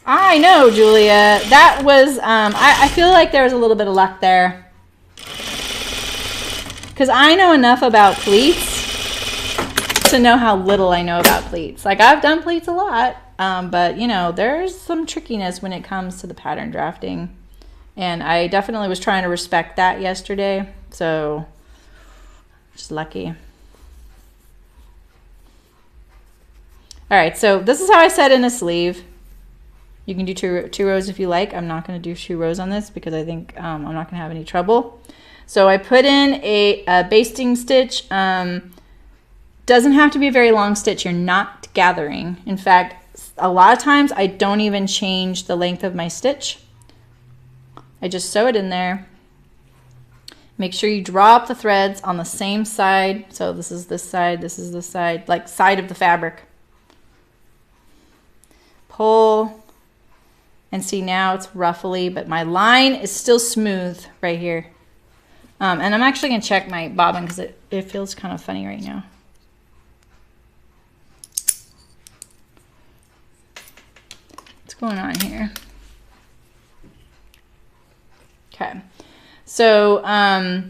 I know, Julia. That was, I feel like there was a little bit of luck there. Because I know enough about pleats to know how little I know about pleats. Like, I've done pleats a lot. But, you know, there's some trickiness when it comes to the pattern drafting. And I definitely was trying to respect that yesterday. So, just lucky. All right, so this is how I set in a sleeve. You can do two rows if you like. I'm not going to do 2 rows on this because I think I'm not going to have any trouble. So I put in a basting stitch. Doesn't have to be a very long stitch. You're not gathering. In fact, a lot of times I don't even change the length of my stitch. I just sew it in there. Make sure you draw up the threads on the same side. So this is this side, this is this side, like side of the fabric. Pull, and see now it's ruffly, but my line is still smooth right here. And I'm actually gonna check my bobbin because it feels kind of funny right now. Going on here. Okay, so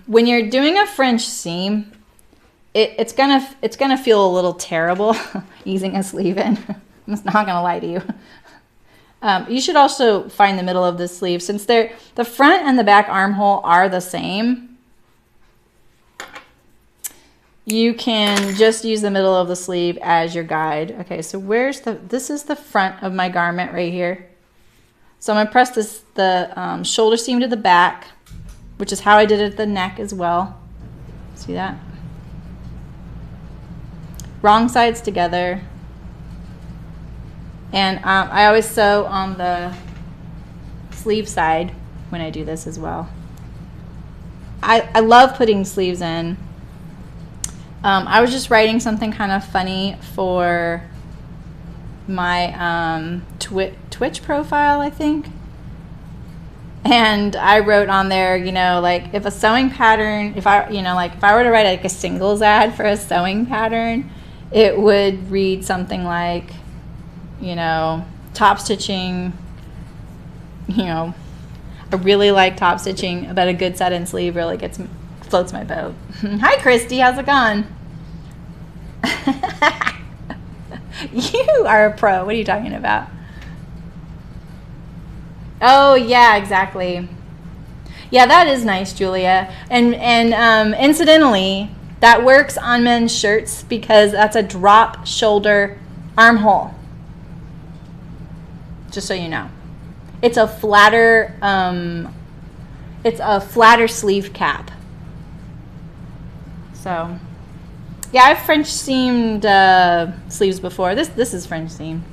when you're doing a French seam, it's gonna feel a little terrible easing a sleeve in. I'm just not gonna lie to you. You should also find the middle of the sleeve. Since the front and the back armhole are the same, you can just use the middle of the sleeve as your guide. Okay, so this is the front of my garment right here. So I'm gonna press the shoulder seam to the back, which is how I did it at the neck as well. See that? Wrong sides together. And I always sew on the sleeve side when I do this as well. I love putting sleeves in. I was just writing something kind of funny for my Twitch profile, I think. And I wrote on there, you know, like if a sewing pattern, if I were to write like a singles ad for a sewing pattern, it would read something like, you know, top stitching, you know, I really like top stitching, but a good set-in sleeve really floats my boat. Hi, Christy, how's it going? You are a pro. What are you talking about? Oh, yeah, exactly. Yeah, that is nice, Julia. And incidentally, that works on men's shirts because that's a drop shoulder armhole. Just so you know, it's a flatter sleeve cap. So yeah, I've French seamed sleeves before. This is French seam.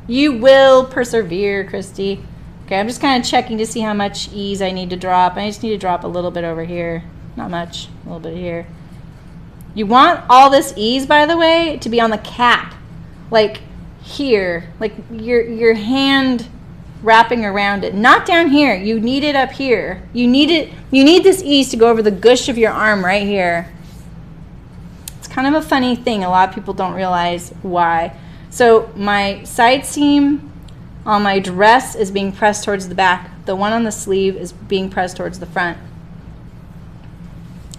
You will persevere, Christy. Okay, I'm just kind of checking to see how much ease I need to drop. I just need to drop a little bit over here, not much, a little bit here. You want all this ease, by the way, to be on the cap, like here, like your hand wrapping around it, not down here. You need it up here. You need this ease to go over the gush of your arm right here. It's kind of a funny thing. A lot of people don't realize why. So my side seam on my dress is being pressed towards the back. The one on the sleeve is being pressed towards the front.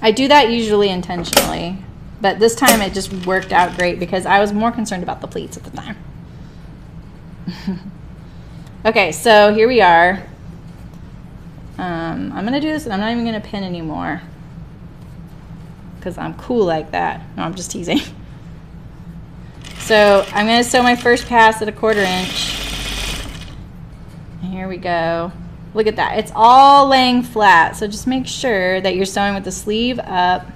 I do that usually intentionally, but this time it just worked out great because I was more concerned about the pleats at the time. Okay, so here we are. I'm going to do this and I'm not even going to pin anymore because I'm cool like that. No, I'm just teasing. So I'm going to sew my first pass at 1/4 inch. And here we go. Look at that. It's all laying flat. So just make sure that you're sewing with the sleeve up.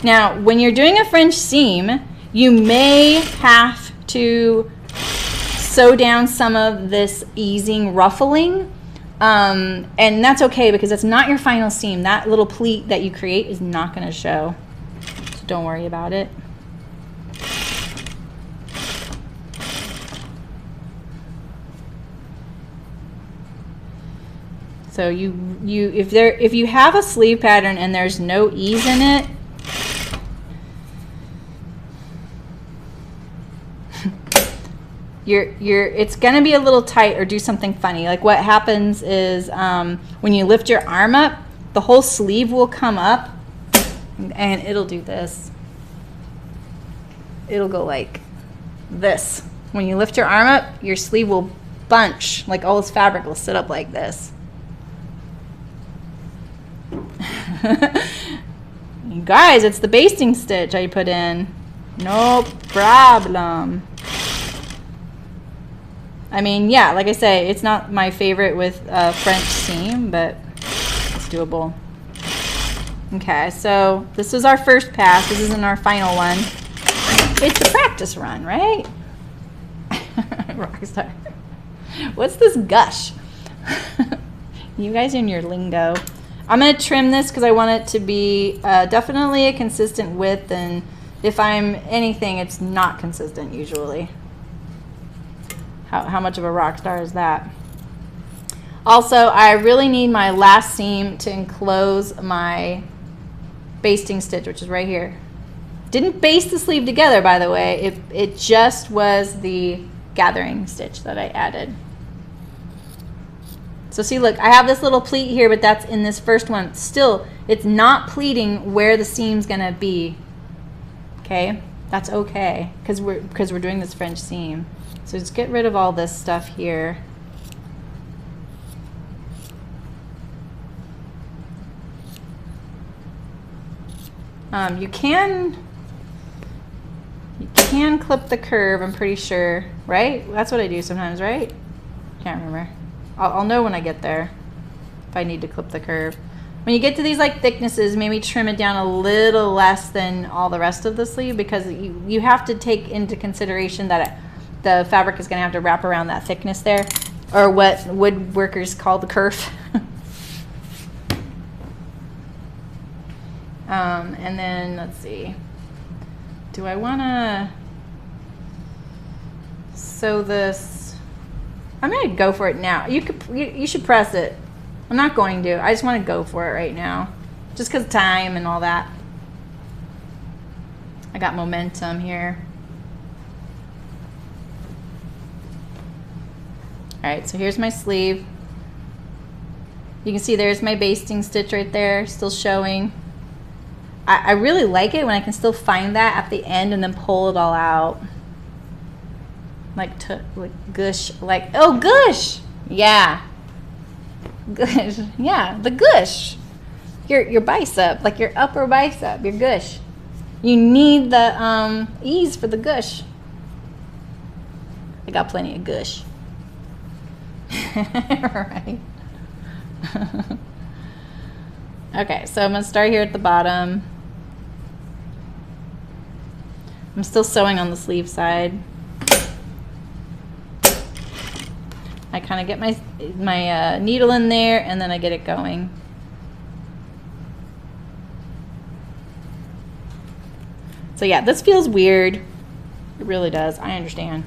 Now, when you're doing a French seam, you may have to sew down some of this easing ruffling. And that's okay because that's not your final seam. That little pleat that you create is not going to show. So don't worry about it. So if you have a sleeve pattern and there's no ease in it, it's gonna be a little tight or do something funny. Like what happens is when you lift your arm up, the whole sleeve will come up and it'll do this. It'll go like this. When you lift your arm up, your sleeve will bunch, like all this fabric will sit up like this. You guys, it's the basting stitch I put in. No problem. I mean, yeah, like I say, it's not my favorite with French seam, but it's doable. Okay, so this is our first pass. This isn't our final one. It's the practice run, right? Rockstar. What's this gush? You guys in your lingo. I'm going to trim this because I want it to be definitely a consistent width, and if I'm anything, it's not consistent usually. How much of a rock star is that? Also, I really need my last seam to enclose my basting stitch, which is right here. Didn't baste the sleeve together, by the way. It just was the gathering stitch that I added. So see, look, I have this little pleat here, but that's in this first one. Still, it's not pleating where the seam's gonna be. Okay, that's okay, because we're doing this French seam. So just get rid of all this stuff here. You can clip the curve, I'm pretty sure, right? That's what I do sometimes, right? Can't remember. I'll know when I get there if I need to clip the curve. When you get to these like thicknesses, maybe trim it down a little less than all the rest of the sleeve, because you have to take into consideration that the fabric is going to have to wrap around that thickness there, or what woodworkers call the kerf. And then let's see, do I want to sew this? I'm going to go for it now. You should press it. I'm not going to. I just want to go for it right now, just because of time and all that. I got momentum here. All right, so here's my sleeve. You can see there's my basting stitch right there, still showing. I really like it when I can still find that at the end and then pull it all out. Like gush, like, oh, gush. Yeah. Gush. Yeah, the gush. Your bicep, like your upper bicep, your gush. You need the ease for the gush. I got plenty of gush. Right. Okay, so I'm going to start here at the bottom. I'm still sewing on the sleeve side. I kind of get my needle in there, and then I get it going. So yeah, this feels weird. It really does. I understand.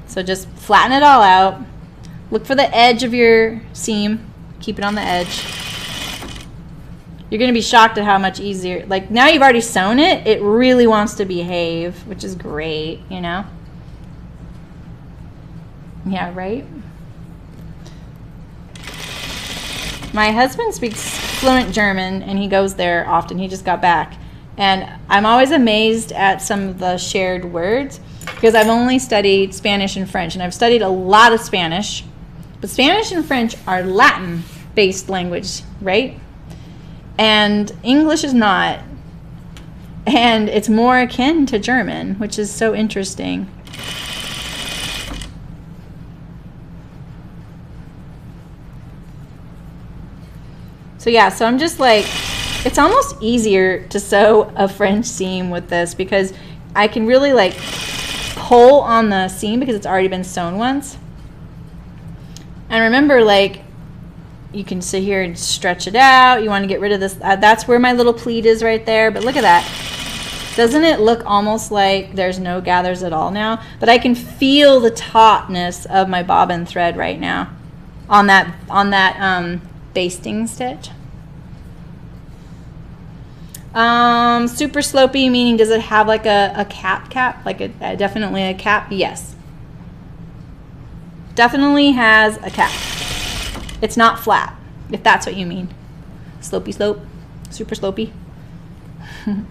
So just flatten it all out. Look for the edge of your seam. Keep it on the edge. You're going to be shocked at how much easier. Like, now you've already sewn it, it really wants to behave, which is great, you know? Yeah, right? My husband speaks fluent German, and he goes there often. He just got back. And I'm always amazed at some of the shared words, because I've only studied Spanish and French, and I've studied a lot of Spanish. But Spanish and French are Latin-based language, right? And English is not. And it's more akin to German, which is so interesting. So yeah, so I'm just like, it's almost easier to sew a French seam with this, because I can really like pull on the seam because it's already been sewn once. And remember, like, you can sit here and stretch it out. You want to get rid of this. That's where my little pleat is right there. But look at that. Doesn't it look almost like there's no gathers at all now? But I can feel the tautness of my bobbin thread right now on that basting stitch. Super slopey, meaning does it have like a cap? Like definitely a cap? Yes. Definitely has a cap. It's not flat, if that's what you mean. Slopey slope, super slopey. I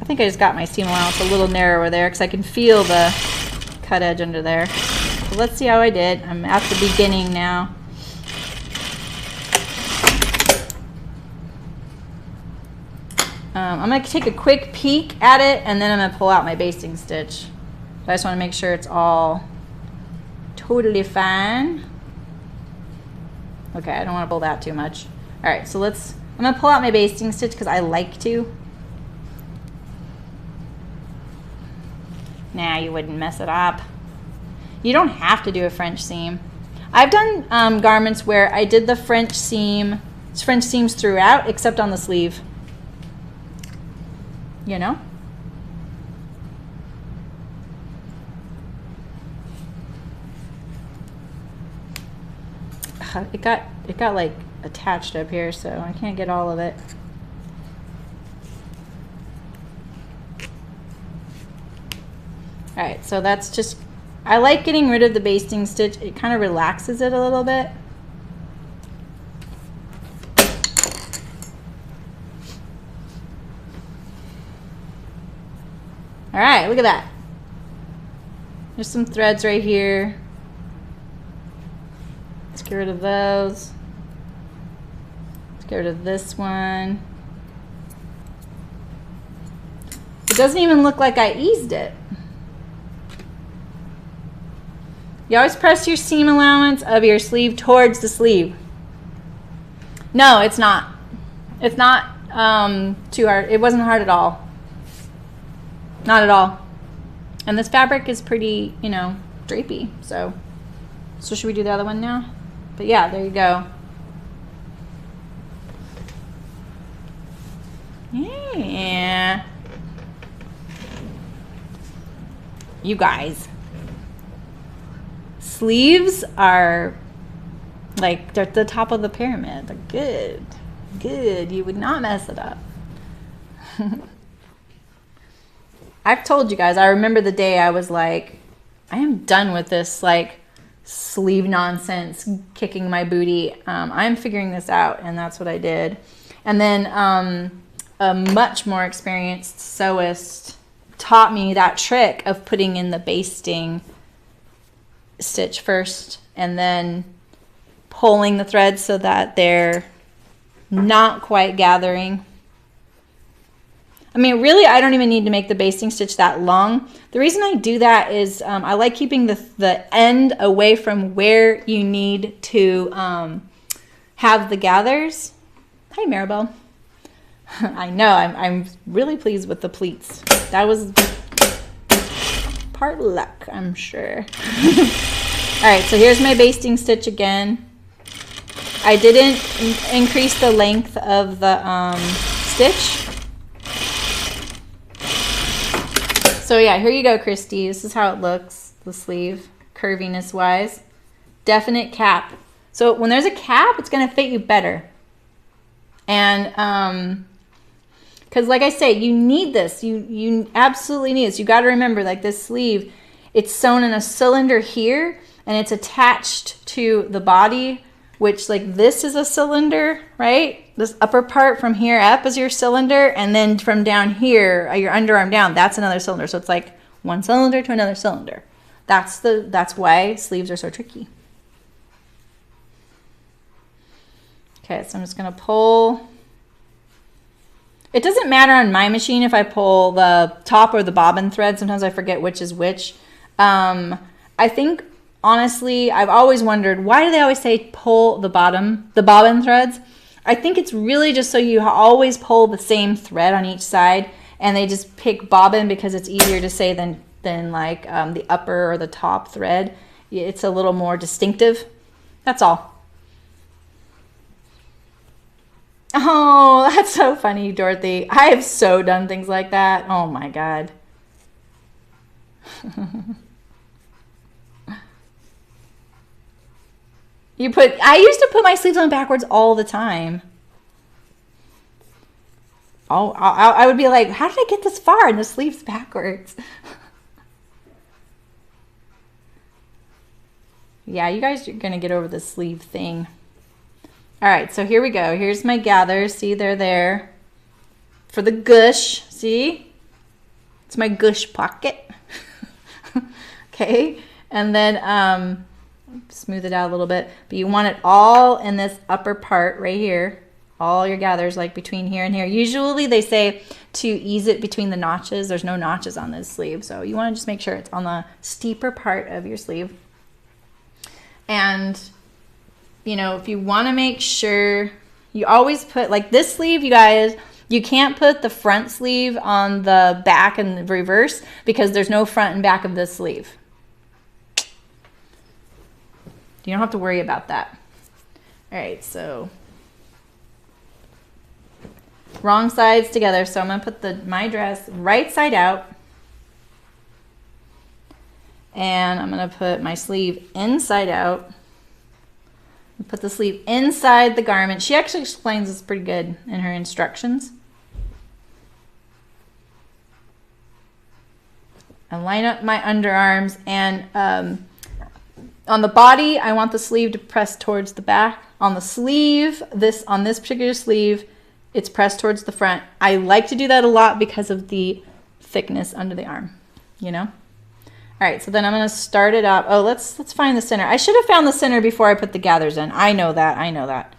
think I just got my seam allowance a little narrower there because I can feel the cut edge under there. So let's see how I did. I'm at the beginning now. I'm going to take a quick peek at it, and then I'm going to pull out my basting stitch. I just want to make sure it's all totally fine. Okay, I don't want to pull that too much. All right, so I'm going to pull out my basting stitch because I like to. Nah, you wouldn't mess it up. You don't have to do a French seam. I've done garments where I did the French seams throughout, except on the sleeve. You know? It got like attached up here, so I can't get all of it. All right, so that's just, I like getting rid of the basting stitch. It kind of relaxes it a little bit. All right, look at that. There's some threads right here. Let's get rid of those. Let's get rid of this one. It doesn't even look like I eased it. You always press your seam allowance of your sleeve towards the sleeve. No, it's not. It's not too hard. It wasn't hard at all. Not at all. And this fabric is pretty, you know, drapey. So should we do the other one now? But yeah, there you go. Yeah. You guys. Sleeves are like, they're at the top of the pyramid. They're good. Good. You would not mess it up. I've told you guys, I remember the day I was like, I am done with this like sleeve nonsense kicking my booty. I'm figuring this out, and that's what I did. And then a much more experienced sewist taught me that trick of putting in the basting stitch first and then pulling the threads so that they're not quite gathering. I mean, really, I don't even need to make the basting stitch that long. The reason I do that is I like keeping the end away from where you need to have the gathers. Hi, Maribel. I know, I'm really pleased with the pleats. That was part luck, I'm sure. All right, so here's my basting stitch again. I didn't increase the length of the stitch. So yeah, here you go, Christy. This is how it looks, the sleeve, curviness wise. Definite cap. So when there's a cap, it's gonna fit you better. And because like I say, you need this. You absolutely need this. You got to remember, like this sleeve, it's sewn in a cylinder here, and it's attached to the body, which like this is a cylinder, right? This upper part from here up is your cylinder, and then from down here, your underarm down, that's another cylinder. So it's like one cylinder to another cylinder. That's why sleeves are so tricky. Okay, so I'm just gonna pull. It doesn't matter on my machine if I pull the top or the bobbin thread. Sometimes I forget which is which. I think, honestly, I've always wondered, why do they always say pull the bobbin threads? I think it's really just so you always pull the same thread on each side, and they just pick bobbin because it's easier to say than like the upper or the top thread. It's a little more distinctive. That's all. Oh, that's so funny, Dorothy. I have so done things like that. Oh my God. I used to put my sleeves on backwards all the time. Oh, I would be like, how did I get this far and the sleeves backwards? Yeah, you guys are gonna get over the sleeve thing. All right, so here we go. Here's my gathers. See, they're there for the gush. See? It's my gush pocket. Okay, and then smooth it out a little bit. But you want it all in this upper part right here. All your gathers, like between here and here. Usually they say to ease it between the notches. There's no notches on this sleeve, so you want to just make sure it's on the steeper part of your sleeve. And you know, if you want to make sure, you always put, like this sleeve, you guys, you can't put the front sleeve on the back and reverse because there's no front and back of this sleeve. You don't have to worry about that. All right, so wrong sides together. So I'm gonna put my dress right side out, and I'm gonna put my sleeve inside out. Put the sleeve inside the garment. She actually explains this pretty good in her instructions. And line up my underarms, and on the body, I want the sleeve to press towards the back. On the sleeve, on this particular sleeve, it's pressed towards the front. I like to do that a lot because of the thickness under the arm, you know? All right, so then I'm gonna start it up. Oh, let's find the center. I should have found the center before I put the gathers in. I know that, I know that.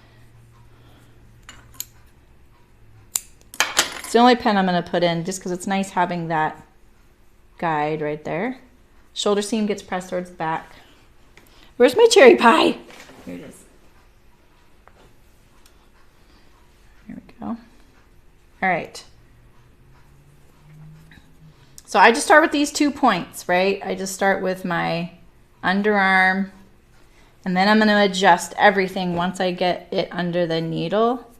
It's the only pen I'm gonna put in just because it's nice having that guide right there. Shoulder seam gets pressed towards the back. Where's my cherry pie? Here it is. Here we go. All right. So I just start with these 2 points, right? I just start with my underarm, and then I'm going to adjust everything once I get it under the needle.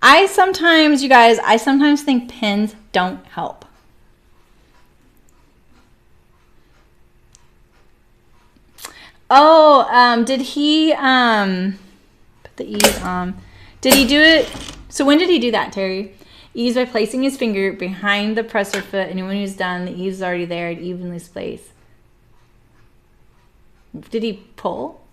You guys, I sometimes think pins don't help. Oh, did he, put the ease on. Did he do it? So when did he do that, Terry? Ease by placing his finger behind the presser foot, and when he was done, the ease is already there and evenly spaced. Did he pull?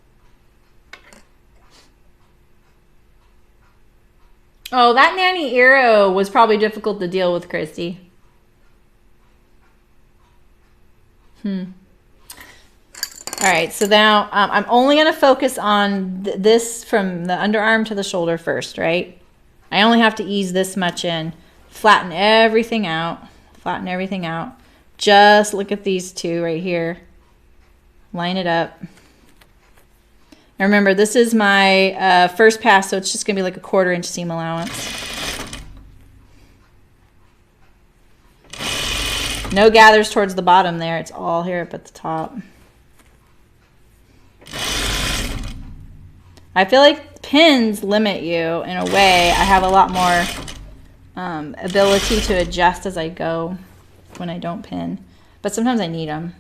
Oh, that nanny arrow was probably difficult to deal with, Christy. All right, so now I'm only going to focus on this from the underarm to the shoulder first, right? I only have to ease this much in. Flatten everything out. Flatten everything out. Just look at these two right here. Line it up. And remember, this is my first pass, so it's just going to be like a 1/4 inch seam allowance. No gathers towards the bottom there. It's all here up at the top. I feel like pins limit you in a way. I have a lot more ability to adjust as I go when I don't pin. But sometimes I need them.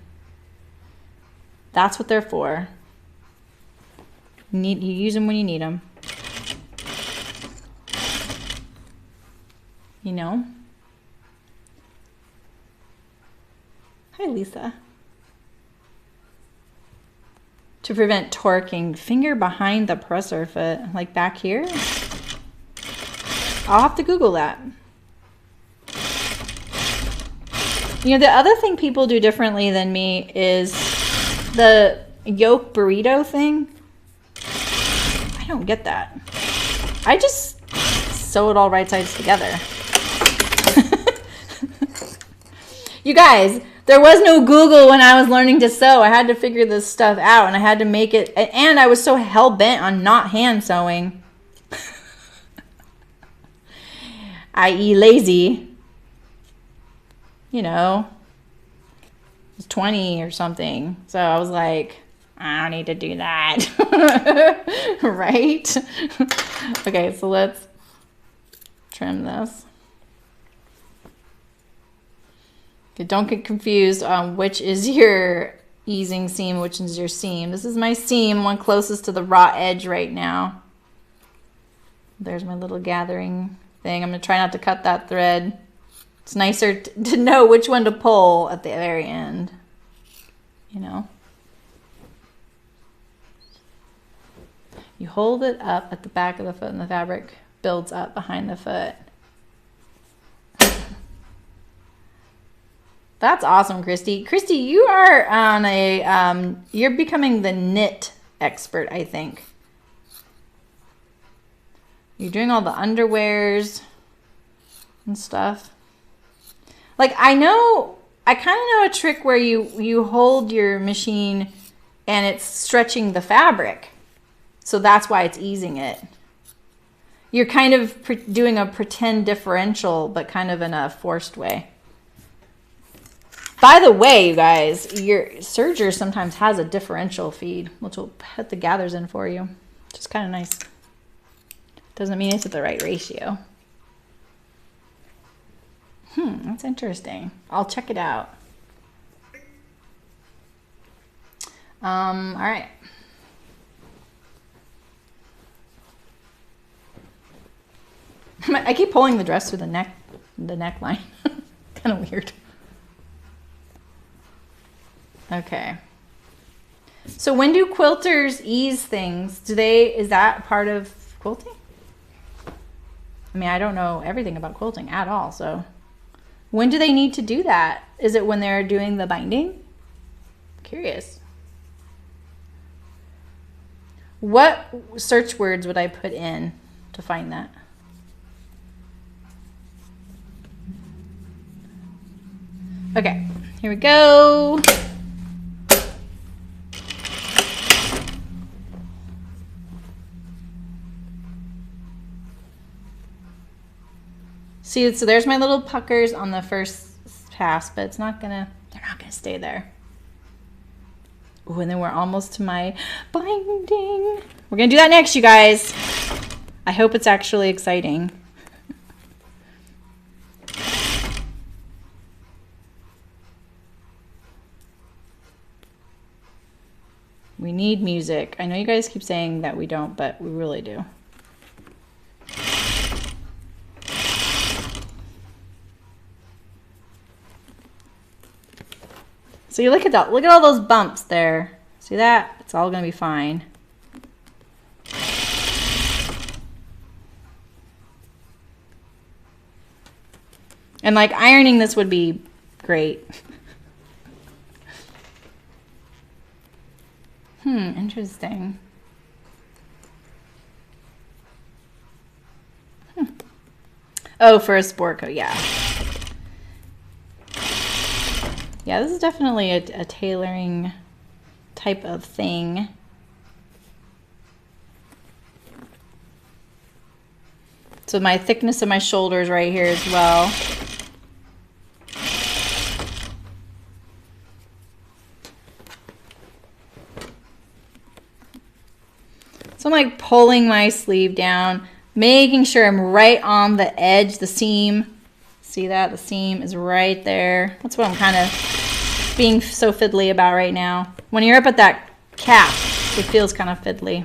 That's what they're for. You use them when you need them. You know? Hi, Lisa. To prevent torquing, finger behind the presser foot, like back here. I'll have to Google that. You know, the other thing people do differently than me is the yoke burrito thing. I don't get that. I just sew it all right sides together. You guys, there was no Google when I was learning to sew. I had to figure this stuff out, and I had to make it, and I was so hell-bent on not hand sewing. I.e. lazy. You know, I was 20 or something. So I was like, I don't need to do that. Right? Okay, so let's trim this. Okay, don't get confused on which is your easing seam, which is your seam. This is my seam, one closest to the raw edge right now. There's my little gathering thing. I'm going to try not to cut that thread. It's nicer to know which one to pull at the very end, you know. You hold it up at the back of the foot and the fabric builds up behind the foot. That's awesome, Christy. Christy, you are on a, you're becoming the knit expert, I think. You're doing all the underwears and stuff. Like, I kind of know a trick where you hold your machine and it's stretching the fabric. So that's why it's easing it. You're kind of doing a pretend differential, but kind of in a forced way. By the way, you guys, your serger sometimes has a differential feed, which will put the gathers in for you, which is kind of nice. Doesn't mean it's at the right ratio. That's interesting. I'll check it out. All right. I keep pulling the dress through the neckline. Kind of weird. Okay. So when do quilters ease things? Is that part of quilting? I mean, I don't know everything about quilting at all, so When do they need to do that? Is it when they're doing the binding? Curious. What search words would I put in to find that? Okay, here we go. See, so there's my little puckers on the first pass, but they're not gonna stay there. Ooh, and then we're almost to my binding. We're gonna do that next, you guys. I hope it's actually exciting. We need music. I know you guys keep saying that we don't, but we really do. So you look at that. Look at all those bumps there. See that? It's all gonna be fine. And like ironing this would be great. Interesting. Oh, for a sport coat, yeah. Yeah, this is definitely a tailoring type of thing. So my thickness of my shoulders right here as well. So I'm like pulling my sleeve down, making sure I'm right on the edge, the seam. See that? The seam is right there. That's what I'm kind of being so fiddly about right now. When you're up at that cap, it feels kind of fiddly.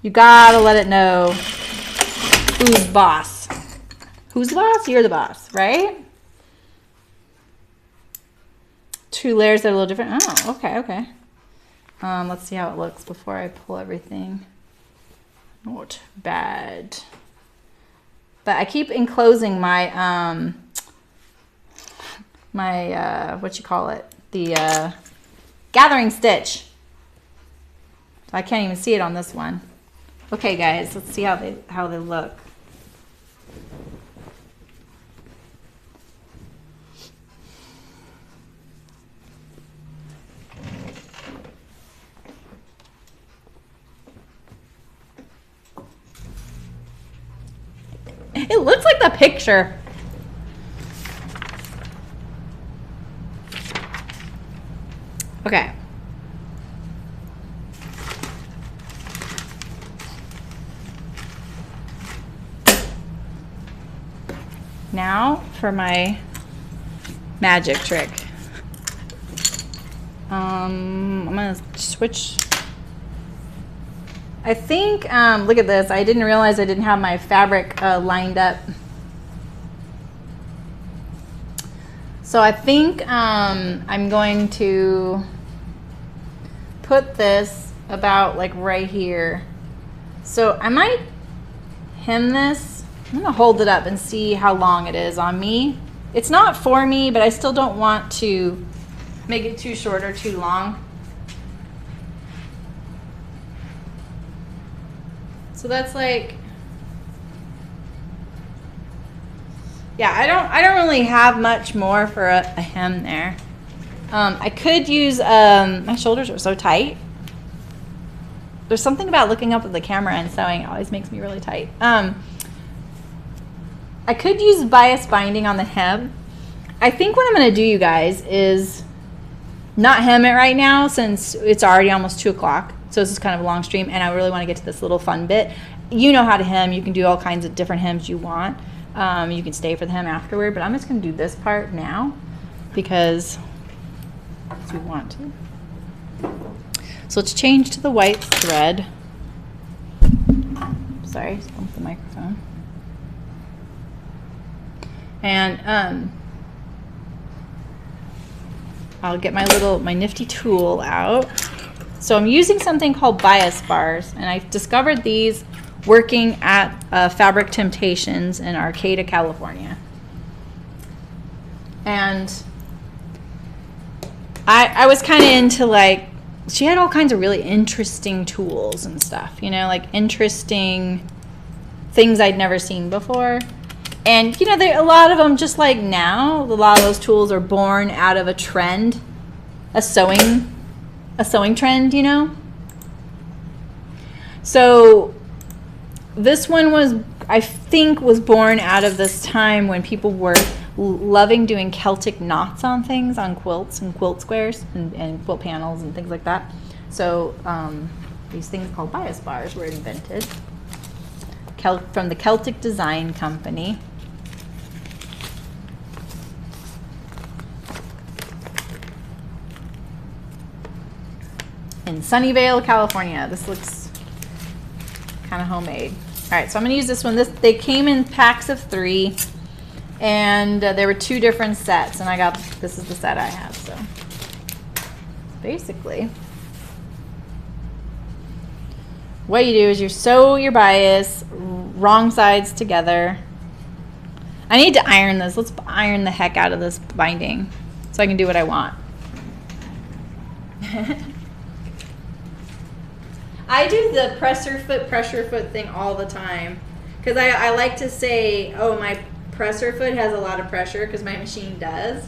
You gotta let it know who's boss. Who's the boss? You're the boss, right? Two layers that are a little different. Oh, okay, okay. Let's see how it looks before I pull everything. Not bad. But I keep enclosing my, what you call it? The gathering stitch. So I can't even see it on this one. Okay, guys, let's see how they look. It looks like the picture. Okay. Now for my magic trick. I'm gonna switch. I think, look at this. I didn't realize I didn't have my fabric lined up. So I think I'm going to put this about like right here. So I might hem this. I'm gonna hold it up and see how long it is on me. It's not for me, but I still don't want to make it too short or too long. So that's like, yeah, I don't really have much more for a hem there. I could use, my shoulders are so tight. There's something about looking up at the camera and sewing, it always makes me really tight. I could use bias binding on the hem. I think what I'm gonna do, you guys, is not hem it right now since it's already almost 2 o'clock. So this is kind of a long stream and I really want to get to this little fun bit. You know how to hem. You can do all kinds of different hems you want. You can stay for the hem afterward, but I'm just going to do this part now because we want to. So let's change to the white thread. Sorry, bump the microphone. And I'll get my nifty tool out. So I'm using something called bias bars, and I discovered these working at Fabric Temptations in Arcata, California. And I was kind of into, like, she had all kinds of really interesting tools and stuff, you know, like interesting things I'd never seen before. And, you know, a lot of them, just like now, a lot of those tools are born out of a trend, a sewing trend, you know. So this one was, I think, was born out of this time when people were loving doing Celtic knots on things, on quilts and quilt squares and quilt panels and things like that. So these things called bias bars were invented from the Celtic Design Company. In Sunnyvale, California. This looks kind of homemade. All right, so I'm going to use this one. They came in packs of 3, and there were 2 different sets, and this is the set I have. So basically, what you do is you sew your bias wrong sides together. I need to iron this. Let's iron the heck out of this binding so I can do what I want. I do the pressure foot thing all the time because I like to say, oh, my presser foot has a lot of pressure, because my machine does.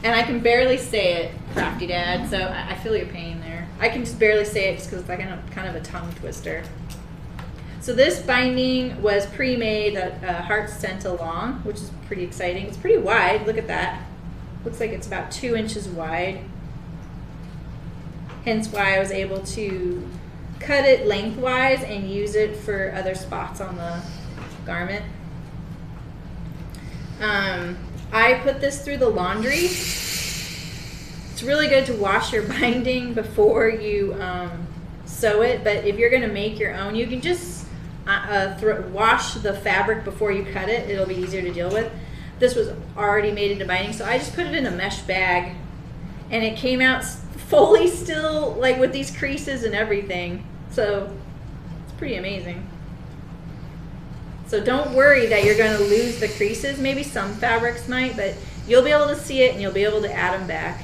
And I can barely say it, Crafty Dad, so I feel your pain there. I can just barely say it just because it's like kind of a tongue twister. So this binding was pre-made that Hart sent along, which is pretty exciting. It's pretty wide. Look at that. Looks like it's about 2 inches wide. Hence why I was able to cut it lengthwise and use it for other spots on the garment. I put this through the laundry. It's really good to wash your binding before you sew it, but if you're going to make your own, you can just wash the fabric before you cut it. It'll be easier to deal with. This was already made into binding, so I just put it in a mesh bag, and it came out fully still, like with these creases and everything. So it's pretty amazing. So don't worry that you're going to lose the creases. Maybe some fabrics might, but you'll be able to see it and you'll be able to add them back.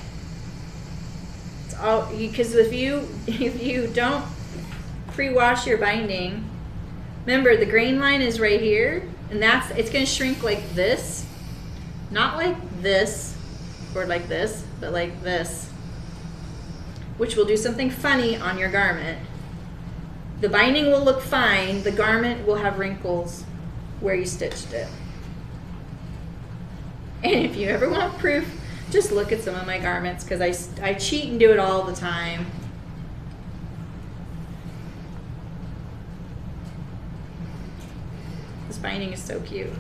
It's all because if you don't pre-wash your binding, remember the grain line is right here, and it's going to shrink like this, not like this or like this, but like this, which will do something funny on your garment. The binding will look fine. The garment will have wrinkles where you stitched it. And if you ever want proof, just look at some of my garments, because I cheat and do it all the time. This binding is so cute.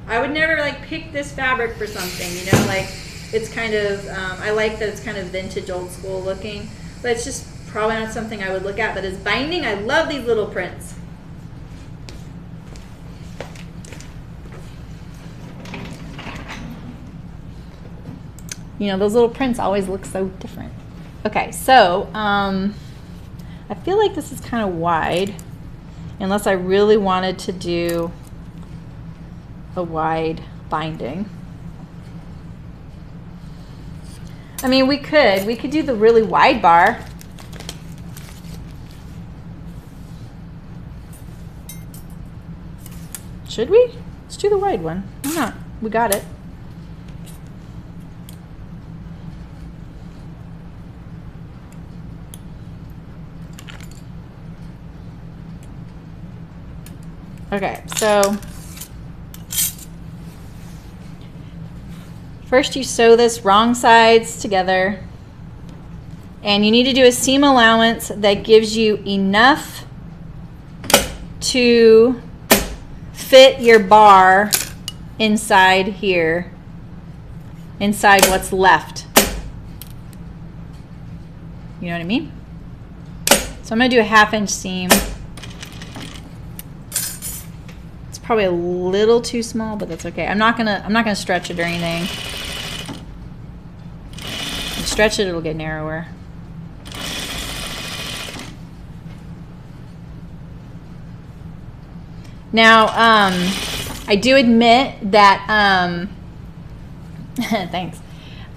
I would never like pick this fabric for something, you know, like it's kind of, I like that it's kind of vintage old school looking, but it's just probably not something I would look at. But as binding, I love these little prints. You know, those little prints always look so different. Okay, so I feel like this is kind of wide, unless I really wanted to do a wide binding. I mean, we could do the really wide bar. Should we? Let's do the wide one. Why not? We got it. Okay, so first you sew this wrong sides together, and you need to do a seam allowance that gives you enough to fit your bar inside here, inside what's left. You know what I mean? So I'm going to do a 1/2 inch seam. Probably a little too small, but that's okay. I'm not gonna stretch it or anything. If you stretch it, it'll get narrower. Now, I do admit that, thanks.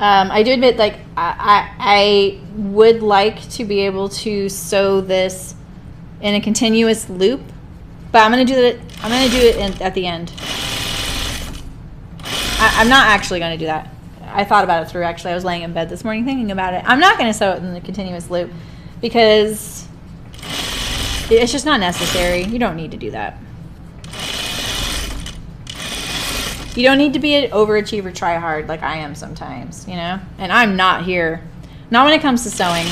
I do admit, like, I would like to be able to sew this in a continuous loop, but I'm gonna do it. I'm gonna do it at the end. I'm not actually gonna do that. I thought about it through. Actually, I was laying in bed this morning thinking about it. I'm not gonna sew it in the continuous loop because it's just not necessary. You don't need to do that. You don't need to be an overachiever, try hard like I am sometimes, you know? And I'm not here. Not when it comes to sewing.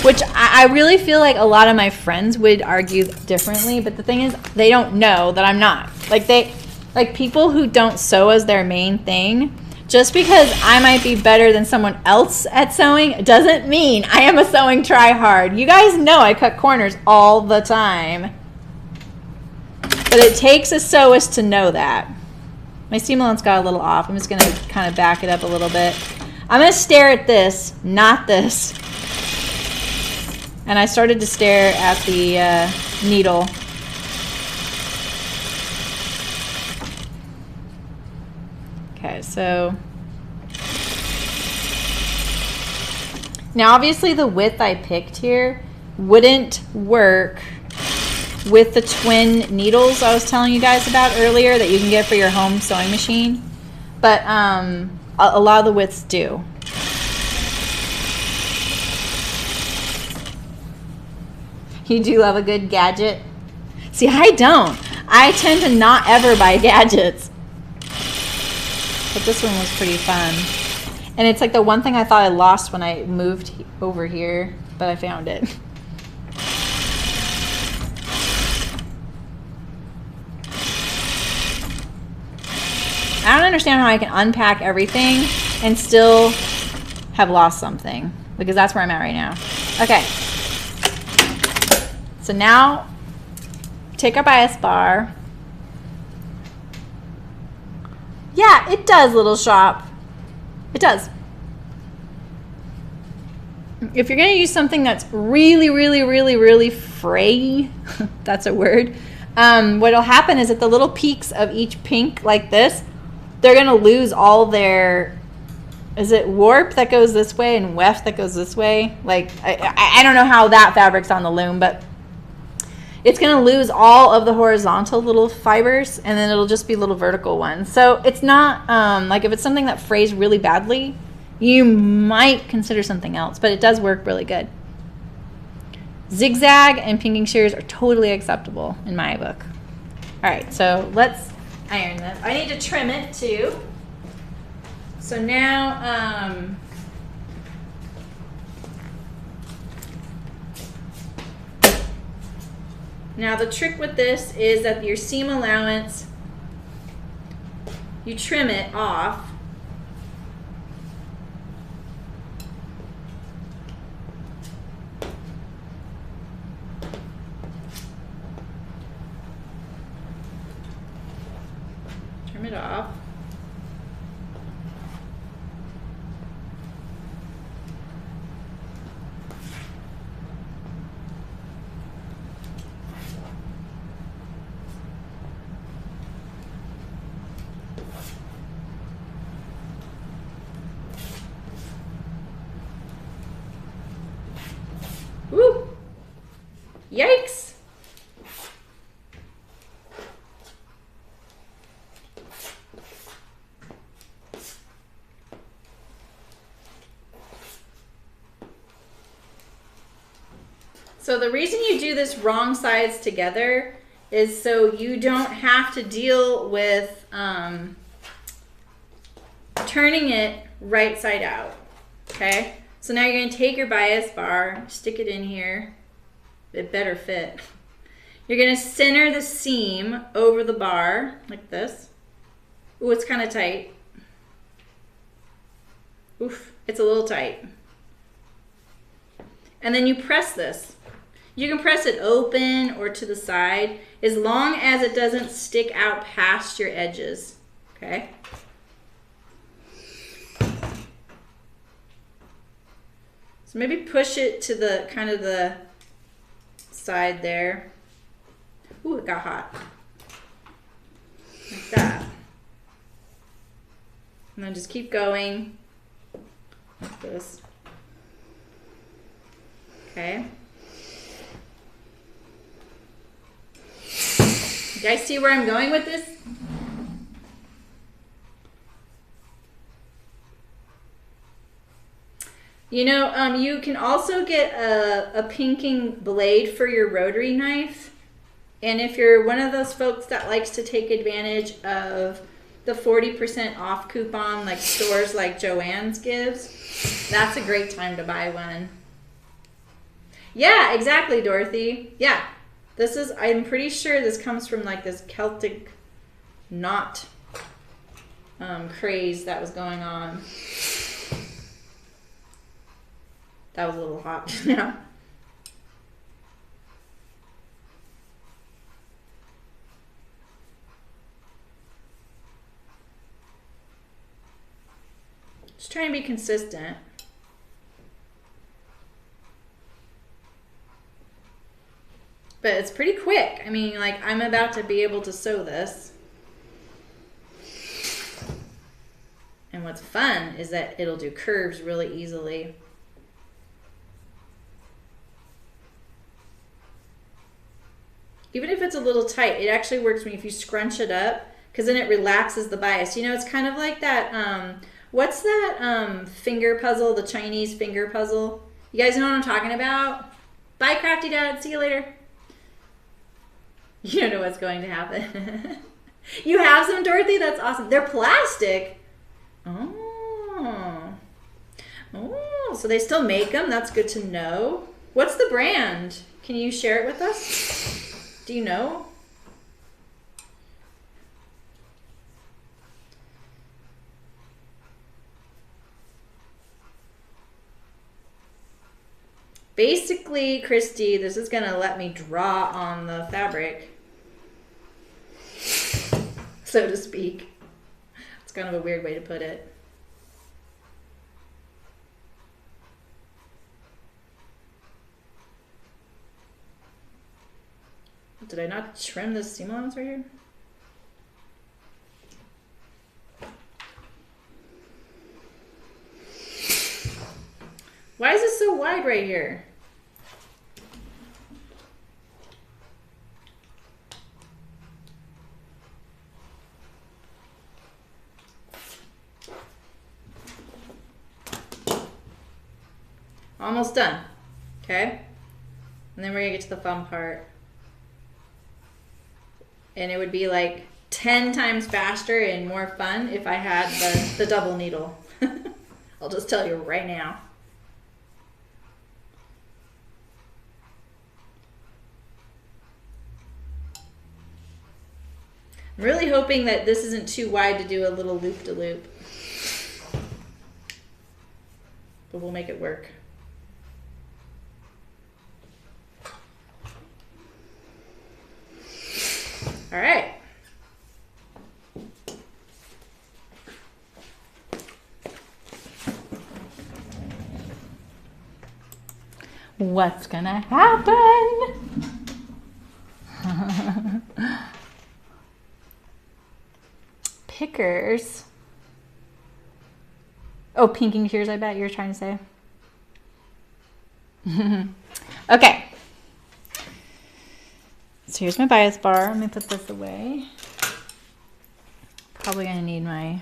Which I really feel like a lot of my friends would argue differently, but the thing is, they don't know that I'm not. Like people who don't sew as their main thing, just because I might be better than someone else at sewing doesn't mean I am a sewing try hard. You guys know I cut corners all the time. But it takes a sewist to know that. My seam allowance got a little off. I'm just going to kind of back it up a little bit. I'm going to stare at this, not this. And I started to stare at the needle. Okay, so now obviously the width I picked here wouldn't work with the twin needles I was telling you guys about earlier that you can get for your home sewing machine, but a lot of the widths do. You do love a good gadget? See, I don't. I tend to not ever buy gadgets. But this one was pretty fun. And it's like the one thing I thought I lost when I moved over here, but I found it. I don't understand how I can unpack everything and still have lost something, because that's where I'm at right now. Okay. So now, take our bias bar. Yeah, it does, little shop. It does. If you're going to use something that's really, really, really, really frayy, that's a word, what'll happen is that the little peaks of each pink like this, they're going to lose all their, is it warp that goes this way and weft that goes this way? Like, I don't know how that fabric's on the loom, but it's going to lose all of the horizontal little fibers, and then it'll just be little vertical ones. So it's not, like if it's something that frays really badly, you might consider something else, but it does work really good. Zigzag and pinking shears are totally acceptable in my book. All right, so let's iron this. I need to trim it too. So now, now the trick with this is that your seam allowance, you trim it off. Trim it off. Woo! Yikes! So the reason you do this wrong sides together is so you don't have to deal with turning it right side out, okay? So now you're going to take your bias bar, stick it in here. It better fit. You're going to center the seam over the bar like this. Ooh, it's kind of tight. Oof, it's a little tight. And then you press this. You can press it open or to the side as long as it doesn't stick out past your edges, okay? So maybe push it to the kind of the side there. Ooh, it got hot. Like that. And then just keep going. Like this. Okay. You guys see where I'm going with this? You know, you can also get a pinking blade for your rotary knife. And if you're one of those folks that likes to take advantage of the 40% off coupon like stores like Joann's gives, that's a great time to buy one. Yeah, exactly, Dorothy. Yeah. This is, I'm pretty sure this comes from like this Celtic knot craze that was going on. That was a little hot. Yeah. Just trying to be consistent. But it's pretty quick. I mean, like, I'm about to be able to sew this. And what's fun is that it'll do curves really easily. Even if it's a little tight, it actually works when if you scrunch it up, because then it relaxes the bias. You know, it's kind of like that, what's that finger puzzle, the Chinese finger puzzle? You guys know what I'm talking about? Bye, Crafty Dad. See you later. You don't know what's going to happen. You have some, Dorothy? That's awesome. They're plastic. Oh. Oh, so they still make them? That's good to know. What's the brand? Can you share it with us? Do you know? Basically, Christy, this is gonna let me draw on the fabric, so to speak. It's kind of a weird way to put it. Did I not trim this seam allowance right here? Why is it so wide right here? Almost done. Okay. And then we're gonna get to the fun part. And it would be like 10 times faster and more fun if I had the double needle. I'll just tell you right now. I'm really hoping that this isn't too wide to do a little loop-de-loop. But we'll make it work. All right. What's gonna happen? Pickers. Oh, pinking shears, I bet you're trying to say. Okay. So here's my bias bar. Let me put this away. Probably gonna need my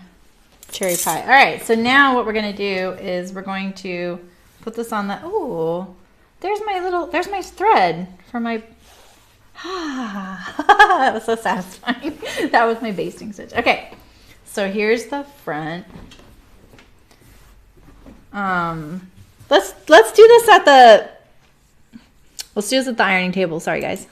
cherry pie. All right, so now what we're gonna do is we're going to put this on the, oh, there's my thread for my, that was so satisfying. That was my basting stitch. Okay, so here's the front. Let's do this at the, let's do this at the ironing table. Sorry, guys.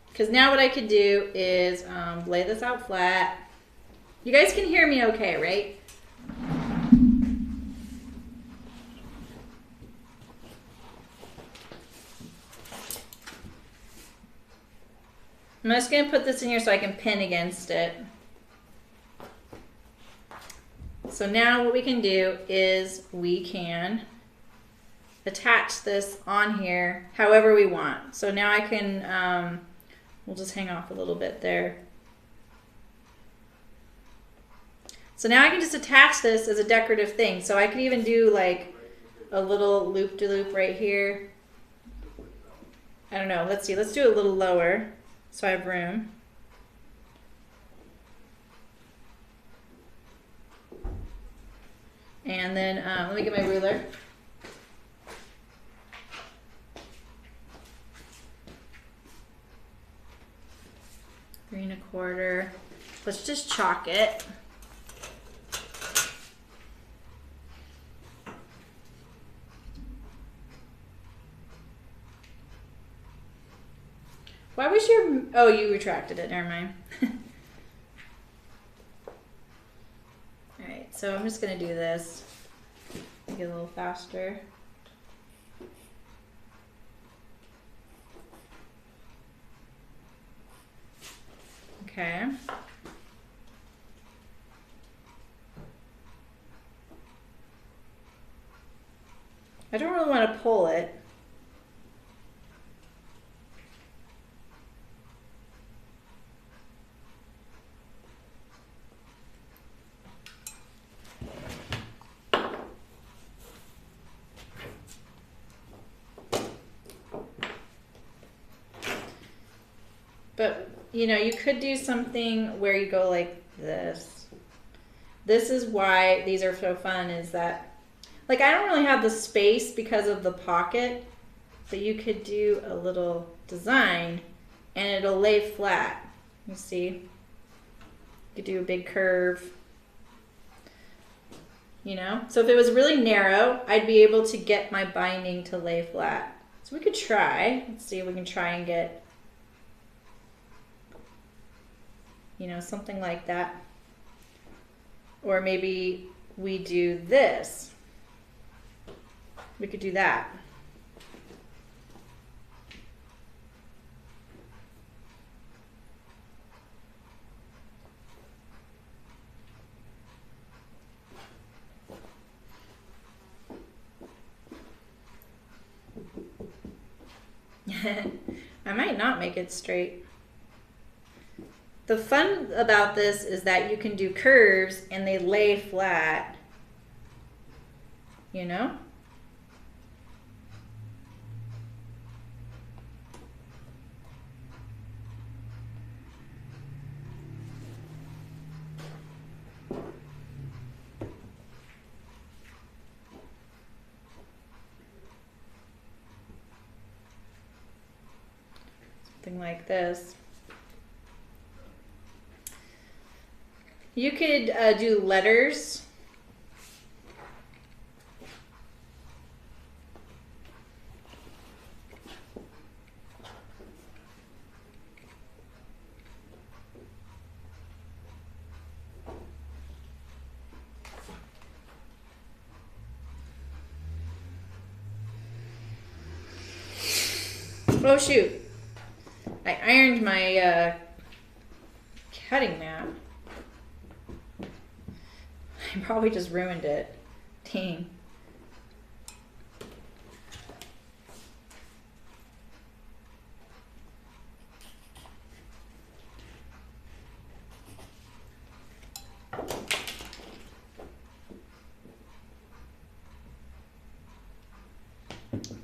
Because now what I could do is lay this out flat. You guys can hear me okay, right? I'm just going to put this in here so I can pin against it. So now what we can do is we can attach this on here however we want. So now I can, we'll just hang off a little bit there. So now I can just attach this as a decorative thing. So I could even do like a little loop-de-loop right here. I don't know, let's see, let's do it a little lower so I have room. And then let me get my ruler. Three and a quarter. Let's just chalk it. Why was your, oh, you retracted it, never mind. All right, so I'm just gonna do this, make it a little faster. Okay. I don't really want to pull it. But, you know, you could do something where you go like this. This is why these are so fun, is that, like, I don't really have the space because of the pocket, but you could do a little design and it'll lay flat. You see? You could do a big curve. You know? So if it was really narrow, I'd be able to get my binding to lay flat. So we could try. Let's see if we can try and get, you know, something like that. Or maybe we do this. We could do that. I might not make it straight. The fun about this is that you can do curves and they lay flat, you know? Something like this. You could do letters. Oh shoot, I ironed my cutting mat. I probably just ruined it. Dang.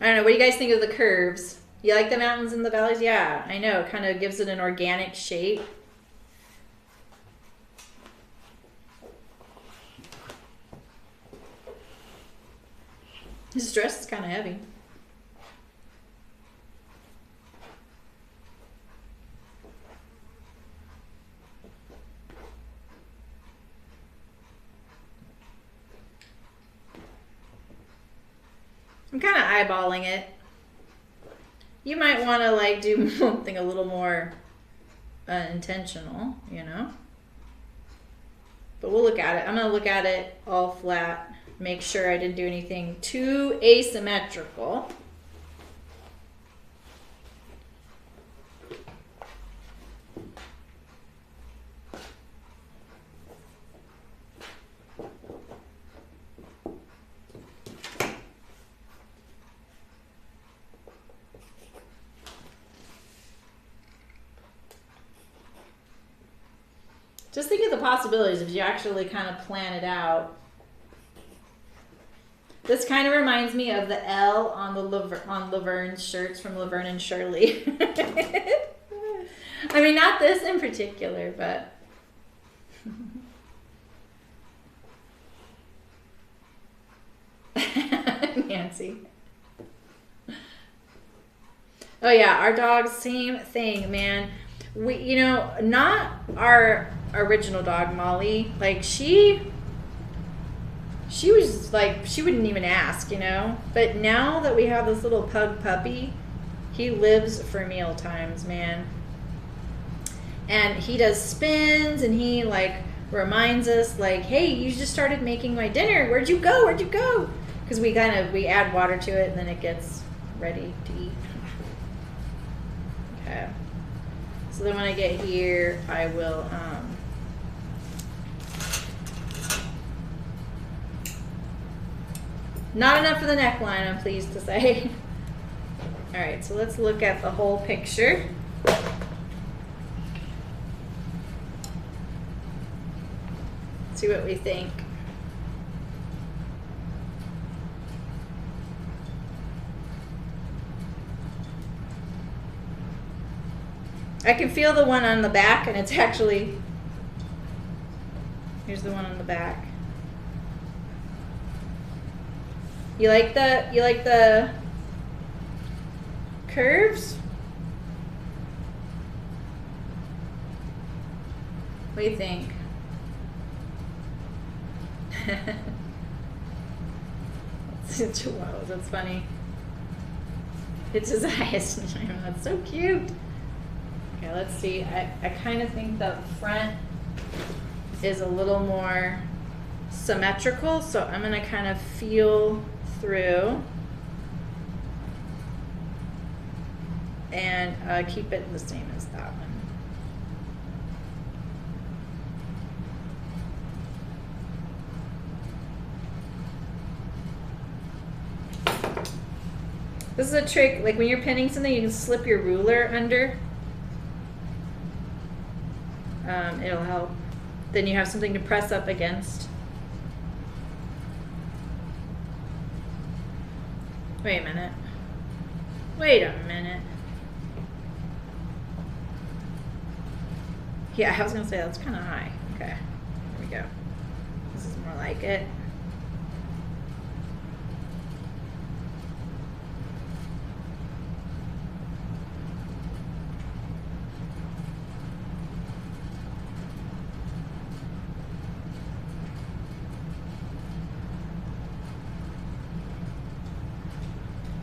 I don't know, what do you guys think of the curves? You like the mountains and the valleys? Yeah, I know, it kind of gives it an organic shape. This dress is kind of heavy. I'm kind of eyeballing it. You might want to like do something a little more intentional, you know? But we'll look at it. I'm going to look at it all flat. Make sure I didn't do anything too asymmetrical. possibilities if you actually kind of plan it out. This kind of reminds me of the L on the Laverne's shirts from Laverne and Shirley. I mean, not this in particular, but... Nancy. Oh yeah, our dogs, same thing, man. We, you know, not our original dog, Molly. Like, she was like, she wouldn't even ask, you know. But now that we have this little pug puppy, he lives for meal times, man. And he does spins, and he like reminds us, like, hey, you just started making my dinner. Where'd you go? Where'd you go? Because we add water to it, and then it gets ready to eat. Okay. So then when I get here, I will not enough for the neckline, I'm pleased to say. All right, so let's look at the whole picture. See what we think. I can feel the one on the back, and it's actually, here's the one on the back. You like the curves? What do you think? Chihuahuas, that's funny. It's his eyes. That's so cute. Okay, let's see. I kind of think the front is a little more symmetrical, so I'm going to kind of feel through and keep it the same as that one. This is a trick, like when you're pinning something, you can slip your ruler under. It'll help. Then you have something to press up against. Wait a minute. Wait a minute. Yeah, I was gonna say that's kind of high. Okay, here we go. This is more like it.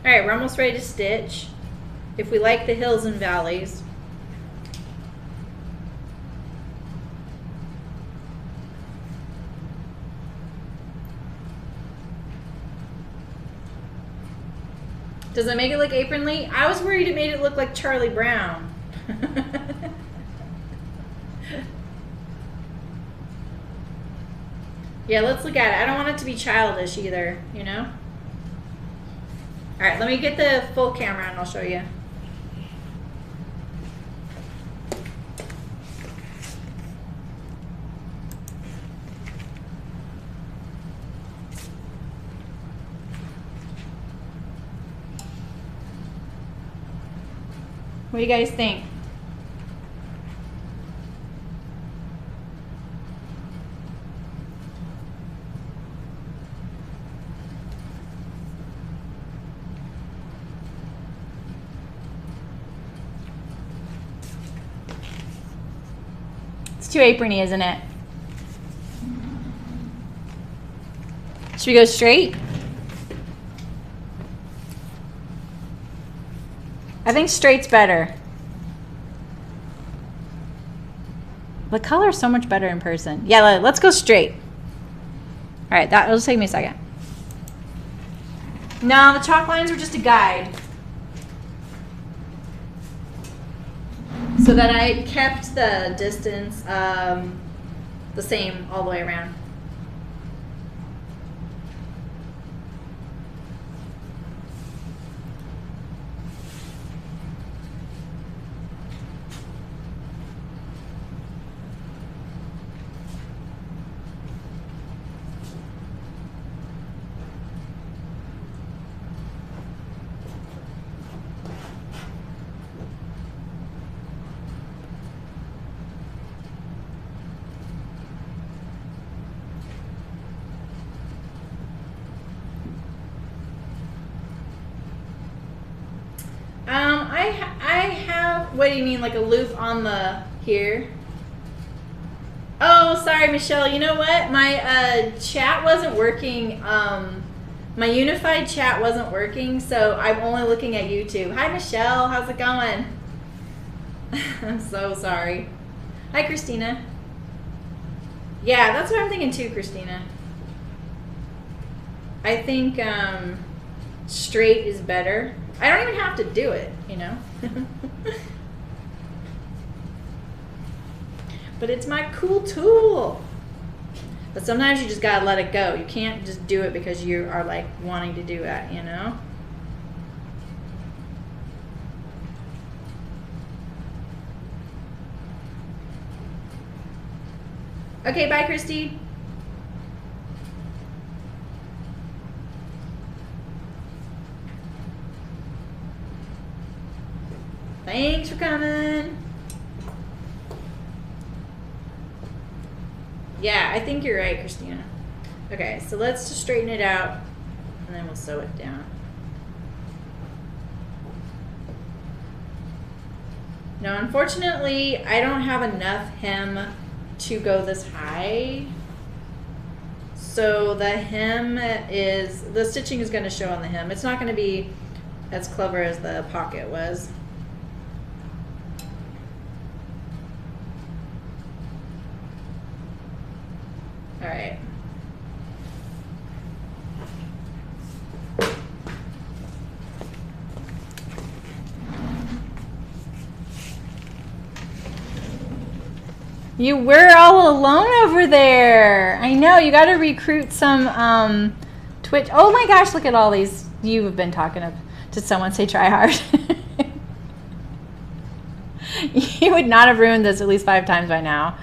All right, we're almost ready to stitch. If we like the hills and valleys. Does it make it look apronly? I was worried it made it look like Charlie Brown. Yeah, let's look at it. I don't want it to be childish either, you know? All right, let me get the full camera and I'll show you. What do you guys think? It's too aprony, isn't it? Should we go straight? I think straight's better. The color is so much better in person. Yeah, let's go straight. All right, that'll take me a second. No, the chalk lines were just a guide. So that I kept the distance the same all the way around. I have, what do you mean, like a loop on the here? Oh, sorry, Michelle. You know what? My chat wasn't working. My unified chat wasn't working, so I'm only looking at YouTube. Hi, Michelle. How's it going? I'm so sorry. Hi, Christina. Yeah, that's what I'm thinking too, Christina. I think straight is better. I don't even have to do it, you know. But it's my cool tool. But sometimes you just gotta let it go. You can't just do it because you are like wanting to do that, you know. Okay, bye, Christy. Thanks for coming. Yeah, I think you're right, Christina. Okay, so let's just straighten it out, and then we'll sew it down. Now, unfortunately, I don't have enough hem to go this high. So the hem is, the stitching is going to show on the hem. It's not going to be as clever as the pocket was. All right. You were all alone over there. I know, you got to recruit some Twitch. Oh my gosh, look at all these. You have been talking to someone, say try hard. You would not have ruined this at least 5 times by now.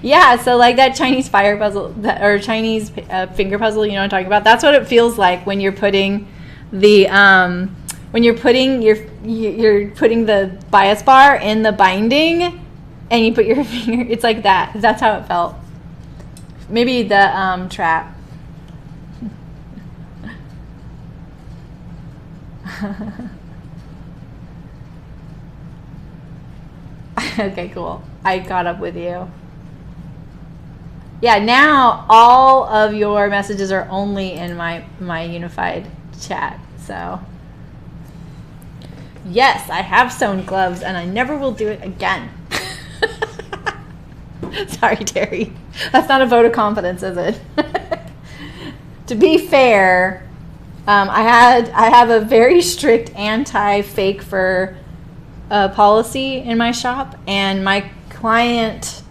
Yeah, so like that Chinese fire puzzle, or Chinese finger puzzle, you know what I'm talking about? That's what it feels like when you're putting the when you're putting you're putting the bias bar in the binding, and you put your finger. It's like that. That's how it felt. Maybe the trap. Okay, cool. I caught up with you. Yeah, now all of your messages are only in my unified chat. So yes, I have sewn gloves, and I never will do it again. Sorry, Terry. That's not a vote of confidence, is it? To be fair, I have a very strict anti-fake fur policy in my shop, and my client,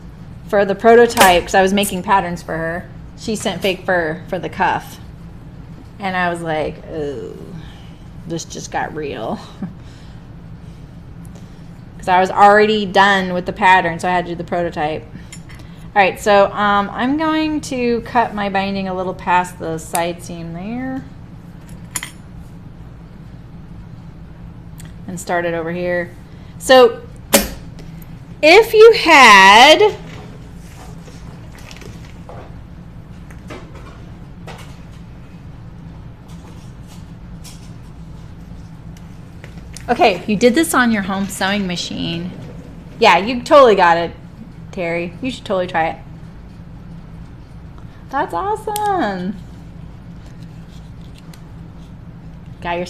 for the prototype, because I was making patterns for her, she sent fake fur for the cuff, and I was like, oh, this just got real. Because I was already done with the pattern, so I had to do the prototype. All right, so I'm going to cut my binding a little past the side seam there and start it over here. So if you had okay, you did this on your home sewing machine. Yeah, you totally got it, Terry. You should totally try it. That's awesome. Yeah, your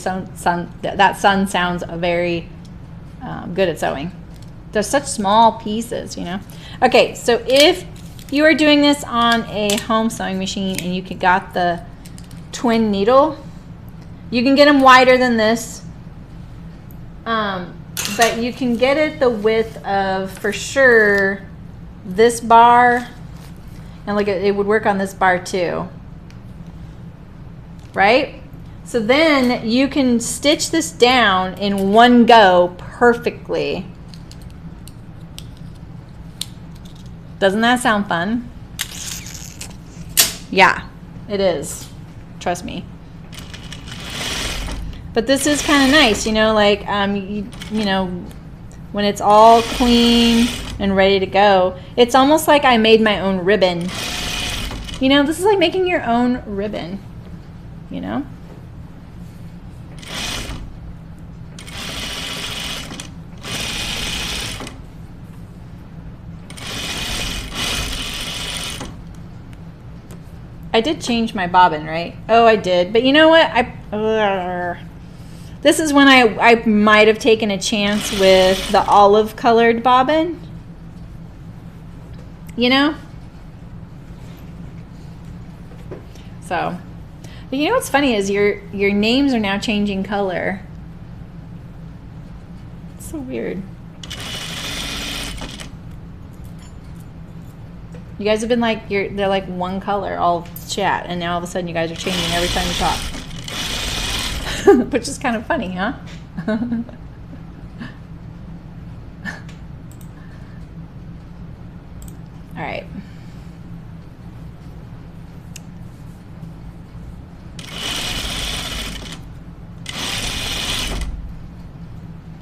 that son sounds very good at sewing. They're such small pieces, you know. Okay, so if you are doing this on a home sewing machine and you got the twin needle, you can get them wider than this. But you can get it the width of, for sure, this bar, and like it would work on this bar too, right? So then you can stitch this down in one go perfectly. Doesn't that sound fun? Yeah, it is. Trust me. But this is kind of nice, you know, like, you know, when it's all clean and ready to go. It's almost like I made my own ribbon. You know, this is like making your own ribbon, you know? I did change my bobbin, right? Oh, I did. But you know what? This is when I might have taken a chance with the olive colored bobbin. You know? So, but you know what's funny is your names are now changing color. It's so weird. You guys have been like, they're like one color all chat, and now all of a sudden you guys are changing every time you talk. Which is kind of funny, huh? All right.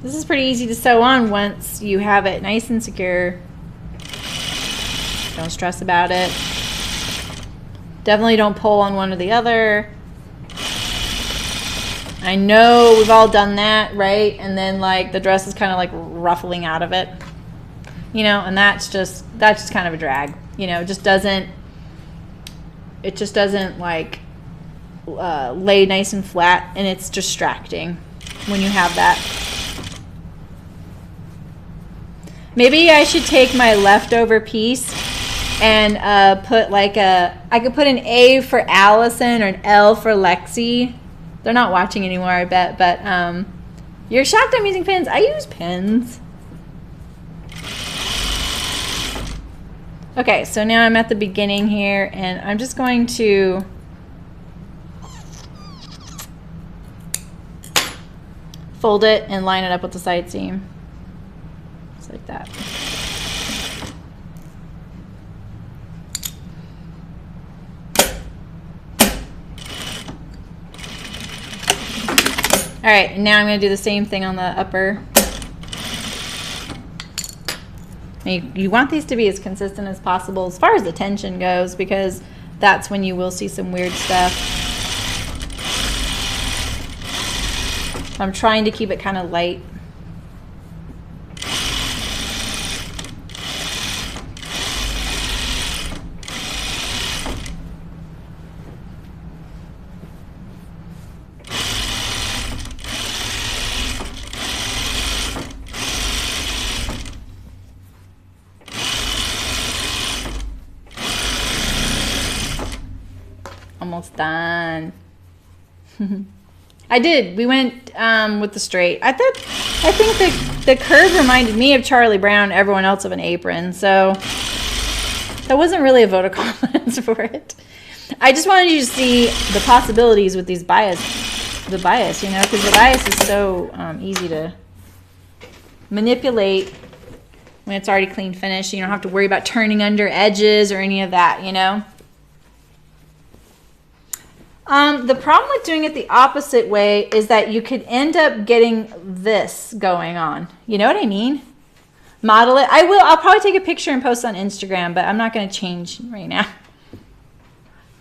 This is pretty easy to sew on once you have it nice and secure. Don't stress about it. Definitely don't pull on one or the other. I know we've all done that, right? And then like the dress is kind of like ruffling out of it, you know, and that's just kind of a drag, you know. It just doesn't like lay nice and flat, and it's distracting when you have that. Maybe I should take my leftover piece and put like I could put an A for Allison or an L for Lexi. They're not watching anymore, I bet, but you're shocked I'm using pins. I use pins. Okay, so now I'm at the beginning here, and I'm just going to fold it and line it up with the side seam. Just like that. All right, and now I'm going to do the same thing on the upper. You want these to be as consistent as possible as far as the tension goes, because that's when you will see some weird stuff. I'm trying to keep it kind of light. Almost done. I did. We went with the straight. I think the curve reminded me of Charlie Brown, everyone else of an apron. So that wasn't really a vote of confidence for it. I just wanted you to see the possibilities with these the bias, you know, because the bias is so easy to manipulate when it's already clean finished. You don't have to worry about turning under edges or any of that, you know. The problem with doing it the opposite way is that you could end up getting this going on. You know what I mean? Model it. I'll probably take a picture and post on Instagram, but I'm not going to change right now.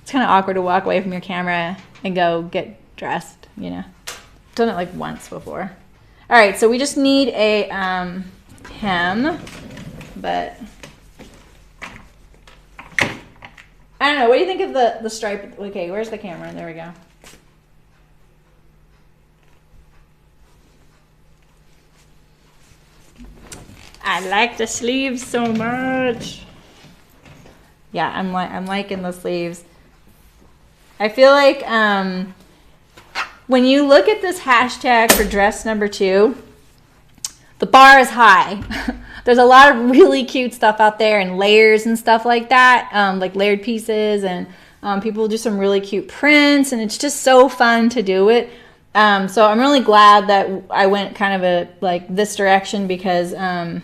It's kind of awkward to walk away from your camera and go get dressed, you know. Done it like once before. All right, so we just need a hem, but I don't know. What do you think of the stripe? Okay, where's the camera? There we go. I like the sleeves so much. Yeah, I'm liking the sleeves. I feel like when you look at this hashtag for dress number 2, the bar is high. There's a lot of really cute stuff out there and layers and stuff like that, like layered pieces, and people do some really cute prints, and it's just so fun to do it. So I'm really glad that I went kind of like this direction, because I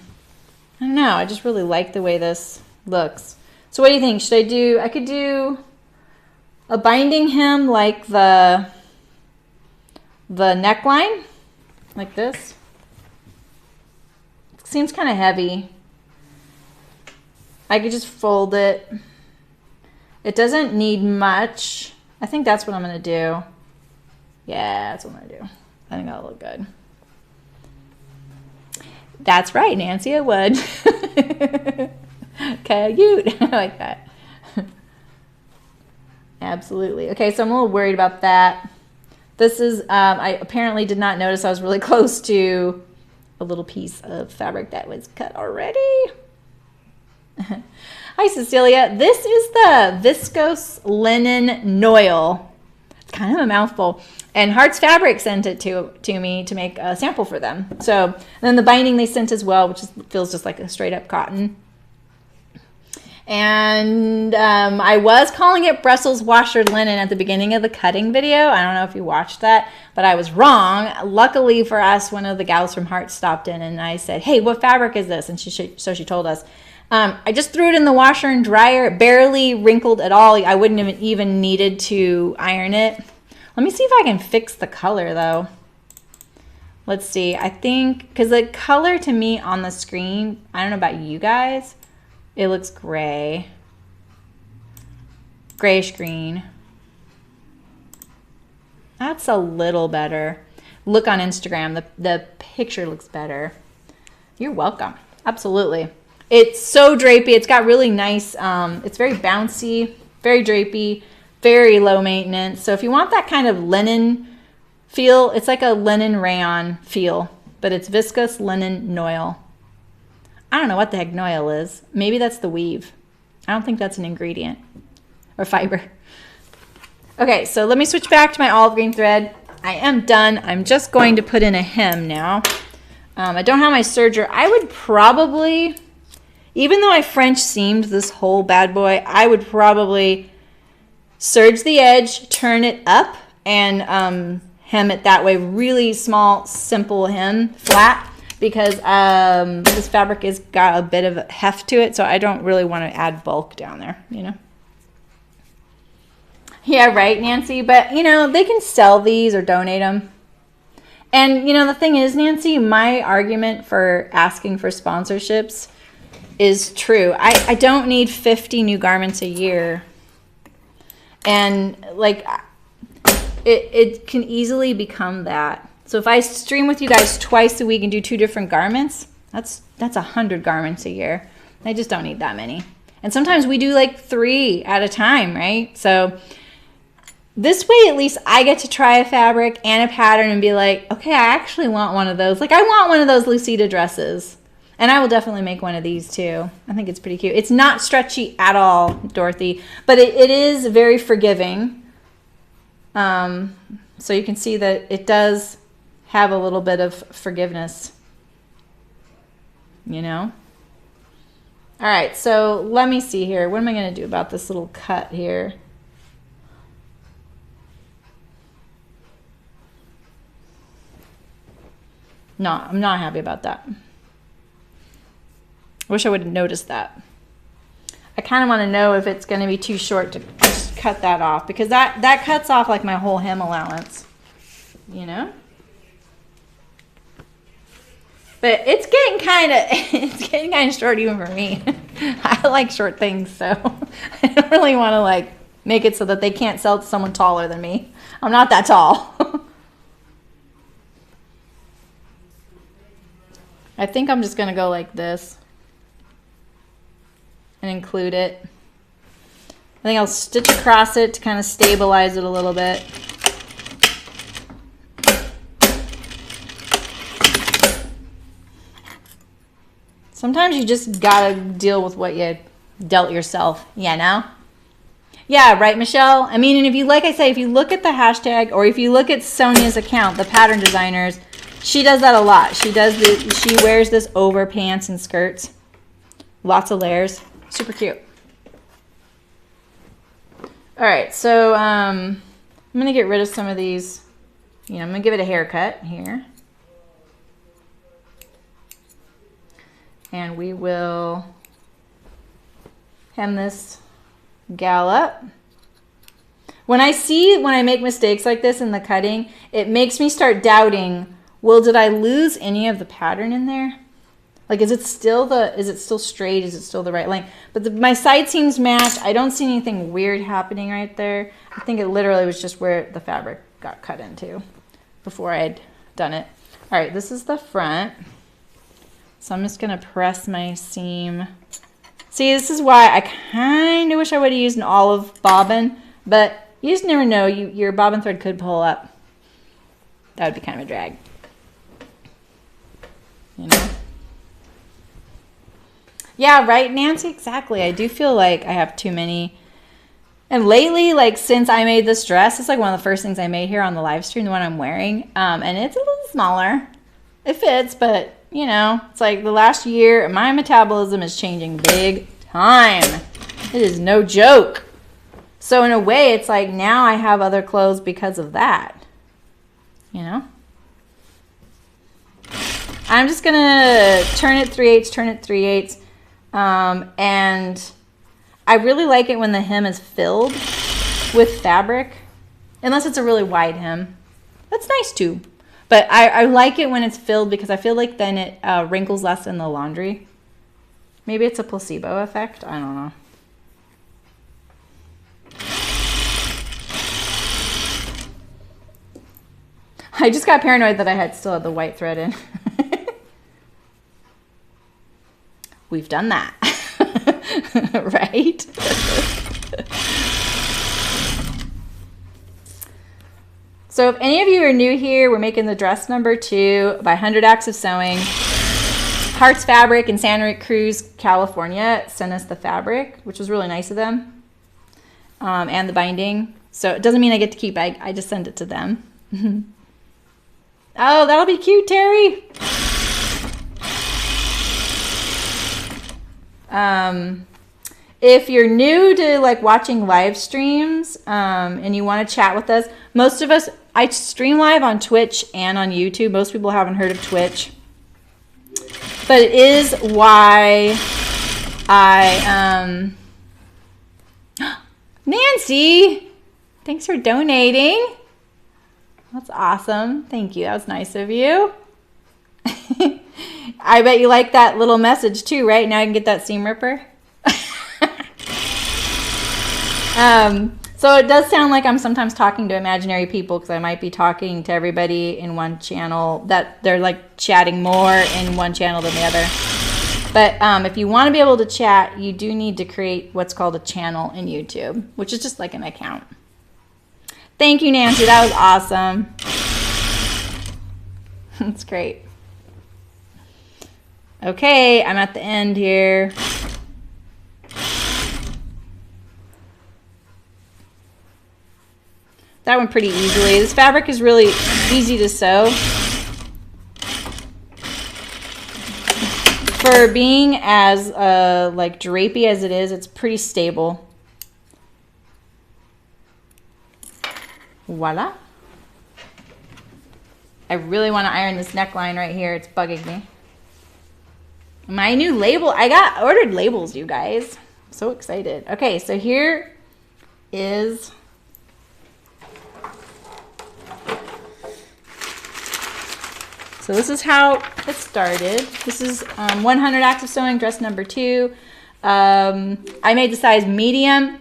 don't know, I just really like the way this looks. So what do you think? I could do a binding hem like the neckline, like this. Seems kind of heavy. I could just fold it. It doesn't need much. I think that's what I'm going to do. Yeah, that's what I'm going to do. I think that'll look good. That's right, Nancy, it would. Cute. I like that. Absolutely. Okay, so I'm a little worried about that. This is, I apparently did not notice I was really close to a little piece of fabric that was cut already. Hi, Cecilia. This is the Viscose Linen Noil. It's kind of a mouthful. And Hart's Fabric sent it to me to make a sample for them. So, and then the binding they sent as well, which feels just like a straight up cotton. And I was calling it Brussels washer linen at the beginning of the cutting video. I don't know if you watched that, but I was wrong. Luckily for us, one of the gals from Hart stopped in and I said, hey, what fabric is this? And so she told us. I just threw it in the washer and dryer. It barely wrinkled at all. I wouldn't have even needed to iron it. Let me see if I can fix the color though. Let's see. I think, because the color to me on the screen, I don't know about you guys, it looks gray. Grayish green. That's a little better. Look on Instagram. The picture looks better. You're welcome. Absolutely. It's so drapey. It's got really nice, it's very bouncy, very drapey, very low maintenance. So if you want that kind of linen feel, it's like a linen rayon feel, but it's Viscose Linen Noil. I don't know what the heck noil is. Maybe that's the weave. I don't think that's an ingredient or fiber. Okay, so let me switch back to my olive green thread. I am done. I'm just going to put in a hem now. I don't have my serger. I would probably, even though I French seamed this whole bad boy, I would probably serge the edge, turn it up, and hem it that way. Really small, simple hem, flat. Because this fabric has got a bit of heft to it, so I don't really want to add bulk down there, you know? Yeah, right, Nancy, but, you know, they can sell these or donate them. And, you know, the thing is, Nancy, my argument for asking for sponsorships is true. I don't need 50 new garments a year. And, like, it can easily become that. So if I stream with you guys twice a week and do 2 different garments, that's 100 garments a year. I just don't need that many. And sometimes we do like 3 at a time, right? So this way, at least I get to try a fabric and a pattern and be like, okay, I actually want one of those. Like I want one of those Lucida dresses. And I will definitely make one of these too. I think it's pretty cute. It's not stretchy at all, Dorothy, but it is very forgiving. So you can see that it does have a little bit of forgiveness, you know? All right, so let me see here. What am I gonna do about this little cut here? No, I'm not happy about that. I wish I would have noticed that. I kind of want to know if it's going to be too short to just cut that off, because that cuts off like my whole hem allowance, you know? But it's getting kind of short even for me. I like short things, so I don't really want to like make it so that they can't sell it to someone taller than me. I'm not that tall. I think I'm just going to go like this and include it. I think I'll stitch across it to kind of stabilize it a little bit. Sometimes you just gotta deal with what you dealt yourself, you know? Yeah, right, Michelle? I mean, and if you, like I say, if you look at the hashtag or if you look at Sonia's account, the pattern designers, she does that a lot. She wears this over pants and skirts. Lots of layers. Super cute. All right, so I'm gonna get rid of some of these. You know, I'm gonna give it a haircut here. And we will hem this gal up. When I make mistakes like this in the cutting, it makes me start doubting, well, did I lose any of the pattern in there? Like, is it still straight? Is it still the right length? But my side seams match. I don't see anything weird happening right there. I think it literally was just where the fabric got cut into before I had done it. All right, this is the front. So I'm just gonna press my seam. See, this is why I kind of wish I would have used an olive bobbin, But you just never know. Your bobbin thread could pull up. That would be kind of a drag. You know? Yeah, right, Nancy? Exactly. I do feel like I have too many. And lately, like since I made this dress, it's like one of the first things I made here on the live stream, the one I'm wearing. And it's a little smaller. It fits, but you know, it's like the last year, my metabolism is changing big time. It is no joke. So in a way, it's like now I have other clothes because of that. You know? I'm just gonna turn it 3/8, turn it 3/8. And I really like it when the hem is filled with fabric, unless it's a really wide hem. That's nice too. But I like it when it's filled because I feel like then it wrinkles less in the laundry. Maybe it's a placebo effect. I don't know. I just got paranoid that I still had the white thread in. We've done that. Right? So if any of you are new here, we're making the dress number 2 by 100 Acts of Sewing. Hart's Fabric in Santa Cruz, California sent us the fabric, which was really nice of them, and the binding. So it doesn't mean I get to keep it. I just send it to them. Oh, that'll be cute, Terry. If you're new to like watching live streams and you want to chat with us, most of us, I stream live on Twitch and on YouTube. Most people haven't heard of Twitch. But it is why I, Nancy, thanks for donating. That's awesome. Thank you. That was nice of you. I bet you like that little message too, right? Now I can get that seam ripper. So it does sound like I'm sometimes talking to imaginary people because I might be talking to everybody in one channel, that they're like chatting more in one channel than the other. But if you want to be able to chat, you do need to create what's called a channel in YouTube, which is just like an account. Thank you, Nancy. That was awesome. That's great. Okay, I'm at the end here. That went pretty easily. This fabric is really easy to sew. For being as like drapey as it is, it's pretty stable. Voila. I really want to iron this neckline right here. It's bugging me. My new label. I ordered labels, you guys. I'm so excited. Okay, so here is... So this is how it started. This is 100 Acts of Sewing, dress number 2. I made the size medium.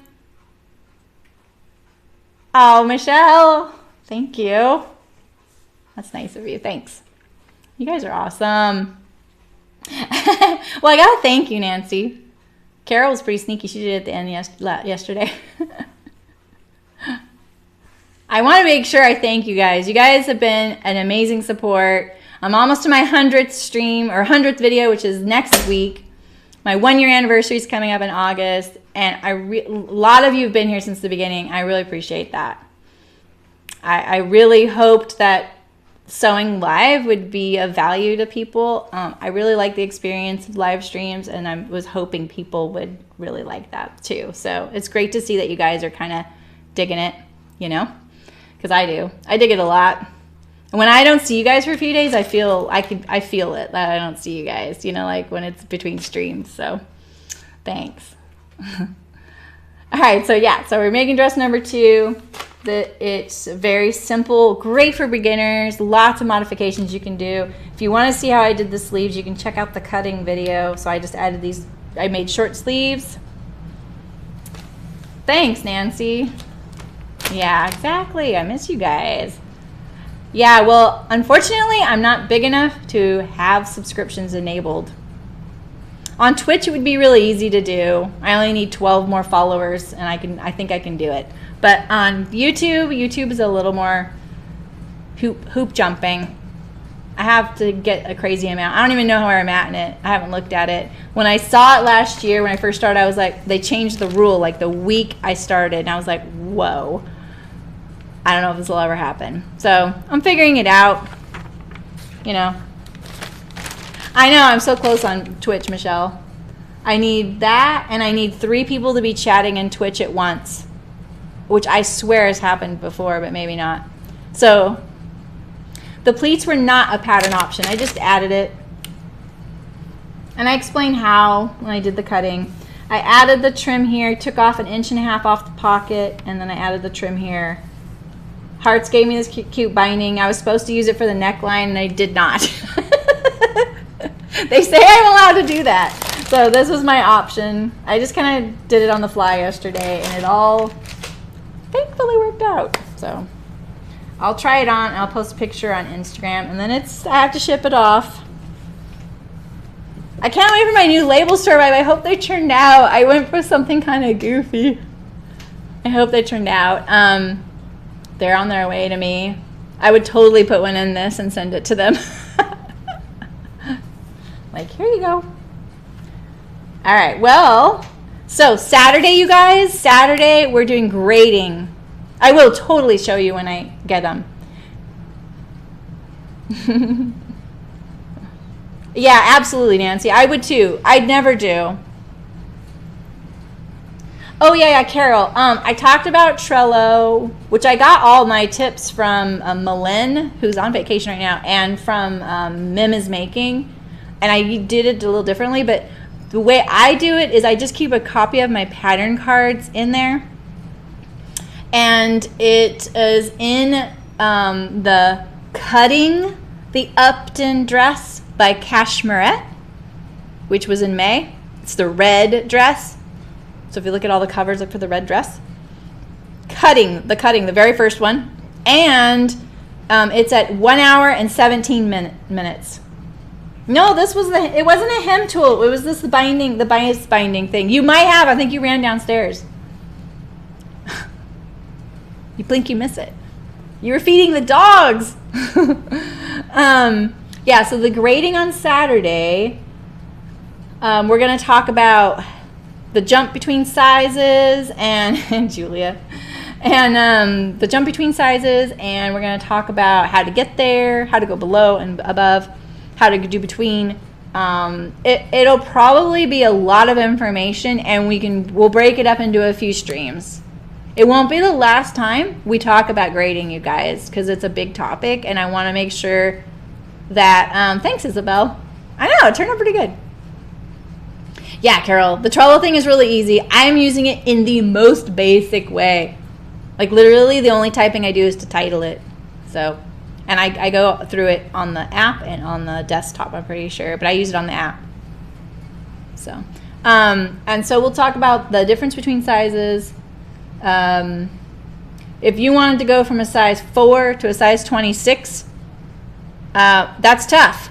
Oh, Michelle, thank you. That's nice of you. Thanks. You guys are awesome. Well, I gotta thank you, Nancy. Carol was pretty sneaky. She did it at the end yesterday. I want to make sure I thank you guys. You guys have been an amazing support. I'm almost to my 100th stream or 100th video, which is next week. My 1-year anniversary is coming up in August, and a lot of you have been here since the beginning. I really appreciate that. I really hoped that sewing live would be of value to people. I really like the experience of live streams, and I was hoping people would really like that too. So it's great to see that you guys are kind of digging it, you know, because I do. I dig it a lot. And when I don't see you guys for a few days, I feel it that I don't see you guys, you know, like when it's between streams. So thanks. All right, so yeah, so we're making dress number 2. It's very simple, great for beginners, lots of modifications you can do. If you want to see how I did the sleeves, you can check out the cutting video. So I just added these, I made short sleeves. Thanks, Nancy. Yeah, exactly. I miss you guys. Yeah, well, unfortunately, I'm not big enough to have subscriptions enabled. On Twitch, it would be really easy to do. I only need 12 more followers, and I think I can do it. But on YouTube is a little more hoop jumping. I have to get a crazy amount. I don't even know where I'm at in it. I haven't looked at it. When I saw it last year, when I first started, I was like, they changed the rule like the week I started, and I was like, whoa. I don't know if this will ever happen. So I'm figuring it out. You know. I know, I'm so close on Twitch, Michelle. I need that, and I need 3 people to be chatting in Twitch at once, which I swear has happened before, but maybe not. So the pleats were not a pattern option. I just added it. And I explained how when I did the cutting. I added the trim here, took off 1.5 inches off the pocket, and then I added the trim here. Hart's gave me this cute binding. I was supposed to use it for the neckline, and I did not. They say I'm allowed to do that. So this was my option. I just kind of did it on the fly yesterday, and it all thankfully worked out. So I'll try it on, and I'll post a picture on Instagram, and then I have to ship it off. I can't wait for my new label store. I hope they turned out. I went for something kind of goofy. I hope they turned out. They're on their way to me. I would totally put one in this and send it to them. Like, here you go. All right, well, so Saturday, you guys, Saturday, we're doing grading. I will totally show you when I get them. Yeah, absolutely, Nancy. I would too. I'd never do. Oh, yeah, Carol. I talked about Trello, which I got all my tips from Malin, who's on vacation right now, and from Mim is Making. And I did it a little differently, but the way I do it is I just keep a copy of my pattern cards in there. And it is in the Cutting the Upton Dress by Cashmerette, which was in May. It's the red dress. So if you look at all the covers, look for the red dress. Cutting, the very first one. And it's at 1 hour and 17 minutes. No, it wasn't a hem tool. It was this binding, the bias binding thing. You might have. I think you ran downstairs. You blink, you miss it. You were feeding the dogs. Yeah, so the grading on Saturday, we're going to talk about the jump between sizes and Julia. And the jump between sizes, and we're going to talk about how to get there, how to go below and above, how to do between. It'll probably be a lot of information, and we'll break it up into a few streams. It won't be the last time we talk about grading, you guys, because it's a big topic, and I want to make sure that thanks, Isabel. I know, it turned out pretty good. Yeah, Carol, the Trello thing is really easy. I'm using it in the most basic way. Like literally the only typing I do is to title it. So, and I go through it on the app and on the desktop, I'm pretty sure, but I use it on the app. So, and so we'll talk about the difference between sizes. If you wanted to go from a size 4 to a size 26, that's tough.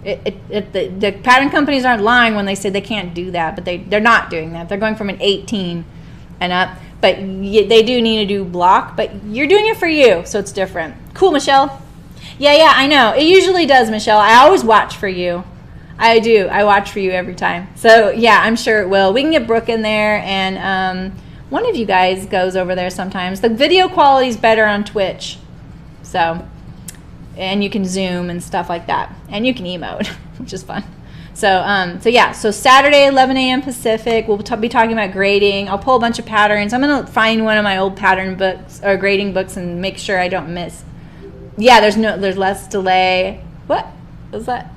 The pattern companies aren't lying when they say they can't do that, but they're not doing that. They're going from an 18 and up, but they do need to do block, but you're doing it for you, so it's different. Cool, Michelle. Yeah, I know. It usually does, Michelle. I always watch for you. I do. I watch for you every time. So, yeah, I'm sure it will. We can get Brooke in there, and one of you guys goes over there sometimes. The video quality is better on Twitch, so, and you can zoom and stuff like that, and you can emote, which is fun. So yeah, so Saturday, 11 a.m. Pacific, we'll be talking about grading. I'll pull a bunch of patterns. I'm going to find one of my old pattern books or grading books and make sure I don't miss. Yeah, there's less delay. What was that?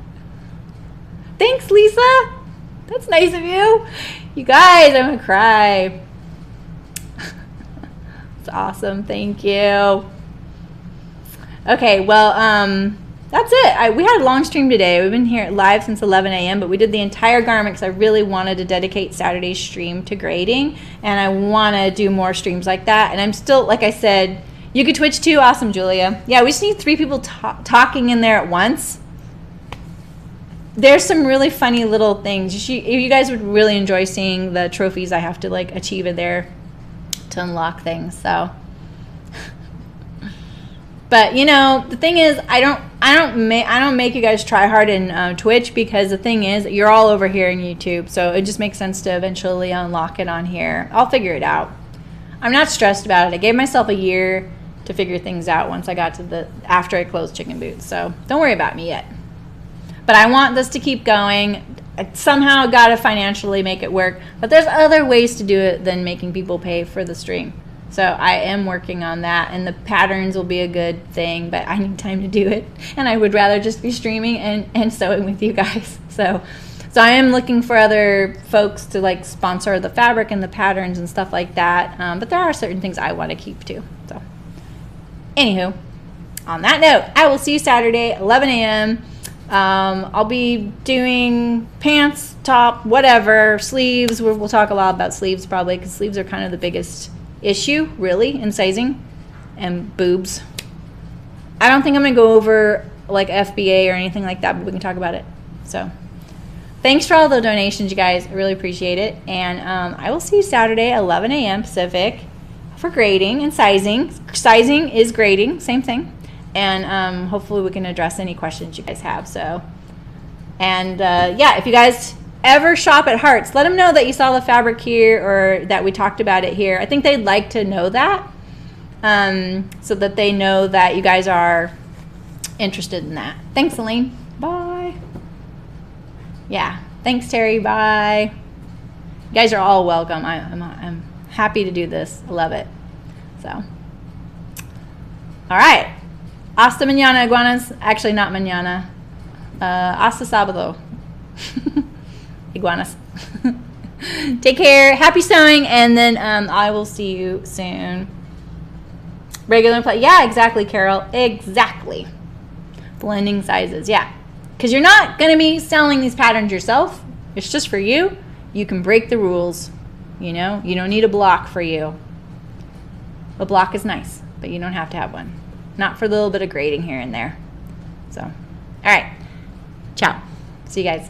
Thanks, Lisa. That's nice of you. You guys, I'm going to cry. It's awesome. Thank you. Okay, well, that's it. We had a long stream today. We've been here live since 11 a.m., but we did the entire garment because I really wanted to dedicate Saturday's stream to grading, and I want to do more streams like that. And I'm still, like I said, you could Twitch too. Awesome, Julia. Yeah, we just need 3 people talking in there at once. there's some really funny little things. You guys would really enjoy seeing the trophies I have to like achieve in there to unlock things. So, but you know, the thing is, I don't make you guys try hard in Twitch, because the thing is, you're all over here in YouTube, so it just makes sense to eventually unlock it on here. I'll figure it out. I'm not stressed about it. I gave myself a year to figure things out once I got to after I closed Chicken Boots, so don't worry about me yet. But I want this to keep going. I somehow got to financially make it work. But there's other ways to do it than making people pay for the stream. So I am working on that. And the patterns will be a good thing. But I need time to do it. And I would rather just be streaming and sewing with you guys. So I am looking for other folks to like sponsor the fabric and the patterns and stuff like that. But there are certain things I want to keep too. So anywho, on that note, I will see you Saturday, 11 a.m. I'll be doing pants, top, whatever, sleeves. We'll talk a lot about sleeves probably, because sleeves are kind of the biggest issue really in sizing, and boobs. I don't think I'm gonna go over like FBA or anything like that, but we can talk about it. So thanks for all the donations, you guys. I really appreciate it. And I will see you Saturday, 11 a.m. Pacific for grading and sizing. Sizing is grading, same thing. And hopefully we can address any questions you guys have. So, and yeah, if you guys ever shop at Hart's, let them know that you saw the fabric here or that we talked about it here. I think they'd like to know that, so that they know that you guys are interested in that. Thanks, Elaine. Bye. Yeah, thanks, Terry. Bye. You guys are all welcome. I'm happy to do this. I love it. So, all right. Hasta mañana, iguanas. Actually, not mañana. Hasta sábado. Iguanas. Take care. Happy sewing. And then I will see you soon. Regular play. Yeah, exactly, Carol. Exactly. Blending sizes. Yeah. Because you're not going to be selling these patterns yourself. It's just for you. You can break the rules. You know, you don't need a block for you. A block is nice, but you don't have to have one. Not for a little bit of grading here and there. So, all right. Ciao. See you guys.